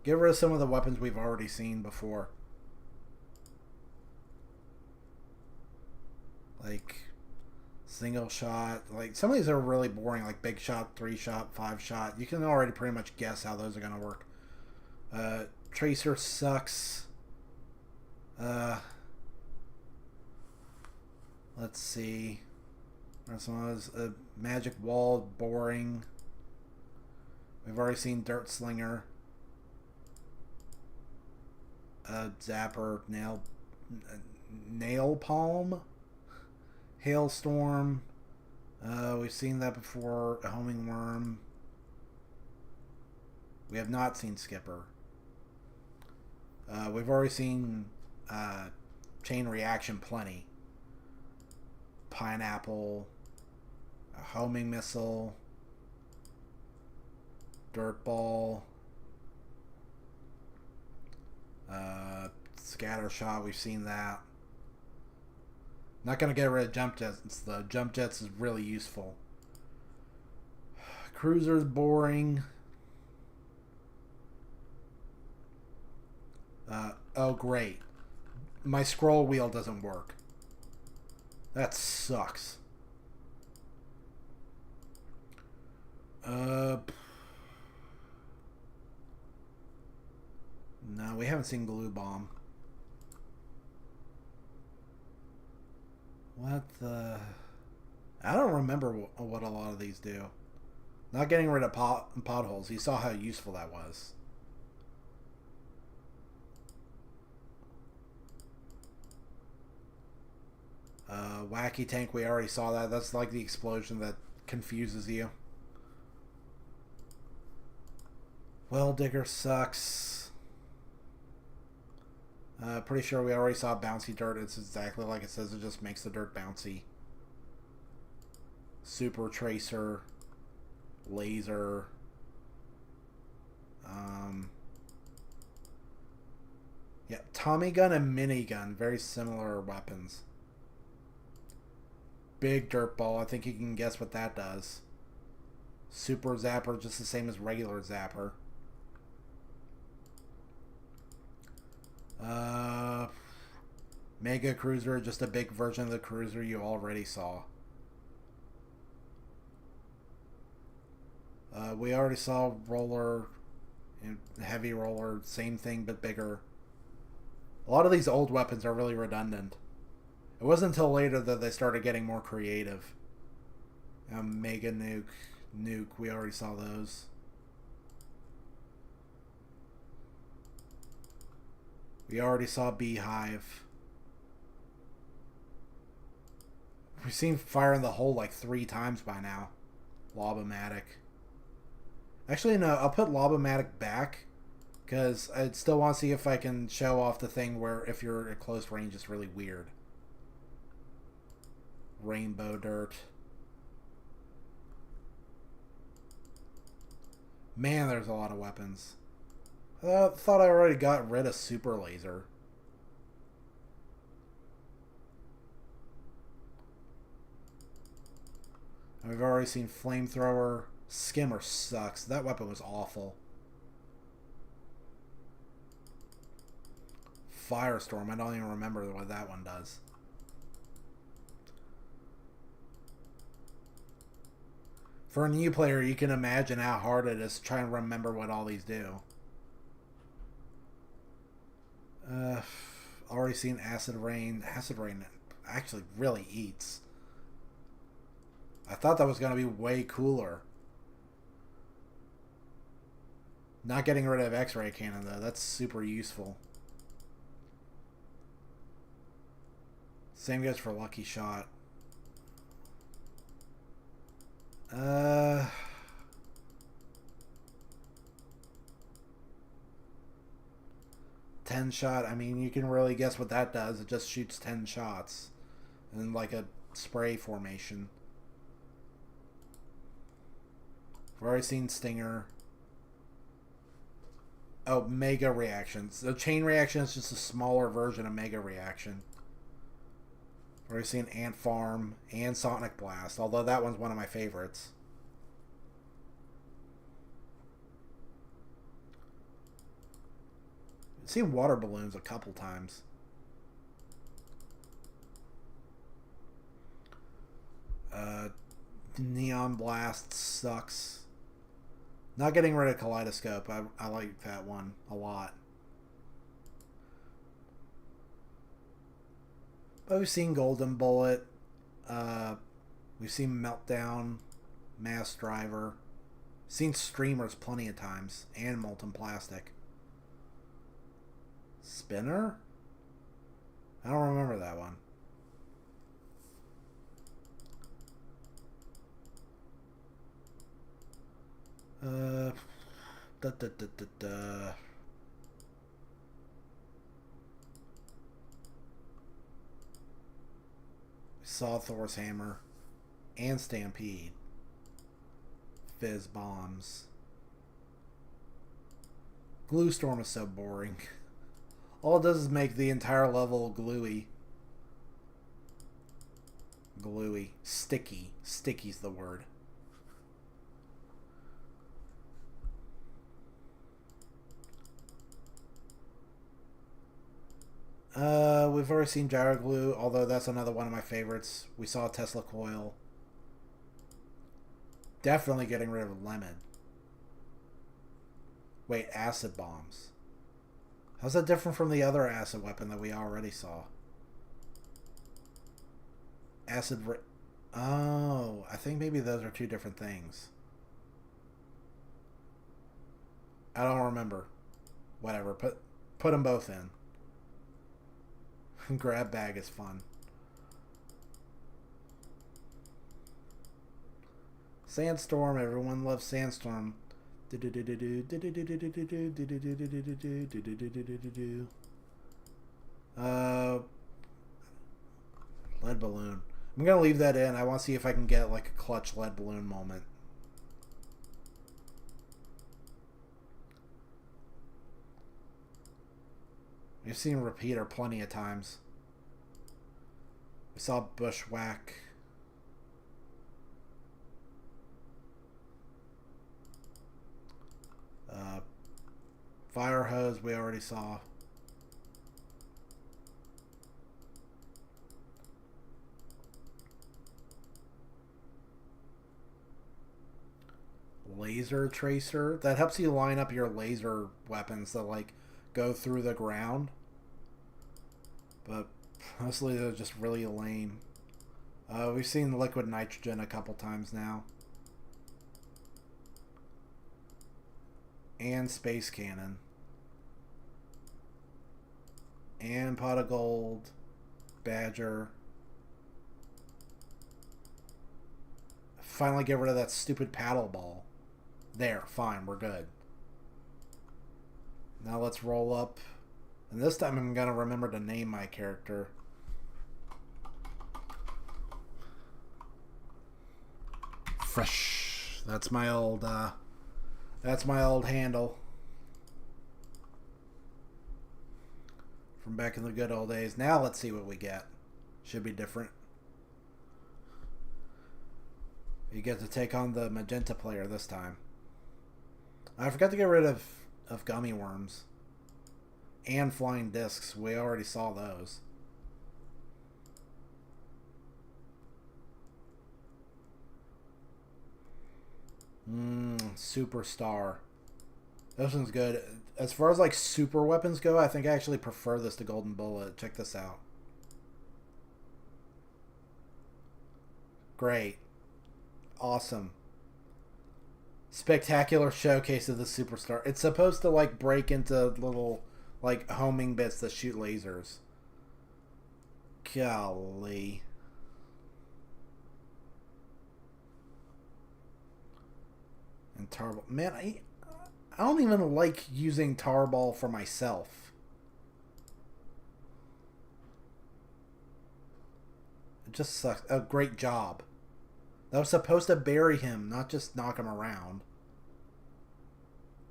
Get rid of some of the weapons we've already seen before. Like... single shot. Like, some of these are really boring, like big shot, 3 shot, 5 shot. You can already pretty much guess how those are going to work. Tracer sucks. Let's see. There's some of those. Magic wall, boring. We've already seen Dirt Slinger. Zapper, Nail Palm. Hailstorm. We've seen that before. A homing worm. We have not seen Skipper. We've already seen chain reaction plenty. Pineapple. A homing missile. Dirt ball. Scatter shot. We've seen that. Not going to get rid of jump jets, though. Jump jets is really useful. Cruiser's boring. Oh, great. My scroll wheel doesn't work. That sucks. No, we haven't seen Glue Bomb. What the... I don't remember what a lot of these do. Not getting rid of potholes. You saw how useful that was. Wacky Tank, we already saw that. That's like the explosion that confuses you. Well Digger sucks. Pretty sure we already saw Bouncy Dirt. It's exactly like it says. It just makes the dirt bouncy. Super Tracer, Laser, yeah, Tommy Gun and Minigun, very similar weapons. Big Dirt Ball, I think you can guess what that does. Super Zapper, just the same as regular Zapper. Mega Cruiser, just a big version of the Cruiser you already saw. We already saw Roller, Heavy Roller, same thing but bigger. A lot of these old weapons are really redundant. It wasn't until later that they started getting more creative. Mega Nuke, we already saw those. We already saw Beehive. We've seen Fire in the Hole like 3 times by now. Lobomatic. Actually, no, I'll put Lobomatic back because I still want to see if I can show off the thing where if you're at close range, it's really weird. Rainbow Dirt. Man, there's a lot of weapons. I thought I already got rid of Super Laser. We've already seen Flamethrower. Skimmer sucks. That weapon was awful. Firestorm. I don't even remember what that one does. For a new player, you can imagine how hard it is to try and remember what all these do. Already seen Acid Rain. Acid Rain actually really eats. I thought that was going to be way cooler. Not getting rid of X-Ray Cannon, though. That's super useful. Same goes for Lucky Shot. 10 shot, I mean, you can really guess what that does. It just shoots 10 shots in like a spray formation. We've already seen Stinger. Oh, Mega Reactions. The Chain Reaction is just a smaller version of Mega Reaction. We've already seen Ant Farm and Sonic Blast, although that one's one of my favorites. I've seen Water Balloons a couple times. Neon Blast sucks. Not getting rid of Kaleidoscope. I like that one a lot. But we've seen Golden Bullet. We've seen Meltdown, Mass Driver. Seen Streamers plenty of times. And Molten Plastic. Spinner? I don't remember that one. Saw Thor's Hammer and Stampede. Fizz Bombs. Glue Storm is so boring. All it does is make the entire level gluey. Gluey. Sticky. Sticky's the word. We've already seen Gyro Glue, although that's another one of my favorites. We saw Tesla Coil. Definitely getting rid of Lemon. Wait, Acid Bombs. How's that different from the other acid weapon that we already saw? Oh, I think maybe those are two different things. I don't remember. Whatever, put them both in. Grab bag is fun. Sandstorm, everyone loves Sandstorm. Lead Balloon. I'm going to leave that in. I want to see if I can get like a clutch lead balloon moment. We've seen repeater plenty of times. We saw bushwhack. Fire hose we already saw. Laser tracer. That helps you line up your laser weapons that like go through the ground. But mostly they're just really lame. We've seen liquid nitrogen a couple times now. And space cannon. And pot of gold. Badger. Finally get rid of that stupid paddle ball. There, fine, we're good. Now let's roll up. And this time I'm going to remember to name my character. Fresh. That's my old handle. From back in the good old days. Now let's see what we get. Should be different. You get to take on the magenta player this time. I forgot to get rid of gummy worms. And flying discs. We already saw those. Superstar. This one's good. As far as like super weapons go, I think I actually prefer this to Golden Bullet. Check this out. Great. Awesome. Spectacular showcase of the Superstar. It's supposed to like break into little like homing bits that shoot lasers. Golly. And Tarball. Man, I don't even like using Tarball for myself. It just sucks. Oh, great job. That was supposed to bury him, not just knock him around.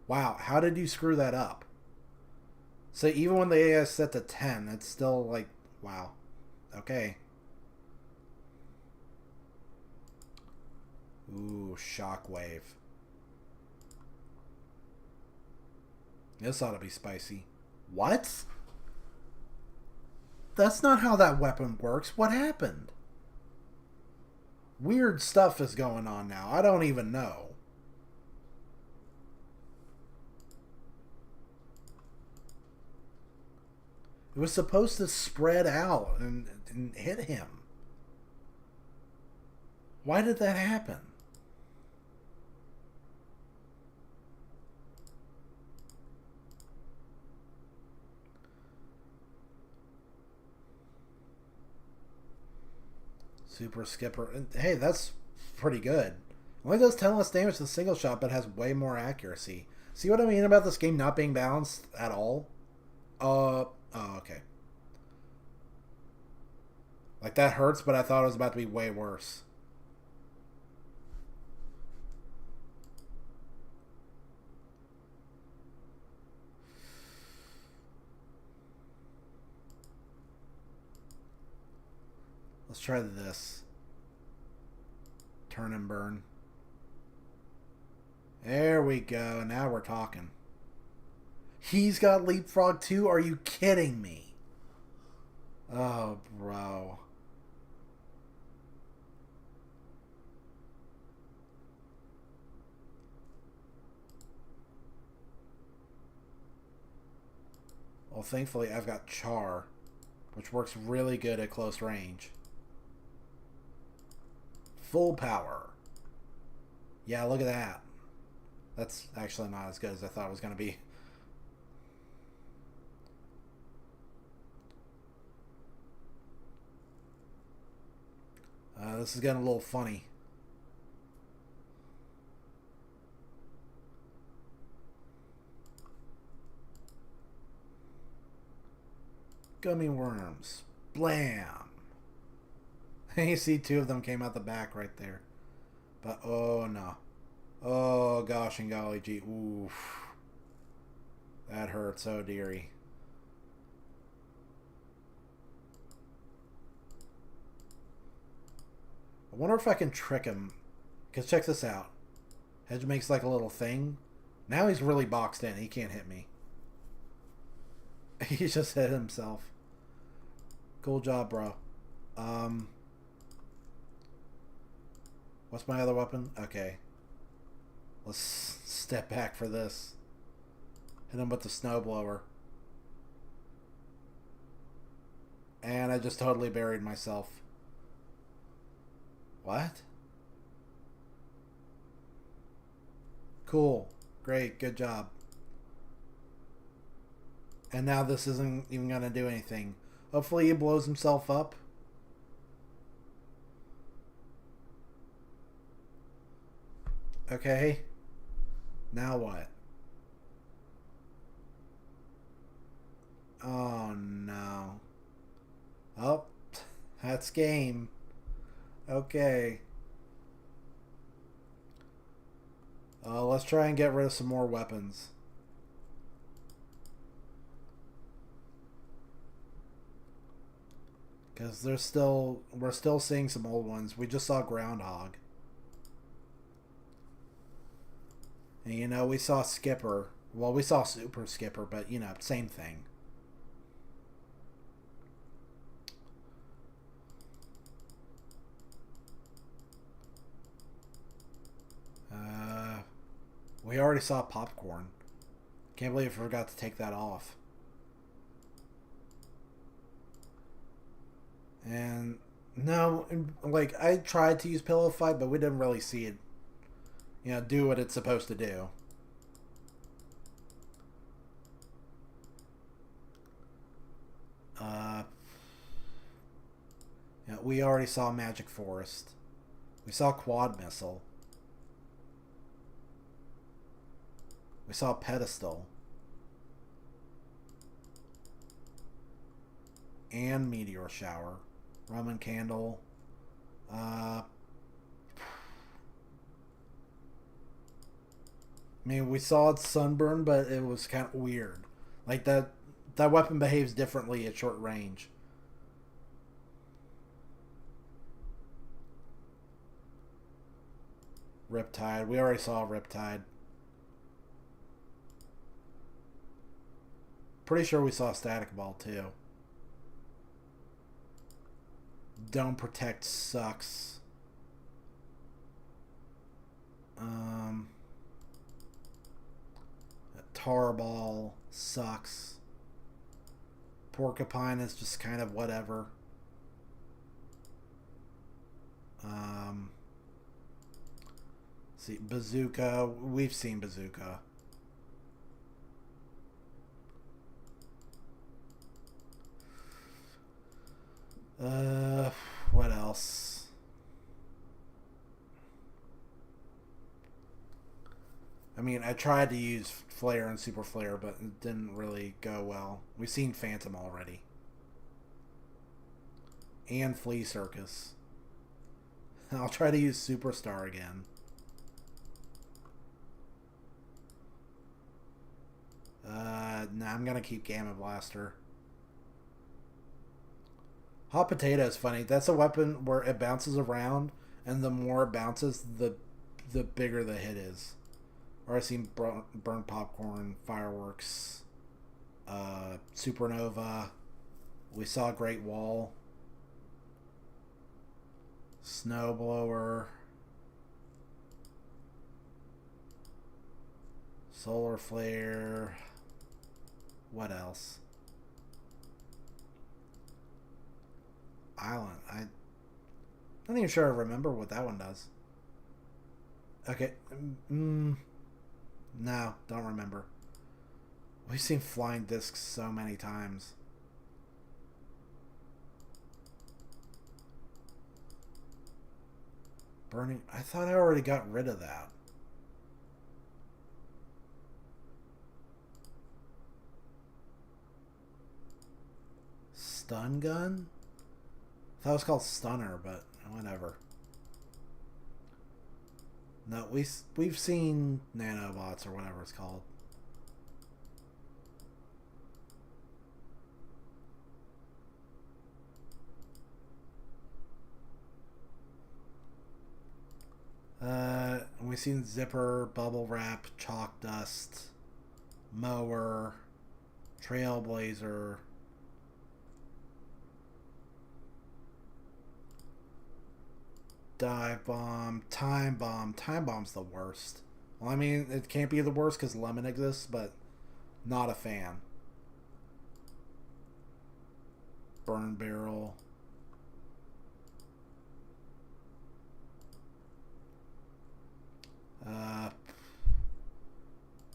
Wow, how did you screw that up? So even when the AI is set to 10, it's still like, wow. Okay. Ooh, shockwave. This ought to be spicy. What? That's not how that weapon works. What happened? Weird stuff is going on now. I don't even know. It was supposed to spread out and hit him. Why did that happen? Super Skipper. And hey, that's pretty good. Only does 10 less damage to the single shot, but has way more accuracy. See what I mean about this game not being balanced at all? Oh, okay. Like, that hurts, but I thought it was about to be way worse. Let's try this. Turn and burn. There we go. Now we're talking. He's got leapfrog too? Are you kidding me? Oh, bro. Well, thankfully I've got Char, which works really good at close range. Full power. Yeah, look at that. That's actually not as good as I thought it was going to be. This is getting a little funny. Gummy worms. Blam. You see two of them came out the back right there. But, oh, no. Oh, gosh and golly gee. Oof. That hurts, oh dearie. I wonder if I can trick him. Because check this out. Hedge makes like a little thing. Now he's really boxed in. He can't hit me. He just hit himself. Cool job, bro. What's my other weapon? Okay. Let's step back for this. Hit him with the snowblower. And I just totally buried myself. What? Cool. Great. Good job. And now this isn't even going to do anything. Hopefully he blows himself up. Okay. Now what? Oh no. Oh, that's game. Okay. Let's try and get rid of some more weapons. Because we're still seeing some old ones. We just saw Groundhog. And you know, we saw Skipper. Well, we saw Super Skipper, but you know, same thing. We already saw Popcorn. Can't believe I forgot to take that off. And no, like I tried to use Pillow Fight, but we didn't really see it, you know, do what it's supposed to do. Yeah, we already saw Magic Forest. We saw Quad Missile. We saw Pedestal. And Meteor Shower. Roman Candle. I mean, we saw its Sunburn, but it was kind of weird. Like that weapon behaves differently at short range. Riptide. We already saw Riptide. Pretty sure we saw Static Ball too. Don't Protect sucks. Tar Ball sucks. Porcupine is just kind of whatever. See, Bazooka. We've seen Bazooka. What else? I mean, I tried to use Flare and Super Flare, but it didn't really go well. We've seen Phantom already. And Flea Circus. I'll try to use Superstar again. Nah, I'm gonna keep Gamma Blaster. Hot Potato is funny. That's a weapon where it bounces around, and the more it bounces, the bigger the hit is. Or I've seen Burn Popcorn, Fireworks, Supernova. We saw Great Wall. Snowblower. Solar Flare. What else? Island. I'm not even sure I remember what that one does. Okay. No, don't remember. We've seen Flying Discs so many times. Burning. I thought I already got rid of that. Stun Gun? I thought it was called Stunner, but whatever. No, we've seen nanobots or whatever it's called. We've seen Zipper, Bubble Wrap, Chalk Dust, Mower, Trailblazer. Dive Bomb, Time Bomb. Time Bomb's the worst. Well, I mean, it can't be the worst because Lemon exists, but not a fan. Burn Barrel.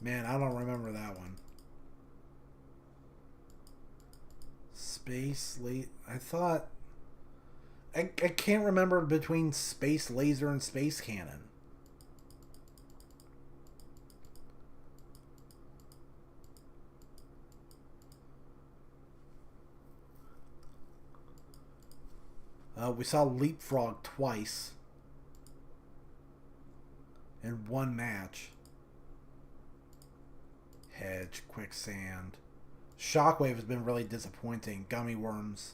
Man, I don't remember that one. Space Late. I thought. I can't remember between Space Laser and Space Cannon. We saw Leapfrog twice in one match. Hedge, Quicksand. Shockwave has been really disappointing. Gummy Worms.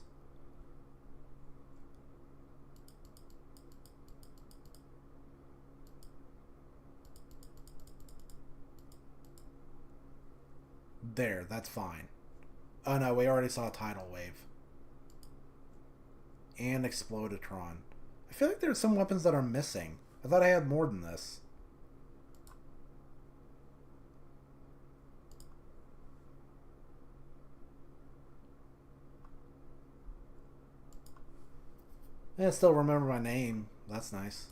There, that's fine. Oh no, we already saw Tidal Wave. And Explodotron. I feel like there's some weapons that are missing. I thought I had more than this. I still remember my name. That's nice.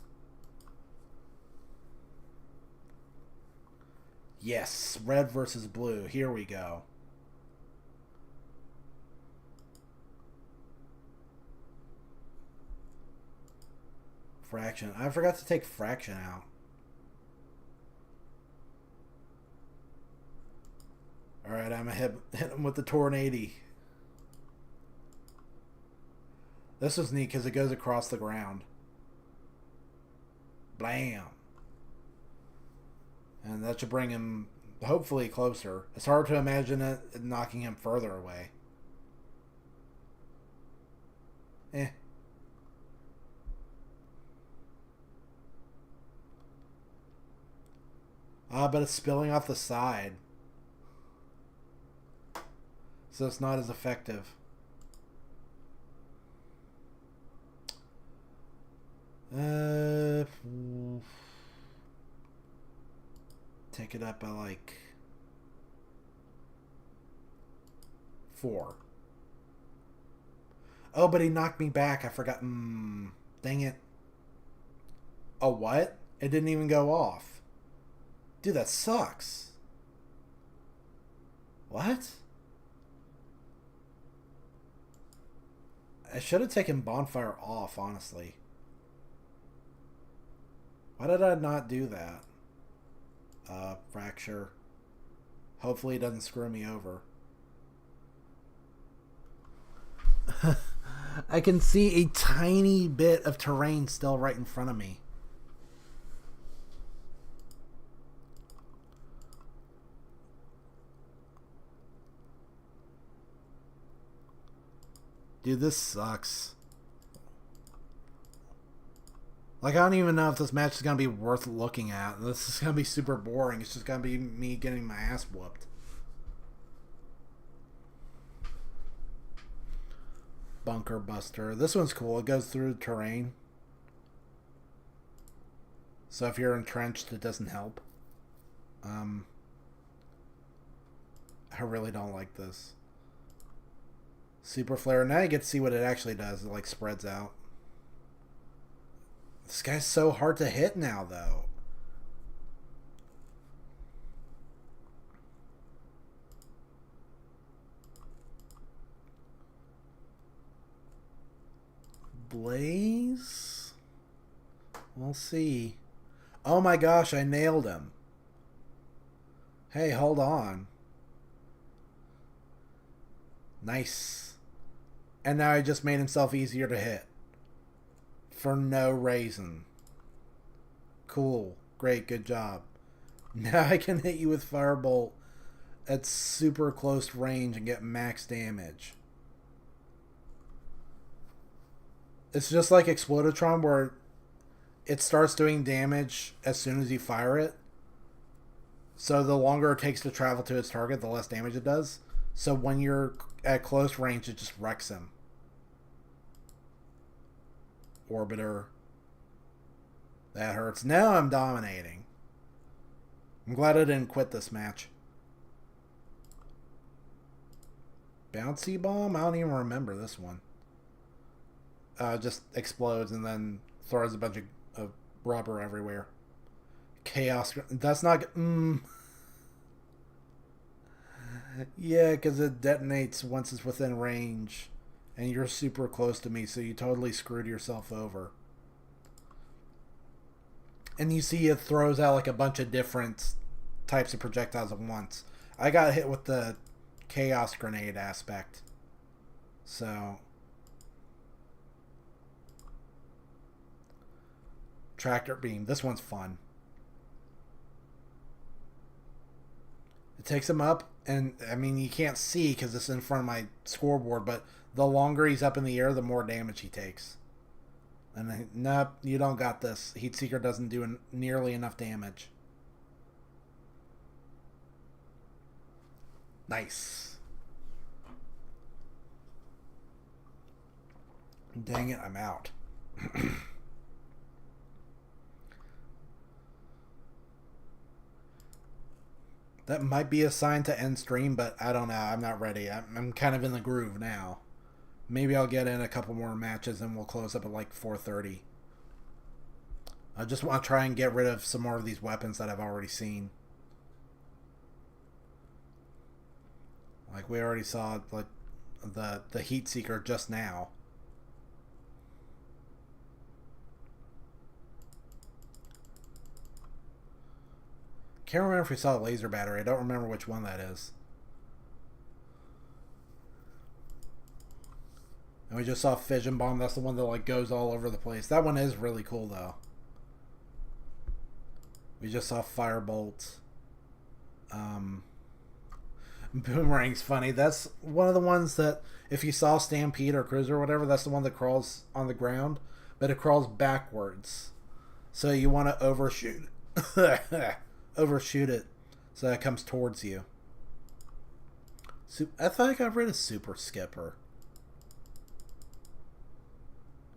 Yes, red versus blue. Here we go. Fraction. I forgot to take Fraction out. Alright, I'm gonna hit him with the Tornado. This was neat because it goes across the ground. Blam. And that should bring him, hopefully, closer. It's hard to imagine it knocking him further away. But it's spilling off the side. So it's not as effective. Take it up by like 4. Oh, but he knocked me back. I forgot. Dang it. Oh, what? It didn't even go off. Dude, that sucks. What? I should have taken Bonfire off, honestly. Why did I not do that? Fracture. Hopefully it doesn't screw me over. I can see a tiny bit of terrain still right in front of me. Dude, this sucks. Like, I don't even know if this match is going to be worth looking at. This is going to be super boring. It's just going to be me getting my ass whooped. Bunker Buster. This one's cool. It goes through terrain. So if you're entrenched, it doesn't help. I really don't like this. Super Flare. Now you get to see what it actually does. It, like, spreads out. This guy's so hard to hit now, though. Blaze? We'll see. Oh my gosh, I nailed him. Hey, hold on. Nice. And now he just made himself easier to hit. for no reason. Cool. Great. Good job. Now I can hit you with Firebolt at super close range and get max damage. It's just like Explodotron where it starts doing damage as soon as you fire it. So the longer it takes to travel to its target, the less damage it does. So when you're at close range, it just wrecks him. Orbiter. That hurts. Now I'm dominating. I'm glad I didn't quit this match. Bouncy Bomb? I don't even remember this one. Just explodes and then throws a bunch of rubber everywhere. Chaos. That's not... Yeah, because it detonates once it's within range. And you're super close to me, so you totally screwed yourself over. And you see it throws out like a bunch of different types of projectiles at once. I got hit with the Chaos Grenade aspect. So... Tractor Beam. This one's fun. It takes him up, and I mean, you can't see because it's in front of my scoreboard, but the longer he's up in the air, the more damage he takes. And nope, you don't got this. Heatseeker doesn't do nearly enough damage. Nice. Dang it, I'm out. That might be a sign to end stream, but I don't know. I'm not ready. I'm kind of in the groove now. Maybe I'll get in a couple more matches and we'll close up at like 4:30. I just want to try and get rid of some more of these weapons that I've already seen. Like we already saw like the Heatseeker just now. Can't remember if we saw a laser battery. I don't remember which one that is. And we just saw Fission Bomb. That's the one that like goes all over the place. That one is really cool though. We just saw Firebolt. Boomerang's funny. That's one of the ones that if you saw Stampede or Cruiser or whatever, that's the one that crawls on the ground, but it crawls backwards. So you want to overshoot. Overshoot it so that it comes towards you. I thought I got rid of Super Skipper.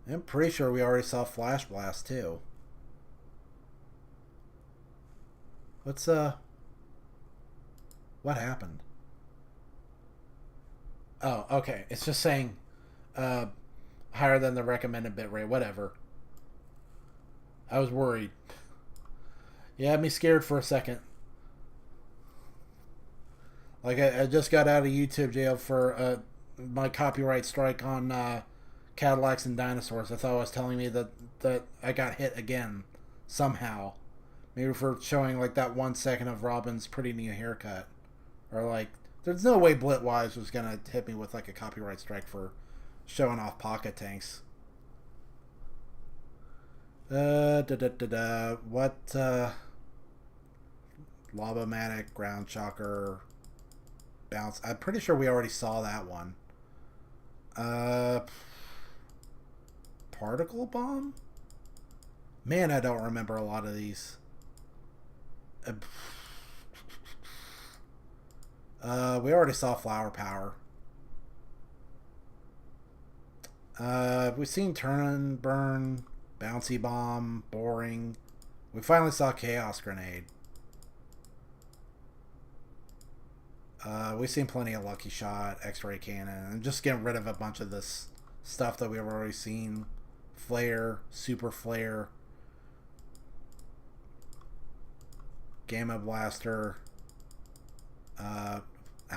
I'm pretty sure we already saw Flash Blast too. What happened? Oh, okay. It's just saying higher than the recommended bitrate. Whatever. I was worried. You had me scared for a second. Like, I just got out of YouTube jail for my copyright strike on Cadillacs and Dinosaurs. I thought it was telling me that I got hit again. Somehow. Maybe for showing, like, that 1 second of Robin's pretty new haircut. Or, like, there's no way Blitwise was going to hit me with, like, a copyright strike for showing off pocket tanks. What, Lobomatic, Ground Shocker, Bounce. I'm pretty sure we already saw that one. Particle Bomb? Man, I don't remember a lot of these. We already saw Flower Power. We've seen Turn and Burn, Bouncy Bomb, Boring. We finally saw Chaos Grenade. We've seen plenty of Lucky Shot, X-Ray Cannon, and just getting rid of a bunch of this stuff that we've already seen. Flare, Super Flare, Gamma Blaster. I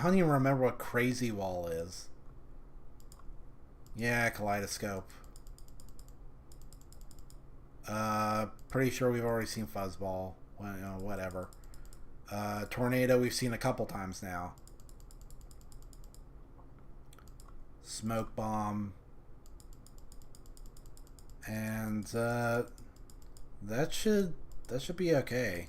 don't even remember what Crazy Wall is. Yeah, Kaleidoscope. Pretty sure we've already seen Fuzzball. Well, you know, whatever. Tornado we've seen a couple times now. Smoke Bomb. And that should be okay.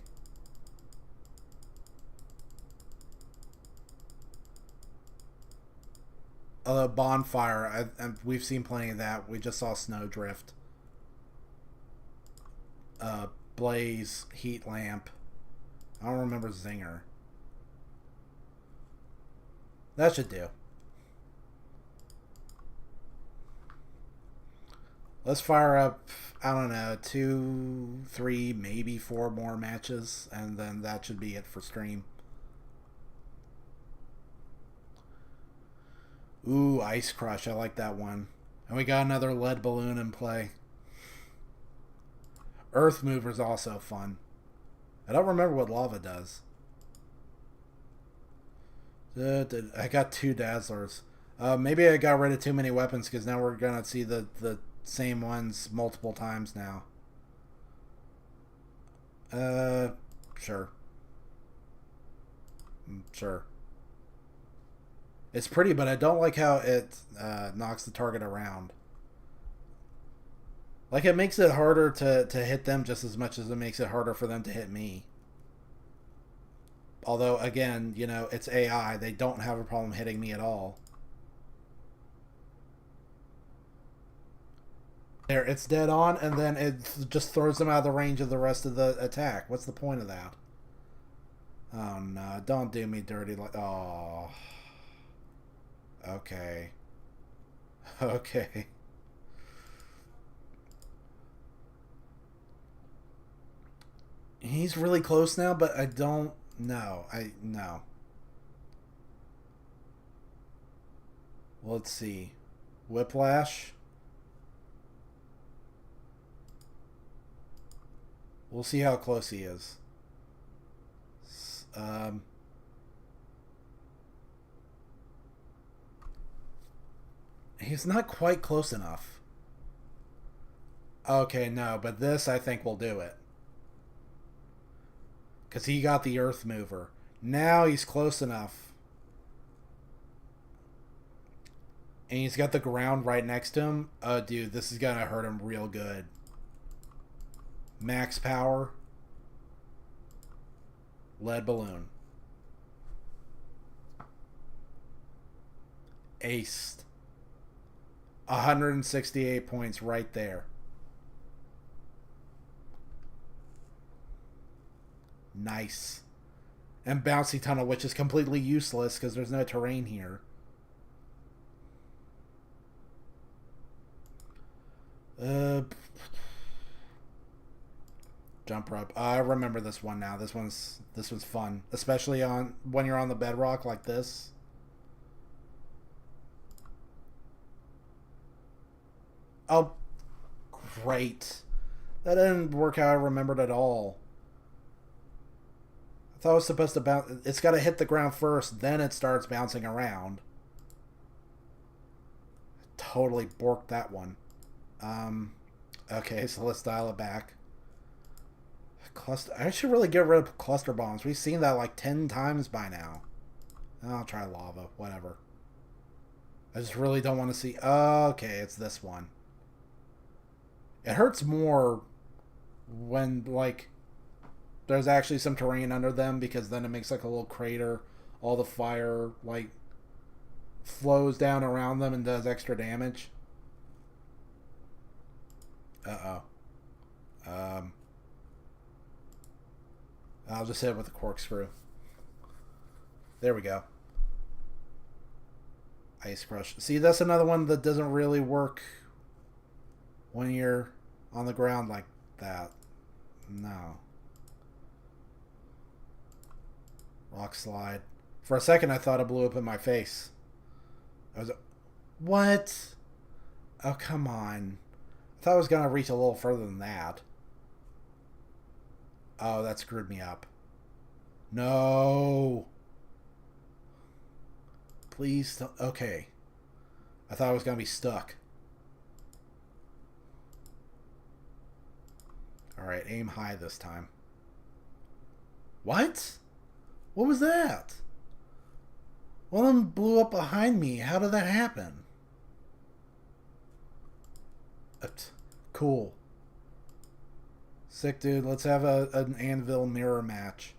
Although bonfire, we've seen plenty of that. We just saw snowdrift, blaze, heat lamp. I don't remember zinger. That should do. Let's fire up, I don't know, 2, 3, maybe 4 more matches, and then that should be it for stream. Ooh, Ice Crush. I like that one. And we got another lead balloon in play. Earth Mover's also fun. I don't remember what lava does. I got 2 Dazzlers. Maybe I got rid of too many weapons because now we're going to see the same ones multiple times now. Sure. Sure. It's pretty, but I don't like how it knocks the target around. Like, it makes it harder to hit them just as much as it makes it harder for them to hit me. Although, again, you know, it's AI. They don't have a problem hitting me at all. There, it's dead on, and then it just throws them out of the range of the rest of the attack. What's the point of that? Oh, no. Don't do me dirty like... Oh... Okay. Okay. He's really close now, but I don't know. No. Let's see. Whiplash. We'll see how close he is. He's not quite close enough. Okay, no, but this I think will do it. Because he got the Earth Mover. Now he's close enough. And he's got the ground right next to him. Oh, dude, this is going to hurt him real good. Max power. Lead balloon. Aced. 168 points right there. Nice. And Bouncy Tunnel, which is completely useless because there's no terrain here. Jump rope. I remember this one now. This one's fun, especially on when you're on the bedrock like this. Oh, great. That didn't work how I remembered at all. I thought it was supposed to bounce. It's got to hit the ground first, then it starts bouncing around. Totally borked that one. Okay, so let's dial it back. I should really get rid of cluster bombs. We've seen that like 10 times by now. I'll try lava. Whatever. I just really don't want to see... Okay, it's this one. It hurts more when, like, there's actually some terrain under them, because then it makes, like, a little crater. All the fire, like, flows down around them and does extra damage. Uh-oh. I'll just hit it with a corkscrew. There we go. Ice Crush. See, that's another one that doesn't really work when you're on the ground like that. No. Rock Slide. For a second, I thought it blew up in my face. I was... What? Oh, come on. I thought I was going to reach a little further than that. Oh, that screwed me up. No. Please. Okay. I thought I was going to be stuck. Alright, aim high this time. What? What was that? One of them blew up behind me. How did that happen? Cool. Sick, dude. Let's have an anvil mirror match.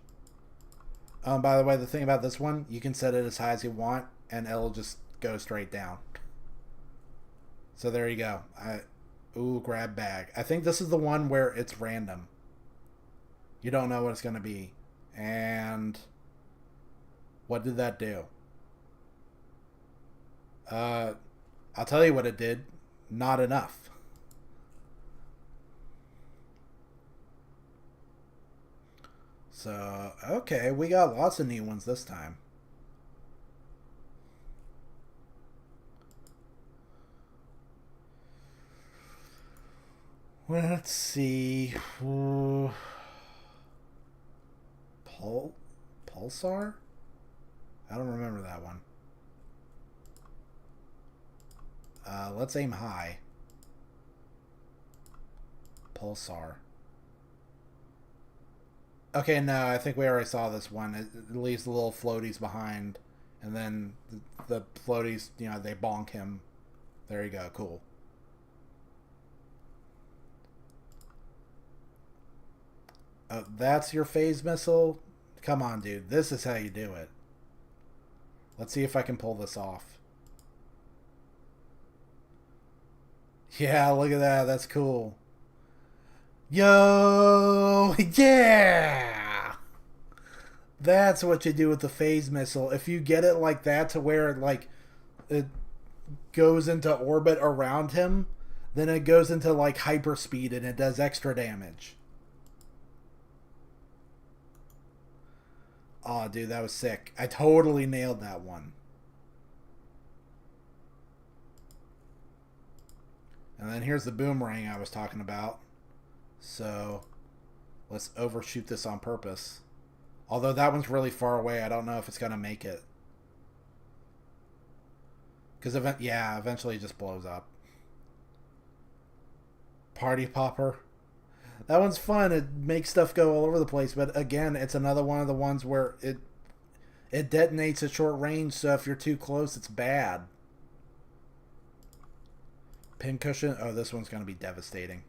By the way, the thing about this one, you can set it as high as you want, and it'll just go straight down. So there you go. Ooh, grab bag. I think this is the one where it's random. You don't know what it's going to be. And what did that do? I'll tell you what it did. Not enough. So, okay, we got lots of neat ones this time. Let's see. Pulsar? I don't remember that one. Let's aim high. Pulsar. Okay, no, I think we already saw this one. It leaves the little floaties behind, and then the floaties, you know, they bonk him. There you go, cool. Oh, that's your phase missile? Come on, dude. This is how you do it. Let's see if I can pull this off. Yeah, look at that. That's cool. Yo! Yeah! That's what you do with the phase missile. If you get it like that to where like it goes into orbit around him, then it goes into like hyperspeed and it does extra damage. Oh, dude, that was sick. I totally nailed that one. And then here's the boomerang I was talking about. So, let's overshoot this on purpose. Although that one's really far away, I don't know if it's going to make it. Because, yeah, eventually it just blows up. Party popper. That one's fun. It makes stuff go all over the place. But again, it's another one of the ones where it detonates at short range. So if you're too close, it's bad. Pincushion. Oh, this one's going to be devastating.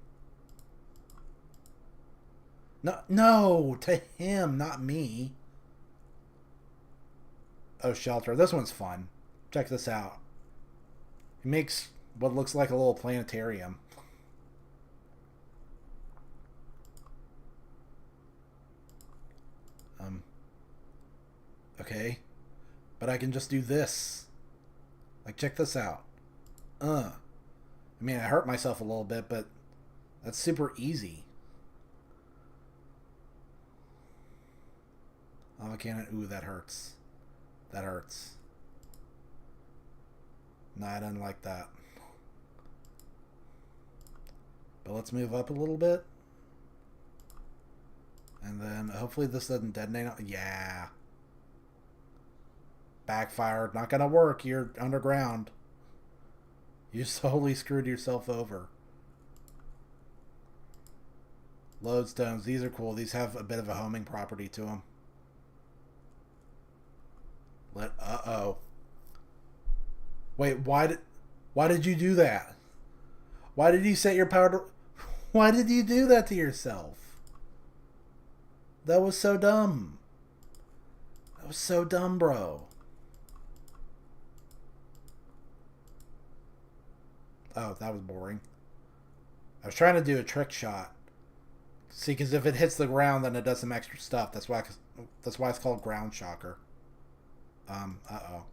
No, to him, not me. Oh, shelter. This one's fun. Check this out. He makes what looks like a little planetarium. Okay. But I can just do this. Like, check this out. I mean, I hurt myself a little bit, but that's super easy. Oh, can it? Ooh, that hurts. That hurts. No, I didn't like that. But let's move up a little bit. And then hopefully this doesn't detonate. Yeah. Backfired. Not gonna work. You're underground. You solely screwed yourself over. Lodestones. These are cool. These have a bit of a homing property to them. Uh-oh. Wait, why did you do that? Why did you set your power to... Why did you do that to yourself? That was so dumb. That was so dumb, bro. Oh, that was boring. I was trying to do a trick shot. See, because if it hits the ground, then it does some extra stuff. That's why it's called ground shocker. Uh-oh.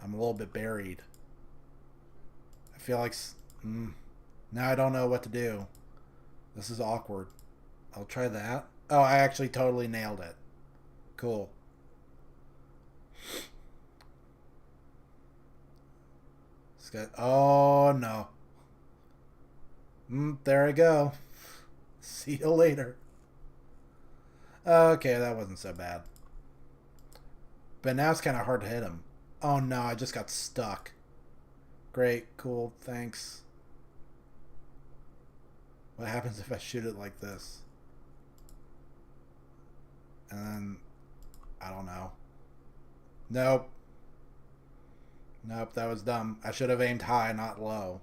I'm a little bit buried. I feel like... now I don't know what to do. This is awkward. I'll try that. Oh, I actually totally nailed it. Cool. Oh, no. There I go. See you later. Okay, that wasn't so bad. But now it's kind of hard to hit him. Oh no, I just got stuck. Great, cool, thanks. What happens if I shoot it like this? And then, I don't know. Nope. Nope, that was dumb. I should have aimed high, not low.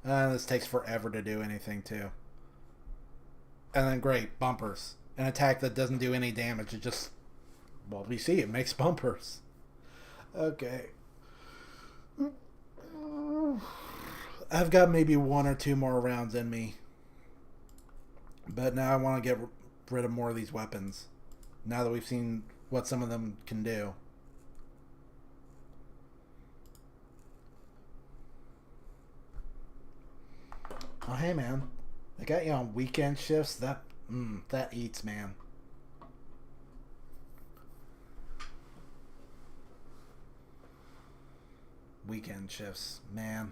This takes forever to do anything, too. And then, great, bumpers. An attack that doesn't do any damage. It just... Well, we see it makes bumpers. Okay. I've got maybe one or two more rounds in me. But now I want to get rid of more of these weapons. Now that we've seen what some of them can do. Oh, hey, man. They got you on weekend shifts? That eats, man. Weekend shifts, man.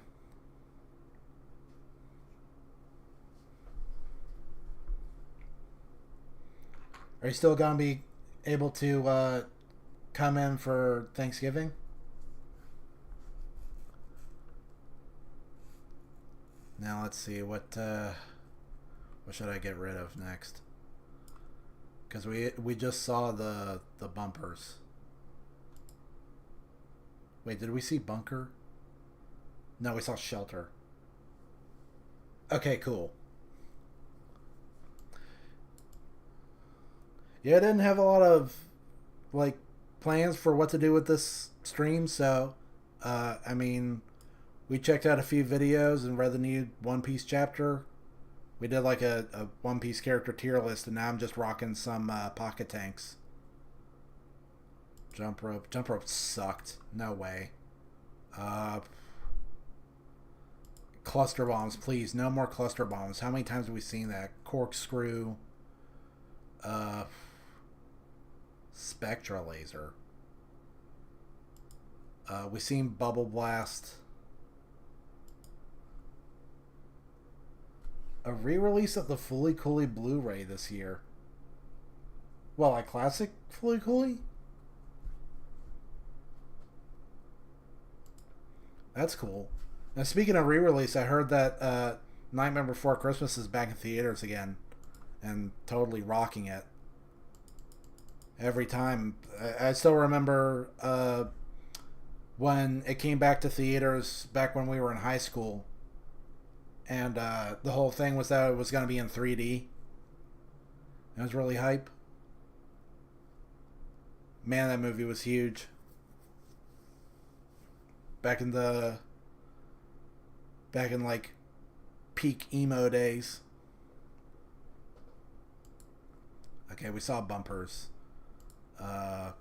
Are you still gonna be able to come in for Thanksgiving? Now let's see what should I get rid of next? Because we just saw the bumpers. Wait, did we see bunker? No, we saw shelter. Okay, cool. Yeah, I didn't have a lot of like plans for what to do with this stream, so I mean, we checked out a few videos and read the new One Piece chapter. We did like a One Piece character tier list, and now I'm just rocking some pocket tanks. Jump rope. Jump rope sucked. No way. Cluster bombs, please. No more cluster bombs. How many times have we seen that? Corkscrew. Spectra laser. We've seen bubble blast. A re-release of the Fully Cooley Blu-ray this year. Well, like classic Fully Cooley? That's cool. Now, speaking of re-release, I heard that Nightmare Before Christmas is back in theaters again and totally rocking it. Every time. I still remember when it came back to theaters back when we were in high school. And the whole thing was that it was going to be in 3D. It was really hype. Man, that movie was huge. Back in like peak emo days. Okay, we saw bumpers. I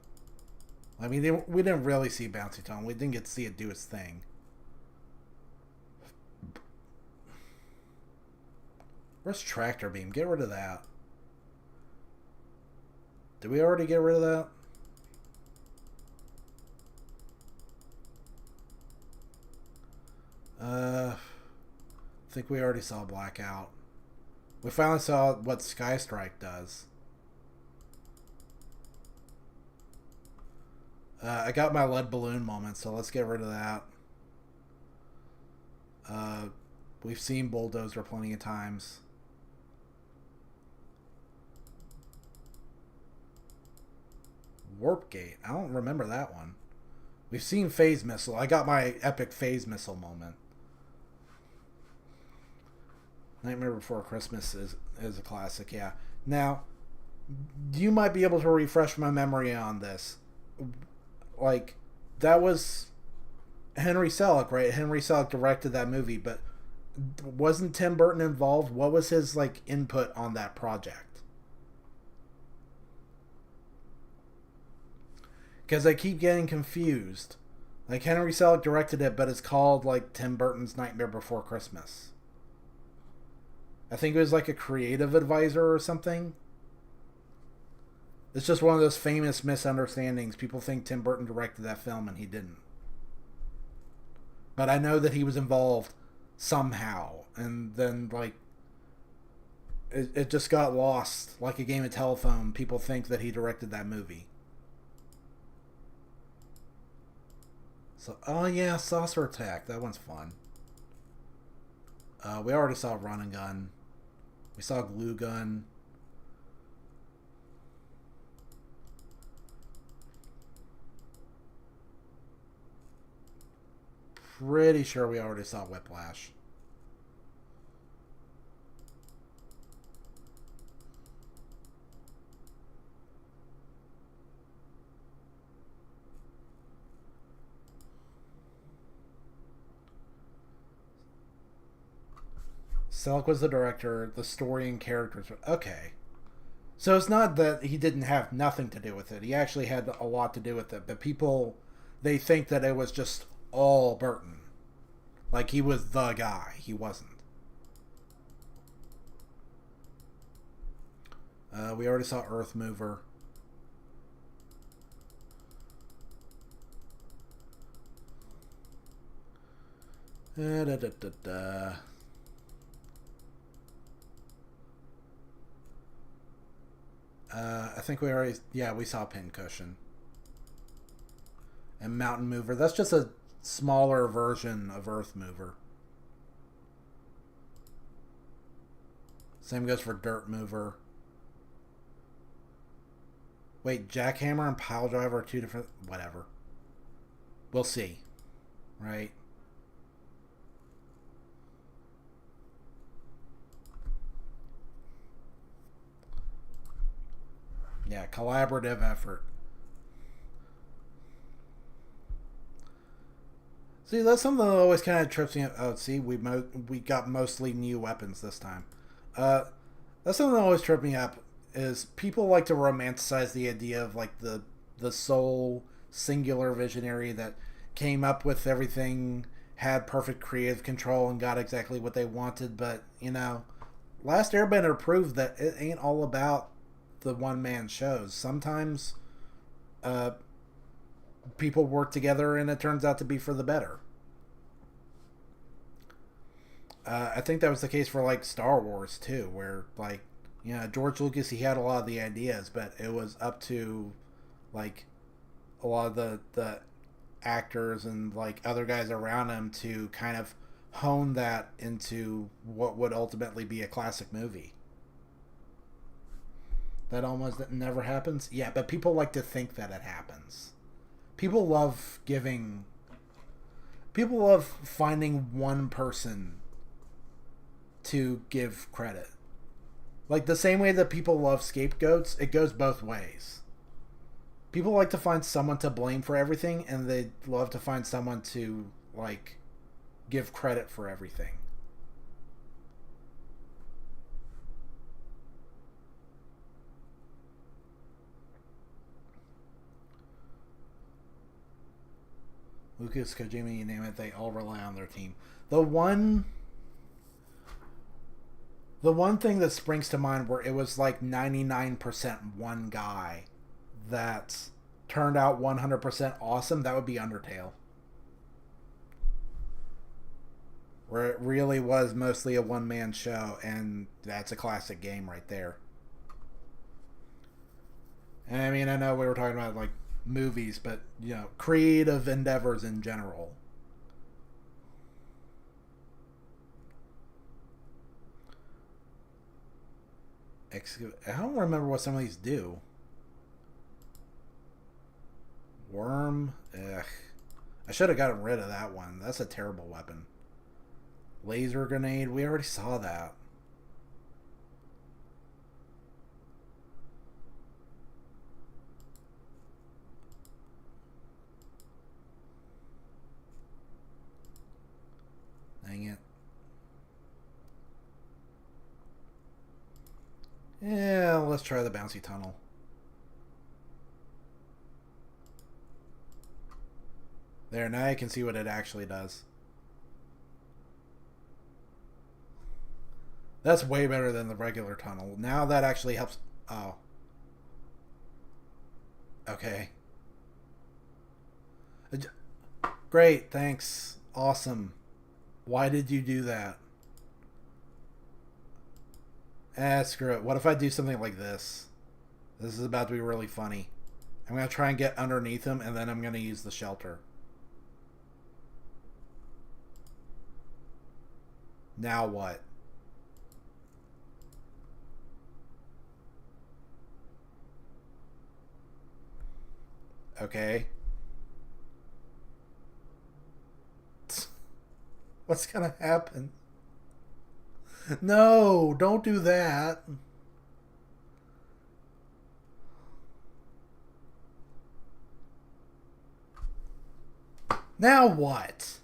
mean, we didn't really see Bouncy Tone. We didn't get to see it do its thing. Where's Tractor Beam? Get rid of that. Did we already get rid of that? I think we already saw Blackout. We finally saw what Sky Strike does. I got my lead balloon moment, so let's get rid of that. We've seen Bulldozer plenty of times. Warp Gate. I don't remember that one. We've seen Phase Missile. I got my epic Phase Missile moment. Nightmare Before Christmas is a classic, yeah. Now, you might be able to refresh my memory on this. Like, that was Henry Selick, right? Henry Selick directed that movie, but wasn't Tim Burton involved? What was his, like, input on that project? Because I keep getting confused. Like, Henry Selick directed it, but it's called, like, Tim Burton's Nightmare Before Christmas. I think it was like a creative advisor or something. It's just one of those famous misunderstandings. People think Tim Burton directed that film and he didn't. But I know that he was involved somehow. And then, like, it just got lost like a game of telephone. People think that he directed that movie. So, oh yeah, Saucer Attack. That one's fun. We already saw Run and Gun. We saw Glue Gun. Pretty sure we already saw Whiplash. Selleck was the director. The story and characters. Okay. So it's not that he didn't have nothing to do with it. He actually had a lot to do with it. But people, they think that it was just all Burton. Like he was the guy. He wasn't. We already saw Earth Mover. Da, da, da, da. I think we already... Yeah, we saw Pincushion. And Mountain Mover. That's just a smaller version of Earth Mover. Same goes for Dirt Mover. Wait, Jackhammer and Pile Driver are two different... Whatever. We'll see. Right? Yeah, collaborative effort. See, that's something that always kind of trips me up. Oh, see, we got mostly new weapons this time. That's something that always tripped me up. Is people like to romanticize the idea of like the sole singular visionary that came up with everything, had perfect creative control, and got exactly what they wanted. But you know, Last Airbender proved that it ain't all about the one man shows. Sometimes people work together and it turns out to be for the better. I think that was the case for like Star Wars too, where like, you know, George Lucas, he had a lot of the ideas, but it was up to like a lot of the actors and like other guys around him to kind of hone that into what would ultimately be a classic movie. That almost never happens. Yeah, but people like to think that it happens. People love finding one person to give credit. Like the same way that people love scapegoats, it goes both ways. People like to find someone to blame for everything, and they love to find someone to like give credit for everything. Lucas, Kojima, you name it, they all rely on their team. The one thing that springs to mind where it was like 99% one guy that turned out 100% awesome, that would be Undertale. Where it really was mostly a one-man show, and that's a classic game right there. And I mean, I know we were talking about like movies, but you know, creative endeavors in general. I don't remember what some of these do. Worm? Ugh. I should have gotten rid of that one. That's a terrible weapon. Laser grenade? We already saw that. Dang it. Yeah, let's try the bouncy tunnel. There, now you can see what it actually does. That's way better than the regular tunnel. Now that actually helps. Oh. Okay. Great, thanks. Awesome. Why did you do that? Screw it. What if I do something like this? This is about to be really funny. I'm going to try and get underneath him, and then I'm going to use the shelter. Now what? Okay. What's going to happen? No, don't do that. Now what?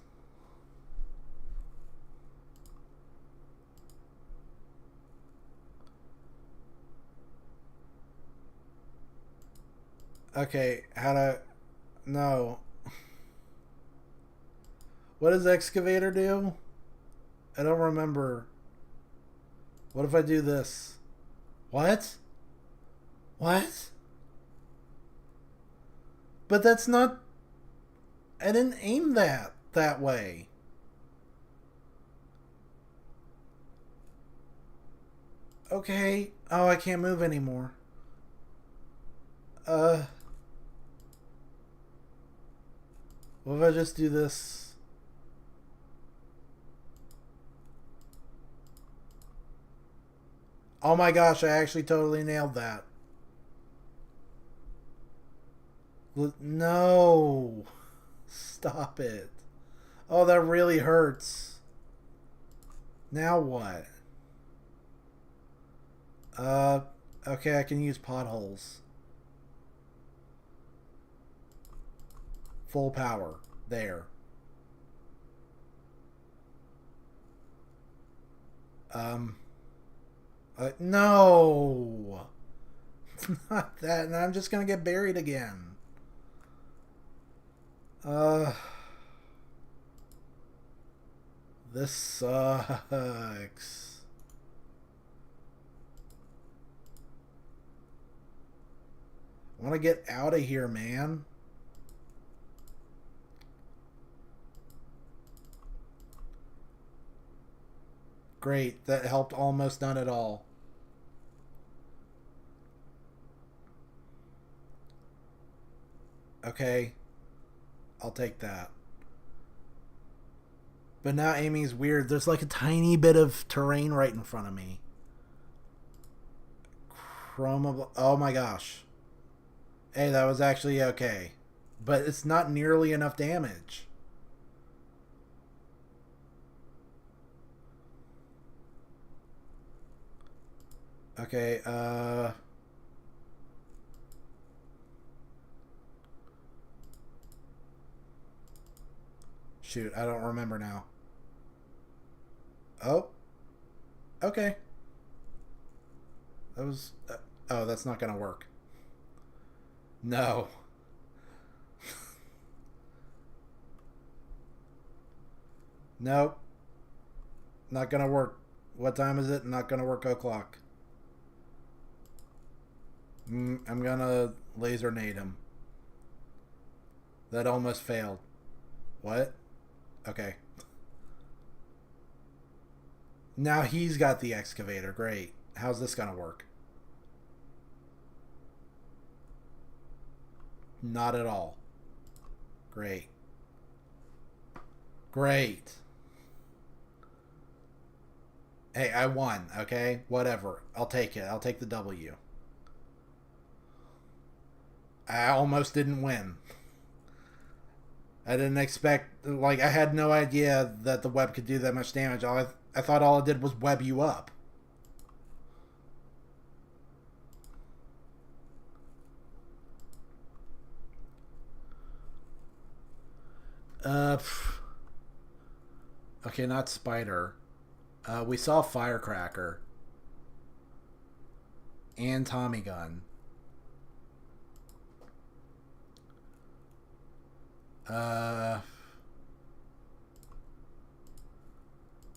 Okay, how to... No. What does excavator do? I don't remember. What if I do this? What? What? But that's not... I didn't aim that way. Okay. Oh, I can't move anymore. What if I just do this? Oh my gosh, I actually totally nailed that. No. Stop it. Oh, that really hurts. Now what? Okay, I can use potholes. Full power. There. No! Not that, and I'm just gonna get buried again. This sucks. I want to get out of here, man. Great, that helped almost none at all. Okay, I'll take that. But now aiming's weird. There's like a tiny bit of terrain right in front of me. Chroma... Oh my gosh. Hey, that was actually okay. But it's not nearly enough damage. Okay, shoot, I don't remember now. Oh. Okay. That was... oh, that's not gonna work. No. Nope. Not gonna work. What time is it? Not gonna work o'clock. I'm gonna laser nade him. That almost failed. What? Okay. Now he's got the excavator. Great. How's this gonna work? Not at all. Great. Great. Hey, I won, okay? Whatever. I'll take it. I'll take the W. I almost didn't win. I didn't expect... Like, I had no idea that the web could do that much damage. I thought all it did was web you up. Okay, not spider. We saw firecracker. And Tommy gun.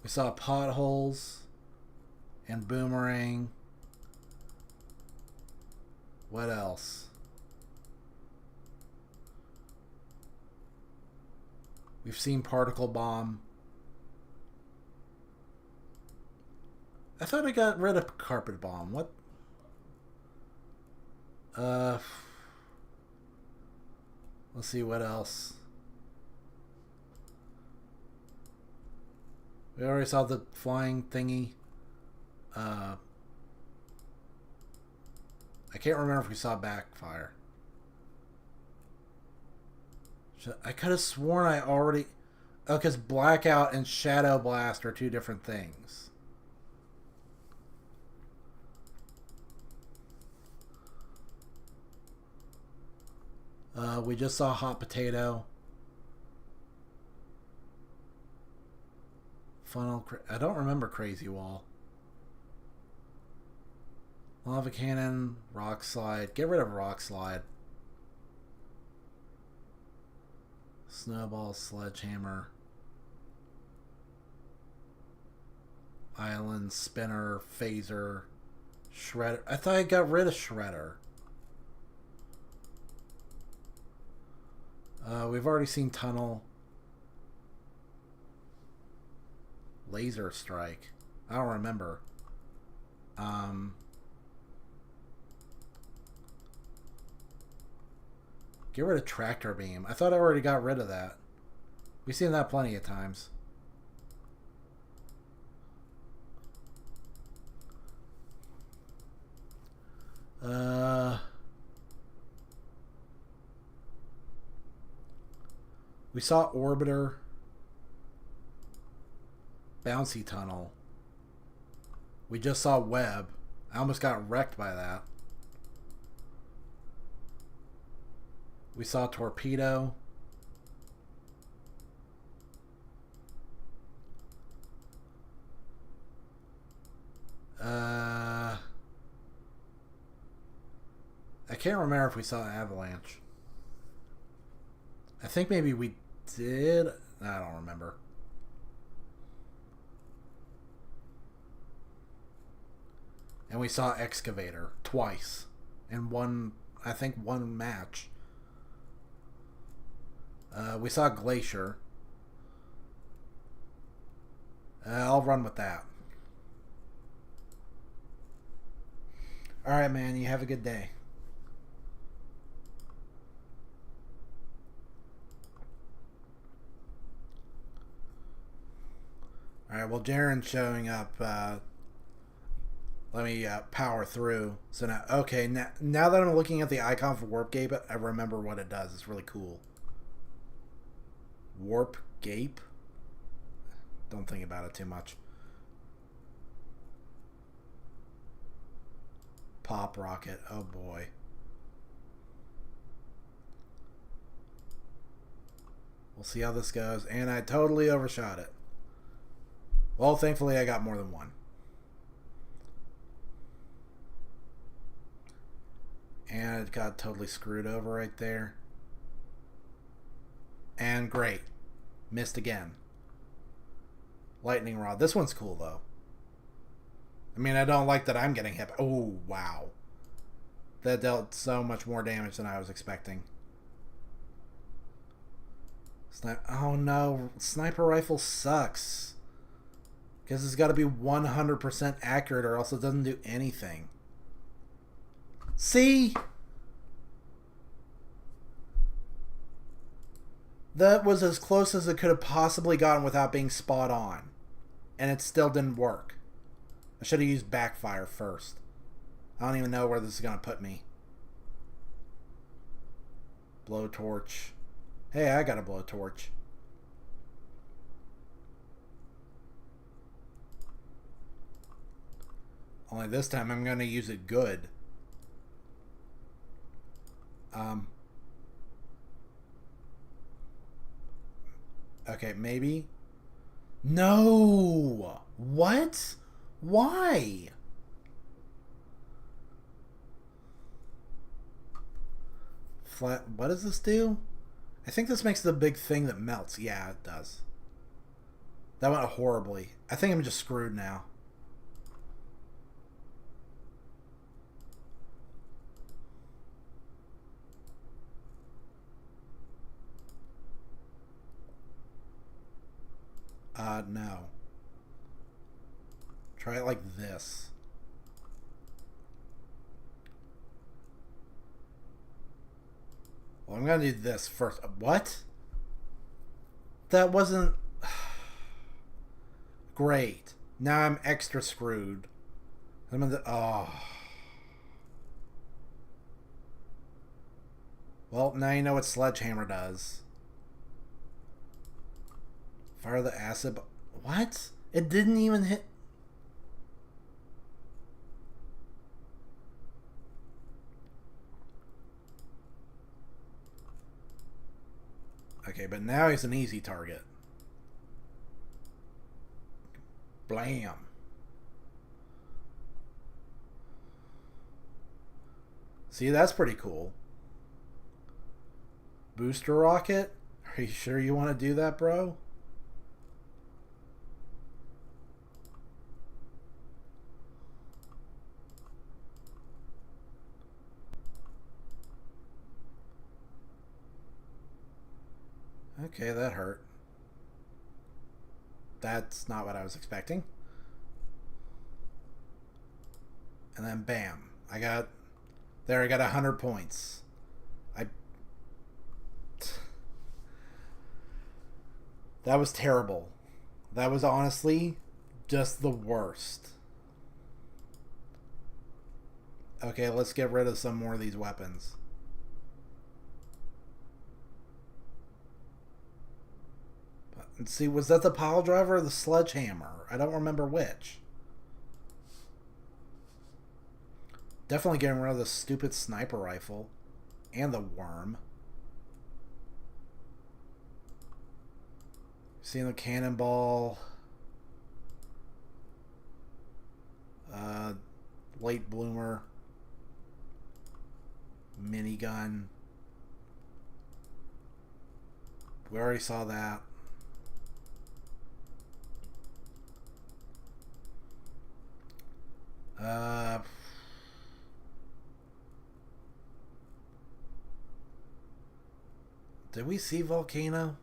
We saw potholes and boomerang. What else? We've seen particle bomb. I thought I got rid of carpet bomb. What? Let's see what else. We already saw the flying thingy. I can't remember if we saw backfire. I could have sworn I already... Oh, because blackout and shadow blast are two different things. We just saw hot potato. Funnel... I don't remember crazy wall. Lava cannon, rock slide. Get rid of rock slide. Snowball, Sledgehammer, Island, Spinner, Phaser, Shredder. I thought I got rid of Shredder. We've already seen Tunnel. Laser Strike. I don't remember. Get rid of Tractor Beam. I thought I already got rid of that. We've seen that plenty of times. We saw Orbiter. Bouncy Tunnel. We just saw Web. I almost got wrecked by that. We saw Torpedo. I can't remember if we saw Avalanche. I think maybe we did. I don't remember. And we saw Excavator twice in one, I think, one match. We saw Glacier. I'll run with that. Alright, man. You have a good day. Alright, well, Jaren's showing up. Let me power through. So now, okay, now that I'm looking at the icon for Warp Gape, I remember what it does. It's really cool. Warp Gape? Don't think about it too much. Pop Rocket. Oh boy. We'll see how this goes. And I totally overshot it. Well, thankfully I got more than one. And it got totally screwed over right there. And great. Missed again. Lightning Rod. This one's cool, though. I mean, I don't like that I'm getting hit. Oh, wow. That dealt so much more damage than I was expecting. Oh, no. Sniper rifle sucks. Because it's got to be 100% accurate or else it doesn't do anything. See? That was as close as it could have possibly gotten without being spot on. And it still didn't work. I should have used backfire first. I don't even know where this is going to put me. Blowtorch. Hey, I got a blowtorch. Only this time I'm going to use it good. Okay, maybe. No! What? Why? Flat. What does this do? I think this makes the big thing that melts. Yeah, it does. That went horribly. I think I'm just screwed now. No. Try it like this. Well, I'm gonna do this first. What? That wasn't... Great. Now I'm extra screwed. I'm gonna... Oh. Well, now you know what Sledgehammer does. Fire the acid... What? It didn't even hit... Okay, but now he's an easy target. Blam. See, that's pretty cool. Booster rocket Are you sure you want to do that, bro? Okay, that hurt. That's not what I was expecting. And then bam. I got 100 points. That was terrible. That was honestly just the worst. Okay, let's get rid of some more of these weapons. And see, was that the pile driver or the sledgehammer? I don't remember which. Definitely getting rid of the stupid sniper rifle. And the worm. Seeing the cannonball. Late bloomer. Minigun. We already saw that. Did we see Volcano?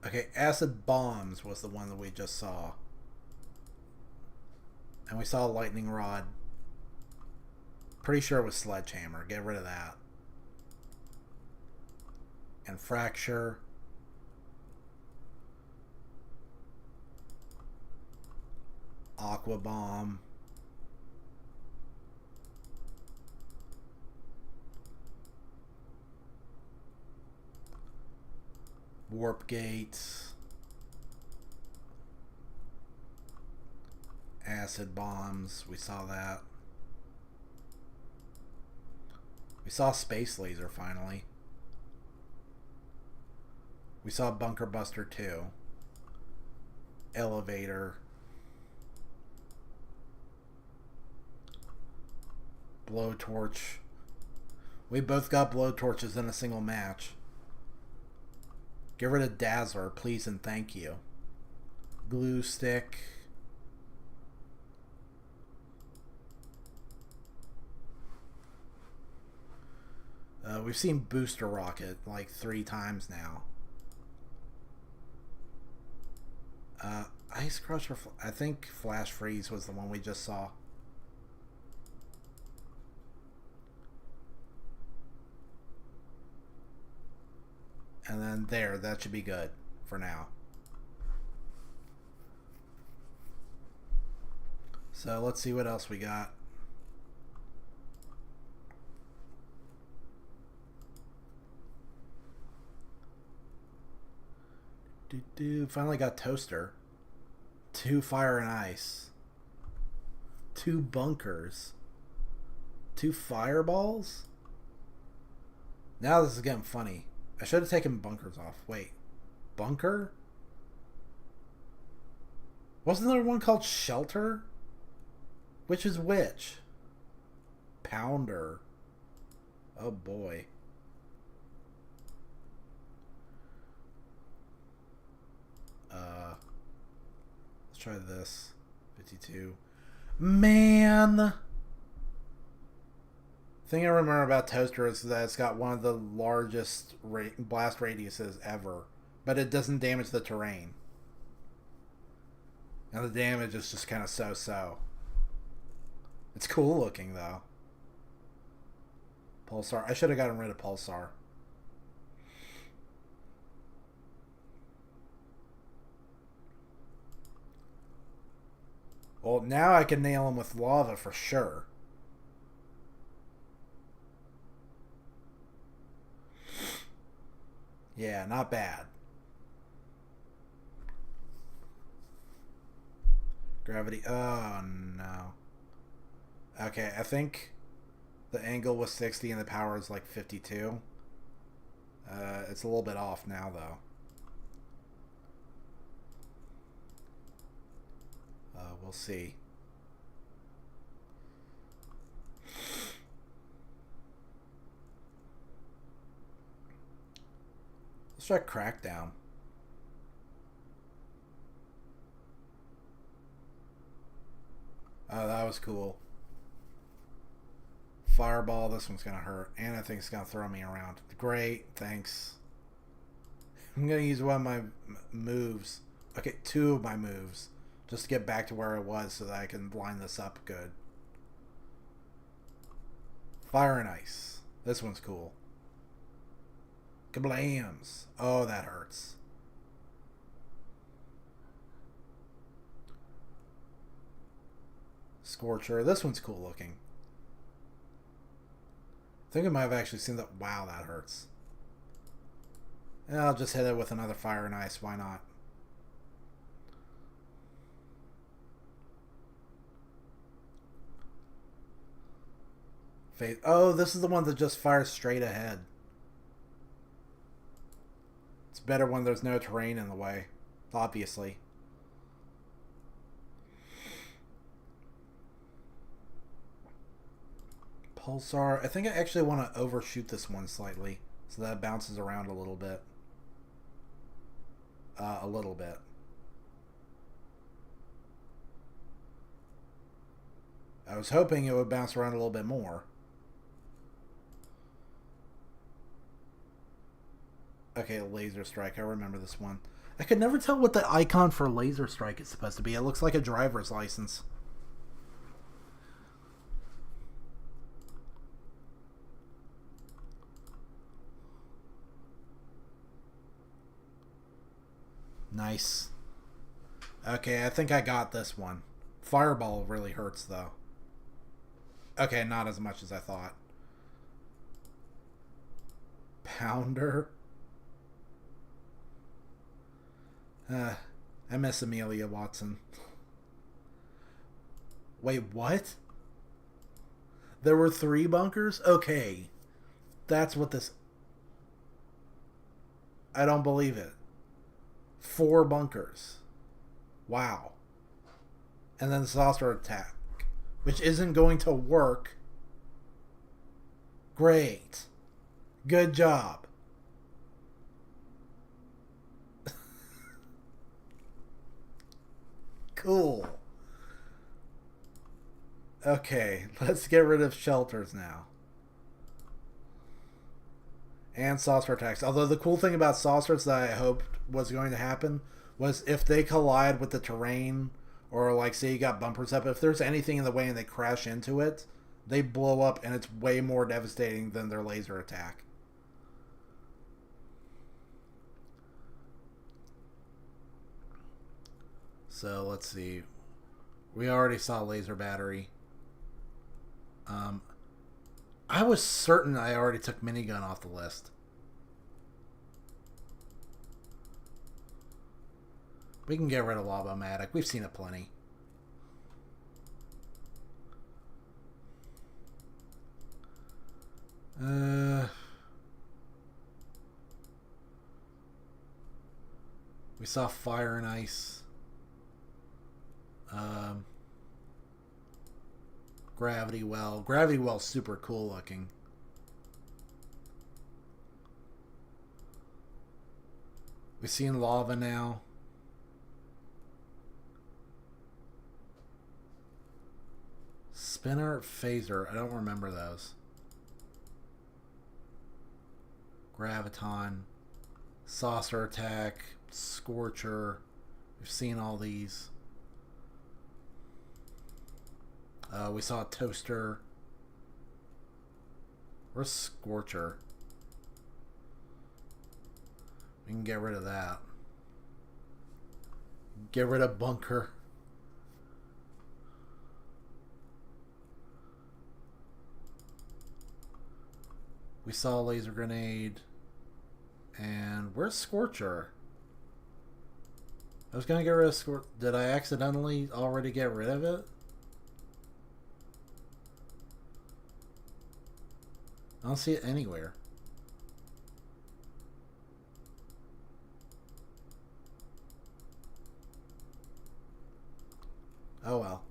Okay, acid bombs was the one that we just saw. And we saw lightning rod. Pretty sure it was sledgehammer. Get rid of that. And fracture. Aqua bomb. Warp gates. Acid bombs. We saw that. We saw space laser finally. We saw Bunker Buster 2. Elevator. Blowtorch. We both got blowtorches in a single match. Get rid of Dazzler, please and thank you. Glue stick. We've seen Booster Rocket like 3 times now. Ice Crusher. I think Flash Freeze was the one we just saw. And then there, that should be good for now. So let's see what else we got. Finally got Toaster. 2 fire and ice. 2 bunkers. 2 fireballs? Now this is getting funny. I should have taken bunkers off. Wait. Bunker? Wasn't there one called Shelter? Which is which? Pounder. Oh boy. Let's try this. 52. Man! Thing I remember about Toaster is that it's got one of the largest blast radiuses ever, but it doesn't damage the terrain. And the damage is just kind of so-so. It's cool looking though. Pulsar. I should have gotten rid of Pulsar. Well, now I can nail him with lava for sure. Yeah, not bad. Gravity. Oh, no. Okay, I think the angle was 60 and the power is like 52. It's a little bit off now, though. We'll see. Let's try Crackdown. Oh, that was cool. Fireball, this one's gonna hurt. And I think it's gonna throw me around. Great, thanks. I'm gonna use one of my moves. Okay, two of my moves. Just to get back to where I was so that I can line this up good. Fire and Ice. This one's cool. Kablams. Oh, that hurts. Scorcher. This one's cool looking. I think I might have actually seen that. Wow, that hurts. And I'll just hit it with another Fire and Ice. Why not? Faith. Oh, this is the one that just fires straight ahead. It's better when there's no terrain in the way, obviously. Pulsar. I think I actually want to overshoot this one slightly so that it bounces around a little bit. A little bit. I was hoping it would bounce around a little bit more. Okay, Laser Strike. I remember this one. I could never tell what the icon for Laser Strike is supposed to be. It looks like a driver's license. Nice. Okay, I think I got this one. Fireball really hurts, though. Okay, not as much as I thought. Pounder. I miss Amelia Watson. Wait, what? There were 3 bunkers? Okay. That's what this... I don't believe it. 4 bunkers. Wow. And then the saucer attack, which isn't going to work. Great. Good job. Cool. Okay, let's get rid of shelters now. And saucer attacks. Although the cool thing about saucers that I hoped was going to happen was if they collide with the terrain, or like say you got bumpers up, if there's anything in the way and they crash into it, they blow up and it's way more devastating than their laser attack. So let's see. We already saw laser battery. I was certain I already took minigun off the list. We can get rid of Lava-Matic. We've seen it plenty. We saw Fire and Ice. Gravity Well. Gravity Well's super cool looking. We've seen Lava now. Spinner, Phaser. I don't remember those. Graviton. Saucer Attack. Scorcher. We've seen all these. We saw a Toaster. Where's Scorcher? We can get rid of that. Get rid of Bunker. We saw a Laser Grenade. And where's Scorcher? I was going to get rid of Scorcher. Did I accidentally already get rid of it? I don't see it anywhere. Oh well.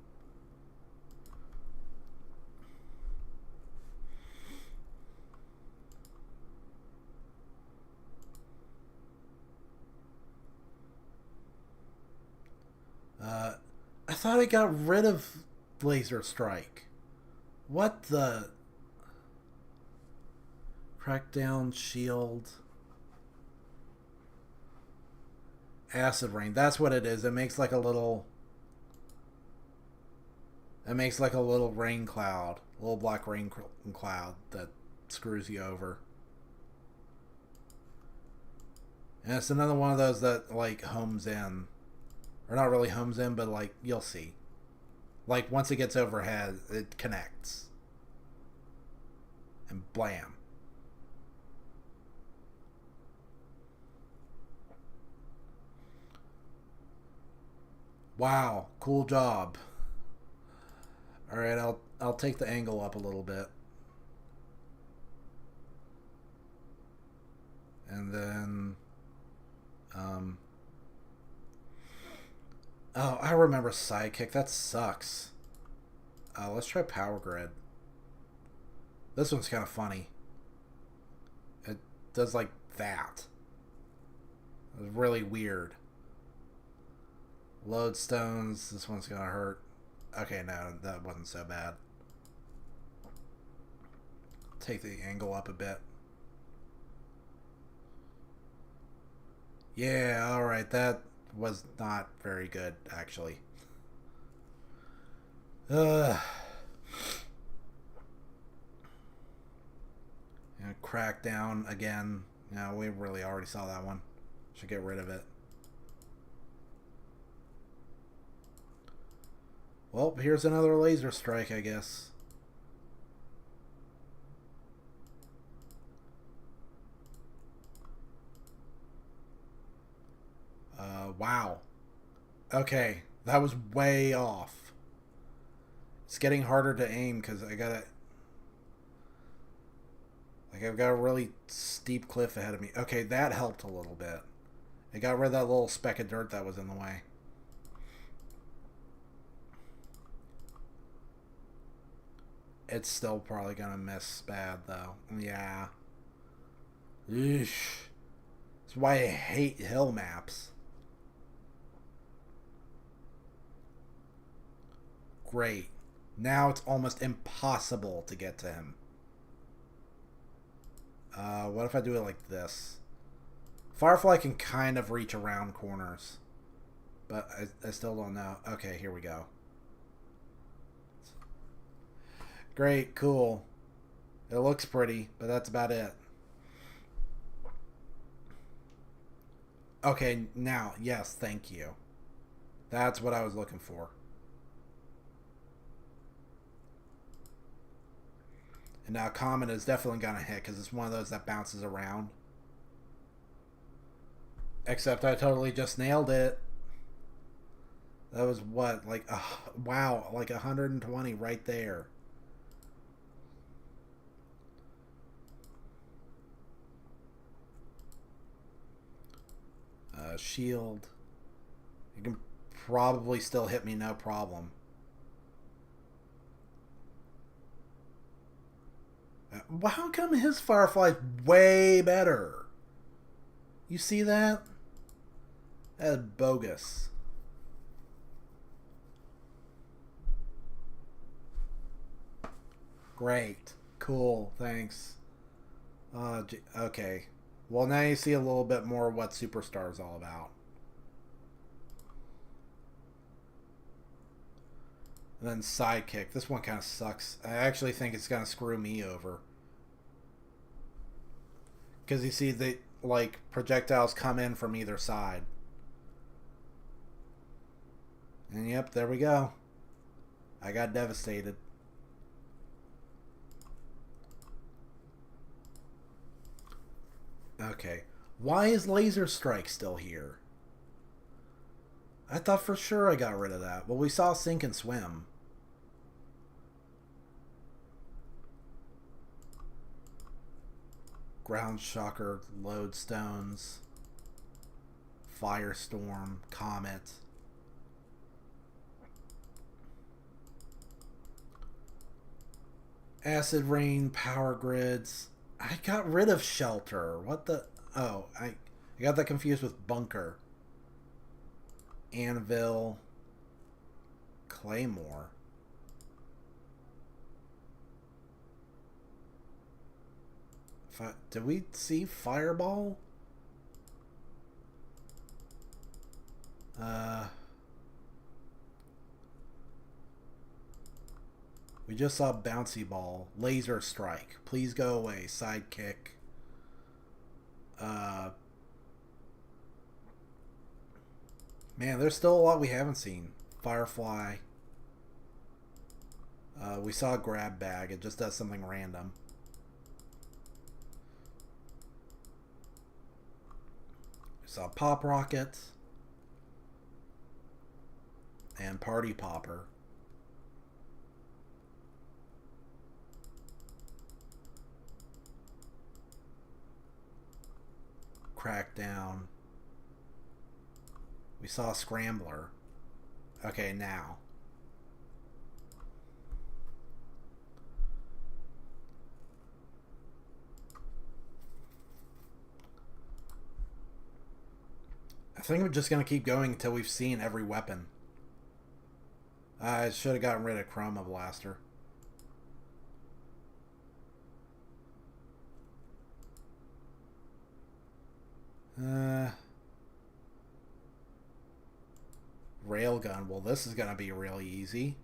thought I got rid of laser strike. What the? Crackdown, shield, acid rain. That's what it is. It makes like a little. It makes like a little rain cloud, a little black rain cloud that screws you over. And it's another one of those that like homes in, or not really homes in, but like you'll see. Like once it gets overhead, it connects, and blam. Wow, cool job. All right, I'll take the angle up a little bit. And then oh, I remember Sidekick. That sucks. Let's try Power Grid. This one's kind of funny. It does like that. It's really weird. Lodestones. This one's gonna hurt. Okay, no, that wasn't so bad. Take the angle up a bit. Yeah, alright, that was not very good, actually. And Crackdown again. No, we really already saw that one. Should get rid of it. Well, here's another laser strike, I guess. Wow. Okay, that was way off. It's getting harder to aim because I gotta... Like, I've got a really steep cliff ahead of me. Okay, that helped a little bit. It got rid of that little speck of dirt that was in the way. It's still probably gonna miss bad, though. Yeah. Eesh. That's why I hate hill maps. Great. Now it's almost impossible to get to him. What if I do it like this? Firefly can kind of reach around corners. But I still don't know. Okay, here we go. Great, cool. It looks pretty, but that's about it. Okay, now, yes, thank you. That's what I was looking for. And now Comet is definitely going to hit because it's one of those that bounces around. Except I totally just nailed it. That was what? Like, wow, like 120 right there. Shield. You can probably still hit me, no problem. How come his Firefly's way better? You see that? That's bogus. Great. Cool. Thanks. Okay. Well, now you see a little bit more what Superstar is all about. And then Sidekick. This one kind of sucks. I actually think it's going to screw me over. Because you see, the like projectiles come in from either side. And yep, there we go. I got devastated. Okay. Why is Laser Strike still here? I thought for sure I got rid of that. Well, we saw Sink and Swim. Ground Shocker, Lodestones, Firestorm, Comet. Acid Rain, Power Grids. I got rid of Shelter. What the... Oh, I got that confused with Bunker. Anvil. Claymore. Did we see Fireball? We just saw Bouncy Ball. Laser Strike. Please go away. Sidekick. Man, there's still a lot we haven't seen. Firefly. We saw Grab Bag. It just does something random. We saw Pop Rocket. And Party Popper. Crackdown. We saw Scrambler. Okay, now. I think we're just going to keep going until we've seen every weapon. I should have gotten rid of Chroma Blaster. Railgun. Well, this is going to be really easy.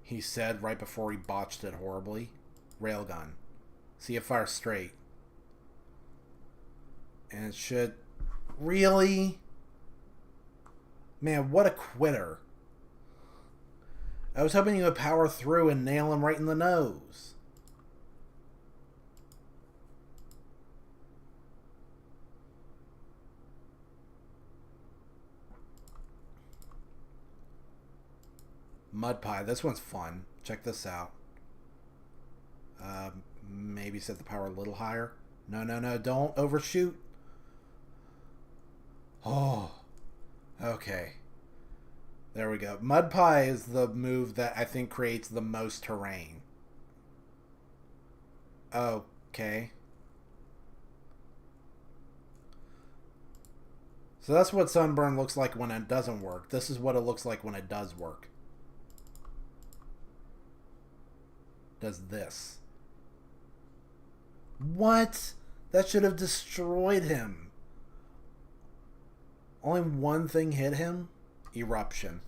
He said right before he botched it horribly. Railgun. See it fire straight. And it should... Really? Man, what a quitter. I was hoping you would power through and nail him right in the nose. Mud Pie. This one's fun. Check this out. Maybe set the power a little higher. No, no, no. Don't overshoot. Oh. Okay. There we go. Mud Pie is the move that I think creates the most terrain. Okay. So that's what Sunburn looks like when it doesn't work. This is what it looks like when it does work. Does this. What? That should have destroyed him. Only one thing hit him? Eruption.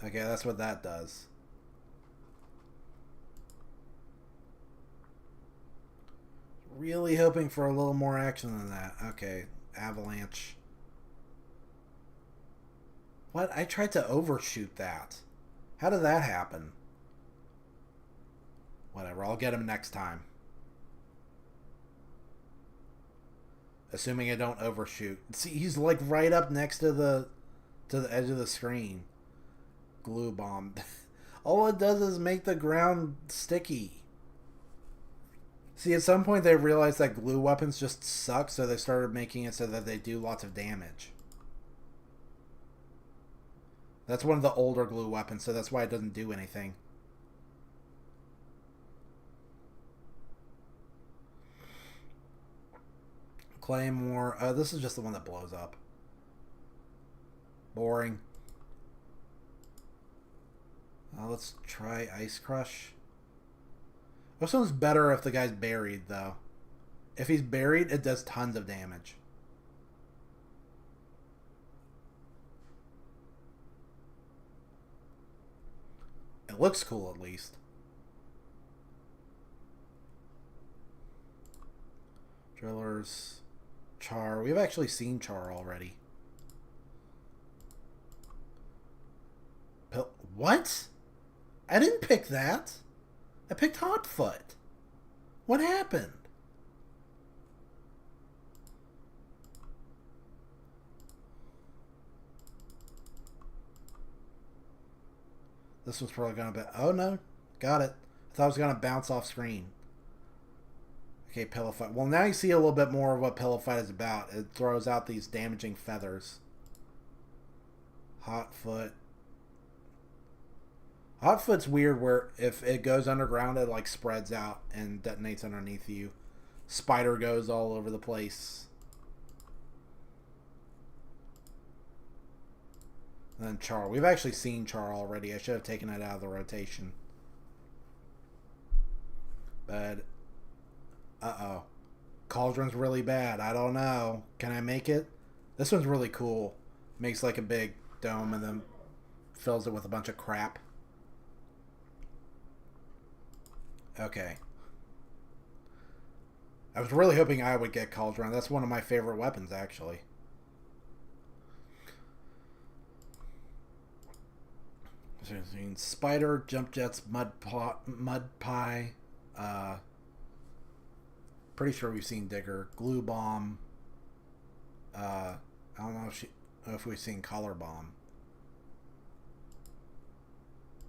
Okay, that's what that does. Really hoping for a little more action than that. Okay, Avalanche. What? I tried to overshoot that. How did that happen? Whatever, I'll get him next time. Assuming I don't overshoot. See, he's like right up next to the edge of the screen. Glue bomb. All it does is make the ground sticky. See, at some point they realized that glue weapons just suck, so they started making it so that they do lots of damage. That's one of the older glue weapons, so that's why it doesn't do anything. Claymore. This is just the one that blows up. Boring. Let's try Ice Crush. This one's better if the guy's buried, though. If he's buried, it does tons of damage. It looks cool, at least. Drillers. Char. We've actually seen Char already. What? I didn't pick that. I picked Hotfoot. What happened? This was probably going to be... Oh, no. Got it. I thought it was going to bounce off screen. Okay, Pillow Fight. Well, now you see a little bit more of what Pillow Fight is about. It throws out these damaging feathers. Hotfoot. Hotfoot's weird where if it goes underground, it like spreads out and detonates underneath you. Spider goes all over the place. And then Char. We've actually seen Char already. I should have taken it out of the rotation. But, uh-oh. Cauldron's really bad. I don't know. Can I make it? This one's really cool. Makes like a big dome and then fills it with a bunch of crap. Okay. I was really hoping I would get Cauldron. That's one of my favorite weapons, actually. Spider, Jump Jets, Mud Pie. Pretty sure we've seen Digger. Glue Bomb. I don't know if we've seen Color Bomb.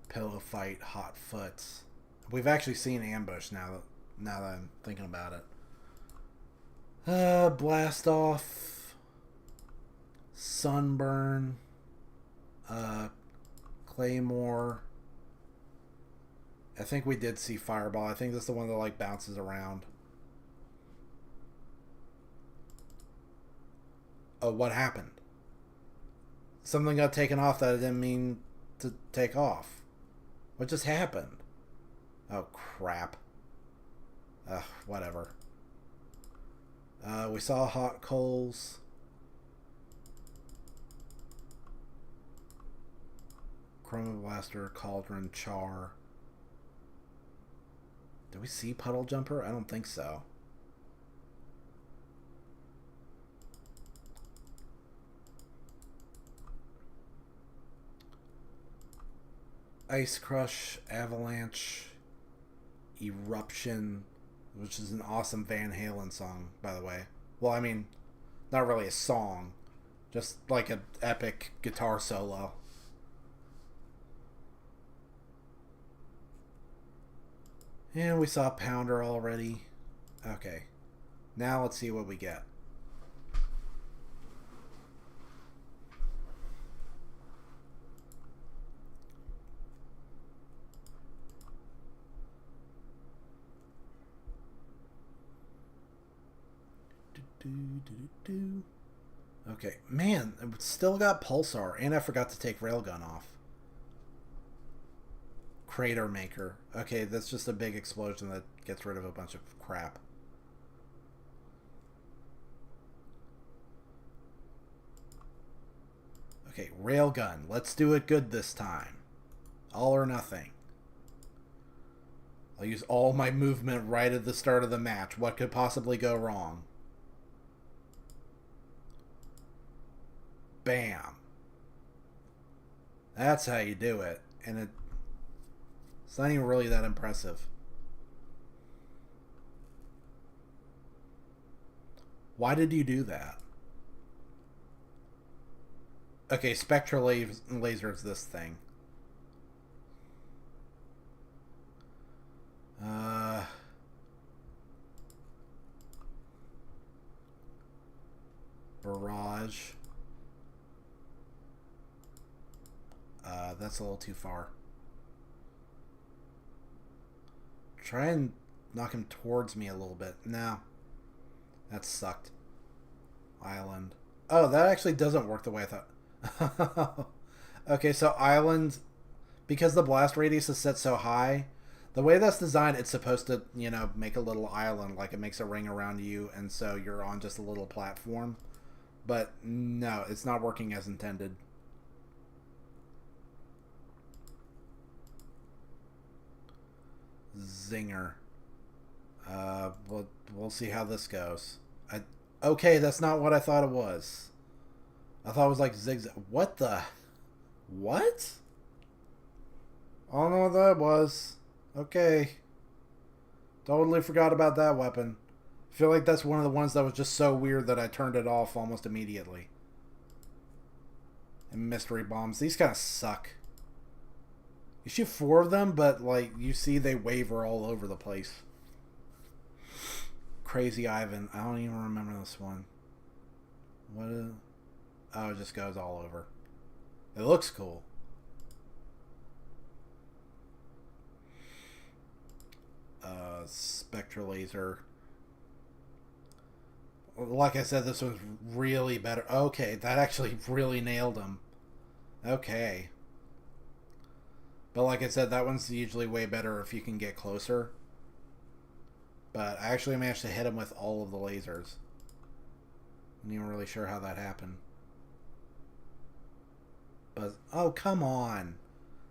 Pillow Fight, Hot Foots. We've actually seen Ambush now that I'm thinking about it. Blast Off. Sunburn. Claymore. I think we did see Fireball. I think that's the one that like bounces around. Oh, what happened? Something got taken off that I didn't mean to take off. What just happened? Oh, crap. Whatever. We saw Hot Coals. Chroma Blaster, Cauldron, Char. Did we see Puddle Jumper? I don't think so. Ice Crush, Avalanche, Eruption, which is an awesome Van Halen song, by the way. Well, I mean, not really a song, just like an epic guitar solo. And we saw Pounder already. Okay. Now let's see what we get. Okay. Man, it still got Pulsar. And I forgot to take Railgun off. Crater Maker. Okay, that's just a big explosion that gets rid of a bunch of crap. Okay, Railgun. Let's do it good this time. All or nothing. I'll use all my movement right at the start of the match. What could possibly go wrong? Bam. That's how you do it. And it's not even really that impressive. Why did you do that? Okay, Spectral Laser is this thing. Barrage. That's a little too far. Try and knock him towards me a little bit. No. That sucked. Island. Oh, that actually doesn't work the way I thought. Okay, so Island, because the blast radius is set so high, the way that's designed, it's supposed to, you know, make a little island, like it makes a ring around you, and so you're on just a little platform. But no, it's not working as intended. Zinger. We'll see how this goes. Okay, that's not what I thought it was. I thought it was like zigzag. What the? What? I don't know what that was. Okay. Totally forgot about that weapon. I feel like that's one of the ones that was just so weird that I turned it off almost immediately. And mystery bombs. These kind of suck. You shoot 4 of them, but like you see they waver all over the place. Crazy Ivan. I don't even remember this one. What is... Oh, it just goes all over. It looks cool. Spectral Laser. Like I said, this was really better. Okay, that actually really nailed him. Okay. But like I said, that one's usually way better if you can get closer. But I actually managed to hit him with all of the lasers. I'm not even really sure how that happened. But, oh, come on.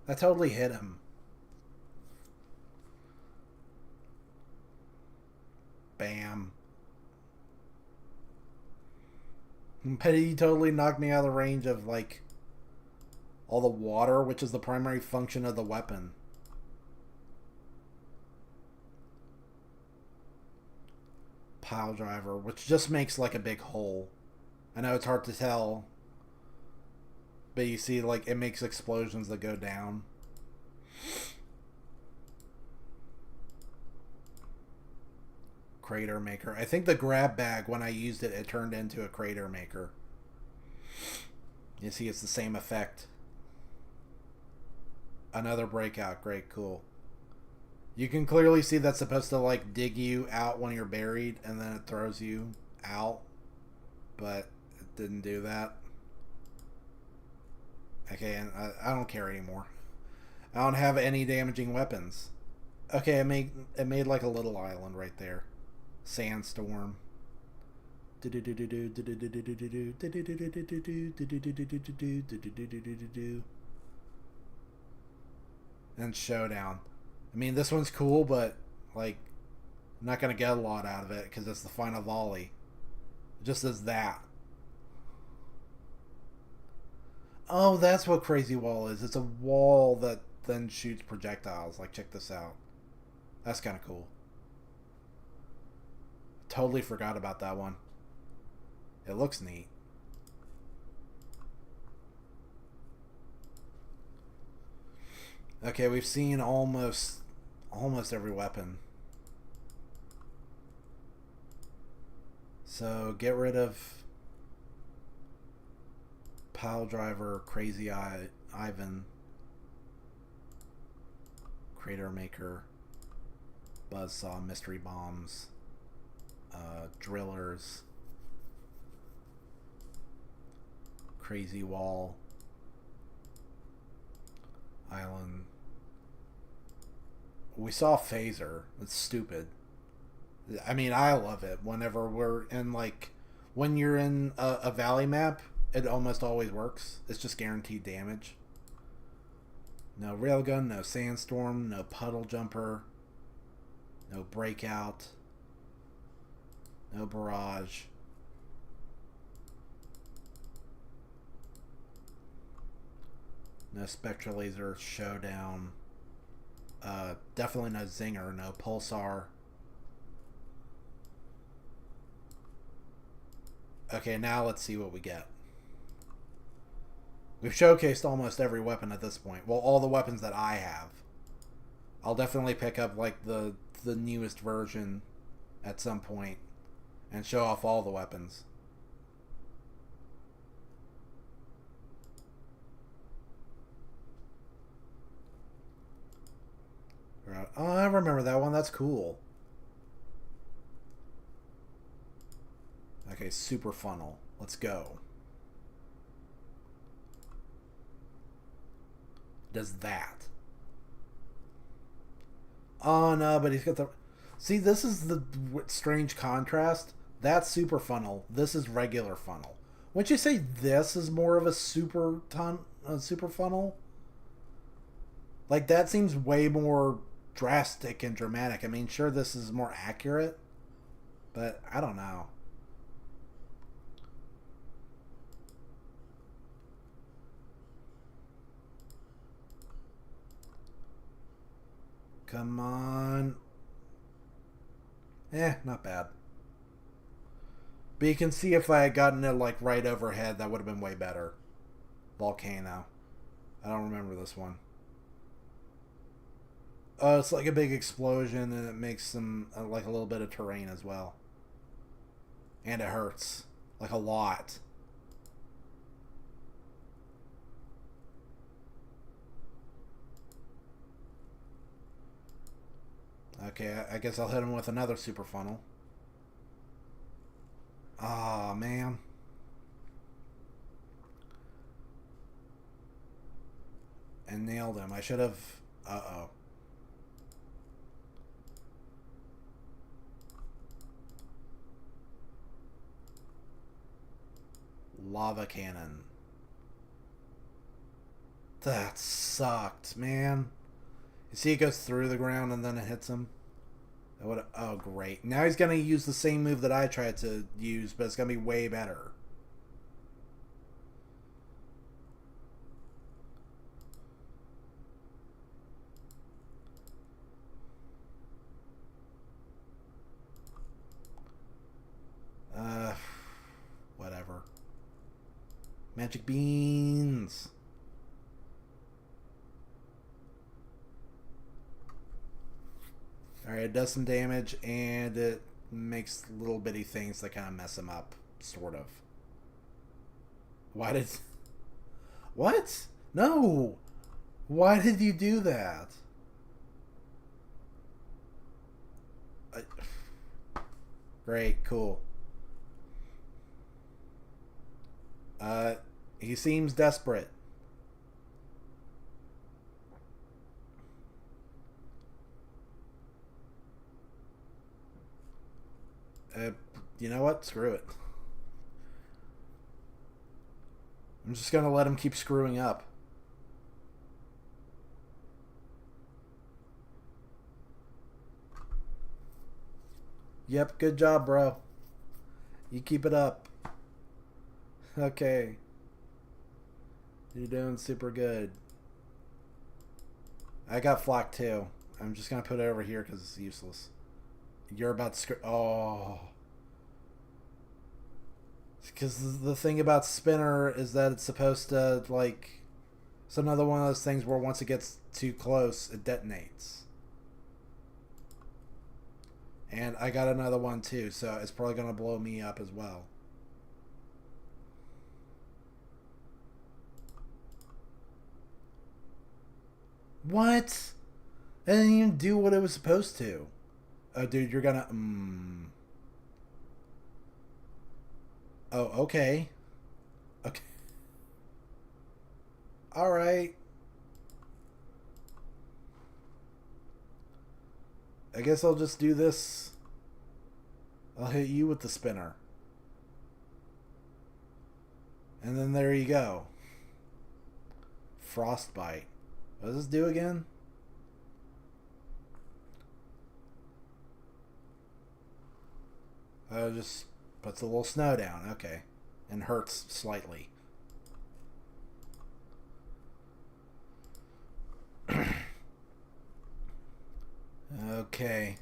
That totally hit him. Bam. But he totally knocked me out of the range of, like, all the water, which is the primary function of the weapon. Pile driver, which just makes, like, a big hole. I know it's hard to tell, but you see, like, it makes explosions that go down. Crater maker. I think the grab bag, when I used it, it turned into a crater maker. You see, it's the same effect. Another breakout. Great, cool. You can clearly see that's supposed to, like, dig you out when you're buried, and then it throws you out. But it didn't do that. Okay, and I don't care anymore. I don't have any damaging weapons. Okay, it made like a little island right there. Sandstorm. And showdown. I mean, this one's cool, but like, I'm not gonna get a lot out of it because it's the final volley. It just as that. Oh, that's what Crazy Wall is. It's a wall that then shoots projectiles. Like, check this out. That's kind of cool. Totally forgot about that one. It looks neat. Okay, we've seen almost every weapon. So get rid of Pile Driver, Crazy Ivan, Crater Maker, Buzzsaw, Mystery Bombs, Drillers, Crazy Wall, Island. We saw Phaser. It's stupid. I mean, I love it whenever we're in, like, when you're in a valley map, it almost always works. It's just guaranteed damage. No railgun, no sandstorm, no puddle jumper, no breakout, no barrage. No spectral laser, showdown. Definitely no zinger, no pulsar. Okay, now let's see what we get. We've showcased almost every weapon at this point. Well, all the weapons that I have. I'll definitely pick up, like, the newest version at some point and show off all the weapons. Oh, I remember that one. That's cool. Okay, super funnel. Let's go. Does that. Oh, no, but he's got the... See, this is the strange contrast. That's super funnel. This is regular funnel. Wouldn't you say this is more of a super funnel? Like, that seems way more drastic and dramatic. I mean, sure, this is more accurate, but I don't know. Come on. Not bad. But you can see if I had gotten it, like, right overhead, that would have been way better. Volcano. I don't remember this one. It's like a big explosion, and it makes some, like, a little bit of terrain as well. And it hurts. Like, a lot. Okay, I guess I'll hit him with another super funnel. Ah, man. And nailed him. I should have... Uh-oh. Lava cannon. That sucked, man. You see it goes through the ground and then it hits him? Oh, great. Now he's going to use the same move that I tried to use, but it's going to be way better. Whatever. Magic beans. Alright, it does some damage, and it makes little bitty things that kind of mess him up, sort of. Why did... What? No! Why did you do that? Great, cool. He seems desperate. You know what? Screw it. I'm just gonna let him keep screwing up. Yep, good job, bro. You keep it up. Okay. You're doing super good. I got flak too. I'm just gonna put it over here because it's useless. You're about to oh. Because the thing about spinner is that it's supposed to, like... It's another one of those things where once it gets too close, it detonates. And I got another one too, so it's probably going to blow me up as well. What? It didn't even do what it was supposed to. Oh, dude, you're gonna... Oh, okay. Okay. Alright. I guess I'll just do this. I'll hit you with the spinner. And then there you go. Frostbite. What does this do again? Just puts a little snow down. Okay. And hurts slightly. Okay.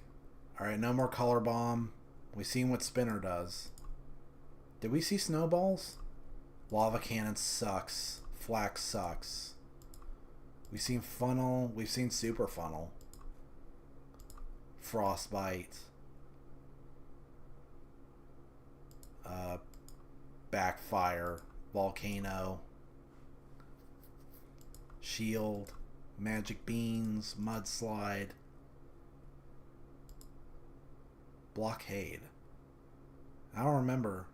Alright, no more color bomb. We've seen what spinner does. Did we see snowballs? Lava cannon sucks. Flak sucks. We've seen funnel. We've seen super funnel. Frostbite. Backfire. Volcano. Shield. Magic beans. Mudslide. Blockade. I don't remember.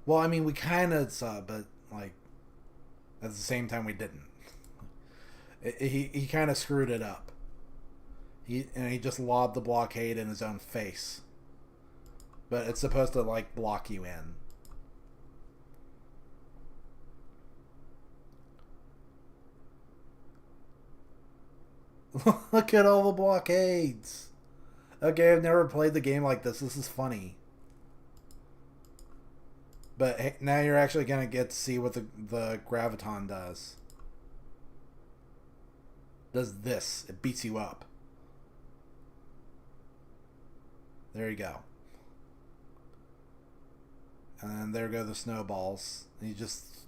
Well, I mean, we kind of saw, but, like, at the same time we didn't. He kind of screwed it up. He just lobbed the blockade in his own face. But it's supposed to, like, block you in. Look at all the blockades. Okay, I've never played the game like this. This is funny. But hey, now you're actually going to get to see what the graviton does. Does this. It beats you up. There you go. And there go the snowballs. And he just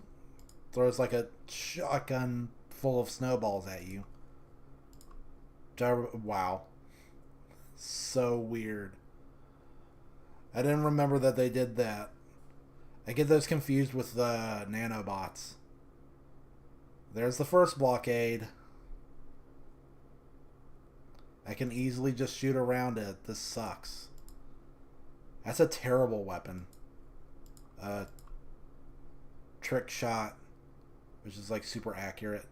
throws like a shotgun full of snowballs at you. Wow. So weird. I didn't remember that they did that. I get those confused with the nanobots. There's the first blockade. I can easily just shoot around it. This sucks. That's a terrible weapon. Trick shot. which is like super accurate.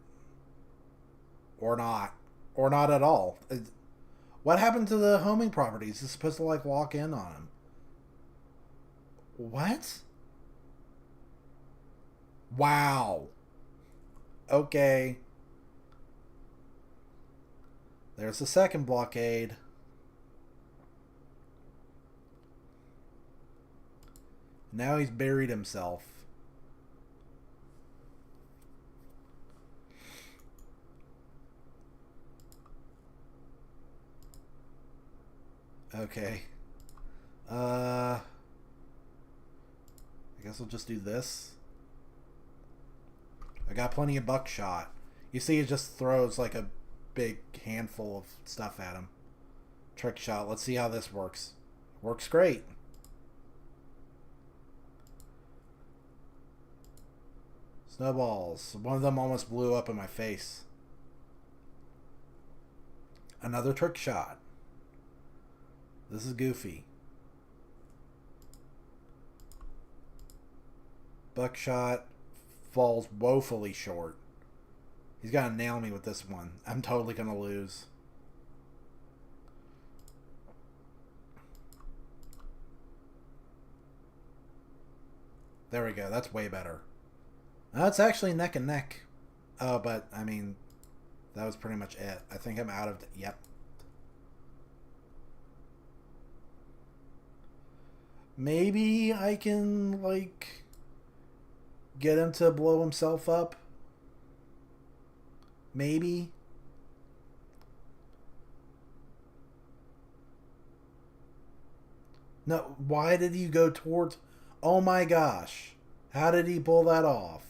Or not. Or not at all. What happened to the homing properties? It's supposed to like lock in on them. What? Wow. Okay. There's the second blockade. Now he's buried himself. Okay. I guess we'll just do this. I got plenty of buckshot. You see, it just throws like a big handful of stuff at him. Trick shot. Let's see how this works. Works great. Snowballs. One of them almost blew up in my face. Another trick shot. This is goofy. Buckshot falls woefully short. He's got to nail me with this one. I'm totally going to lose. There we go. That's way better. That's actually neck and neck. Oh, but, I mean, that was pretty much it. I think I'm out of... Yep. Maybe I can, like, get him to blow himself up. Maybe. No, why did he go towards... Oh my gosh. How did he pull that off?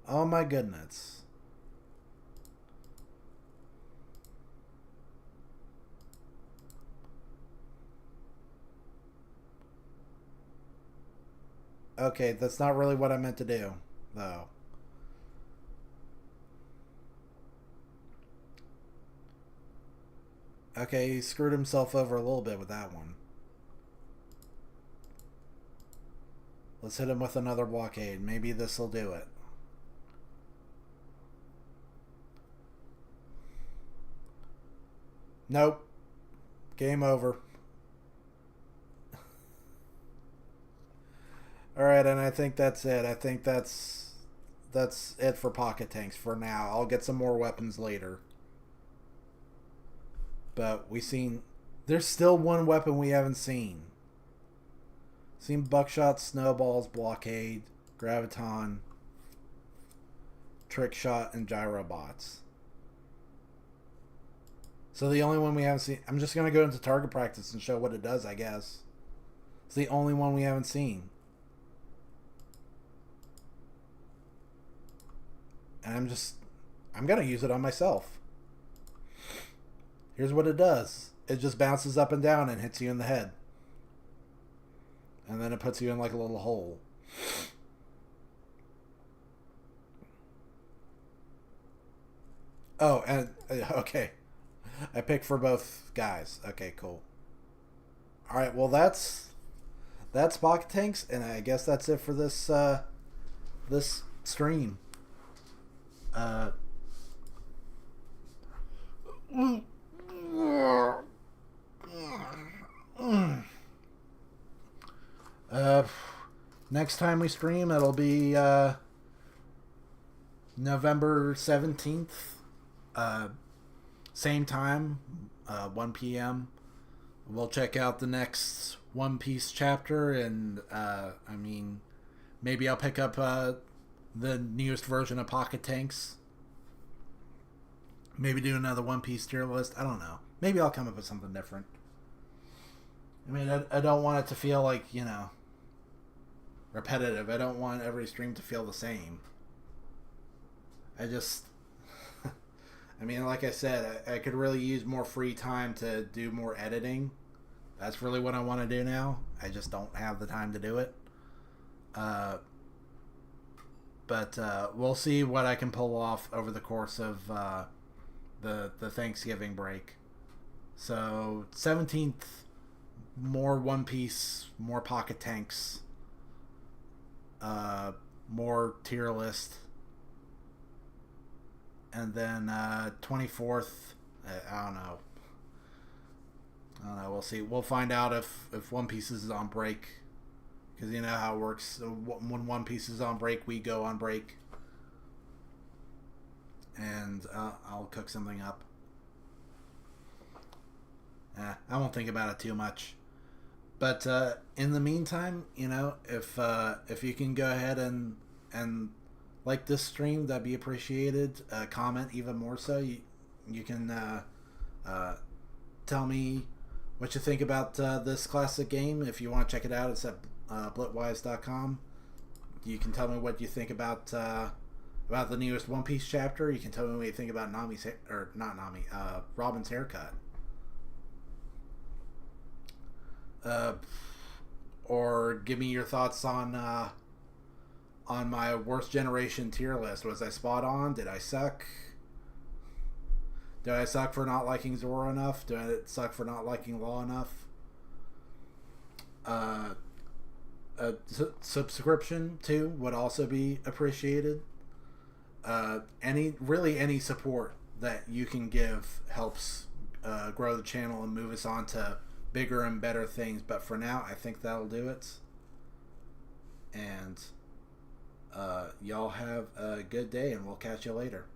Oh my goodness. Okay, that's not really what I meant to do, though. Okay, he screwed himself over a little bit with that one. Let's hit him with another blockade. Maybe this will do it. Nope. Game over. Alright, and I think that's it. I think that's it for pocket tanks for now. I'll get some more weapons later. But there's still one weapon we haven't seen. Seen buckshot, snowballs, blockade, graviton, trick shot, and gyrobots. So the only one we haven't seen... I'm just going to go into target practice and show what it does, I guess. It's the only one we haven't seen. And I'm going to use it on myself. Here's what it does. It just bounces up and down and hits you in the head. And then it puts you in like a little hole. Oh, and okay. I picked for both guys. Okay, cool. Alright, well that's pocket tanks, and I guess that's it for this this stream. Next time we stream, it'll be November 17th. Same time, 1 p.m. We'll check out the next One Piece chapter, and I mean, maybe I'll pick up the newest version of Pocket Tanks. Maybe do another One Piece tier list. I don't know. Maybe I'll come up with something different. I mean, I don't want it to feel like, repetitive. I don't want every stream to feel the same. I mean, like I said, I could really use more free time to do more editing. That's really what I want to do now. I just don't have the time to do it. But we'll see what I can pull off over the course of the Thanksgiving break. So 17th, more One Piece, more Pocket Tanks, more tier list, And then 24th, I don't know. I don't know. We'll see. We'll find out if One Piece is on break. Because you know how it works. When One Piece is on break, we go on break. And I'll cook something up. I won't think about it too much. But in the meantime, you know, if you can go ahead and like this stream, that'd be appreciated. Comment even more so. You can tell me what you think about this classic game. If you want to check it out, it's at blitwise.com. You can tell me what you think about the newest One Piece chapter. You can tell me what you think about Robin's haircut. Or give me your thoughts on my worst generation tier list. Was I spot on? Did I suck? Did I suck for not liking Zoro enough? Did I suck for not liking Law enough? A subscription too would also be appreciated. Any support that you can give helps grow the channel and move us on to bigger and better things. But for now, I think that'll do it. And y'all have a good day, and we'll catch you later.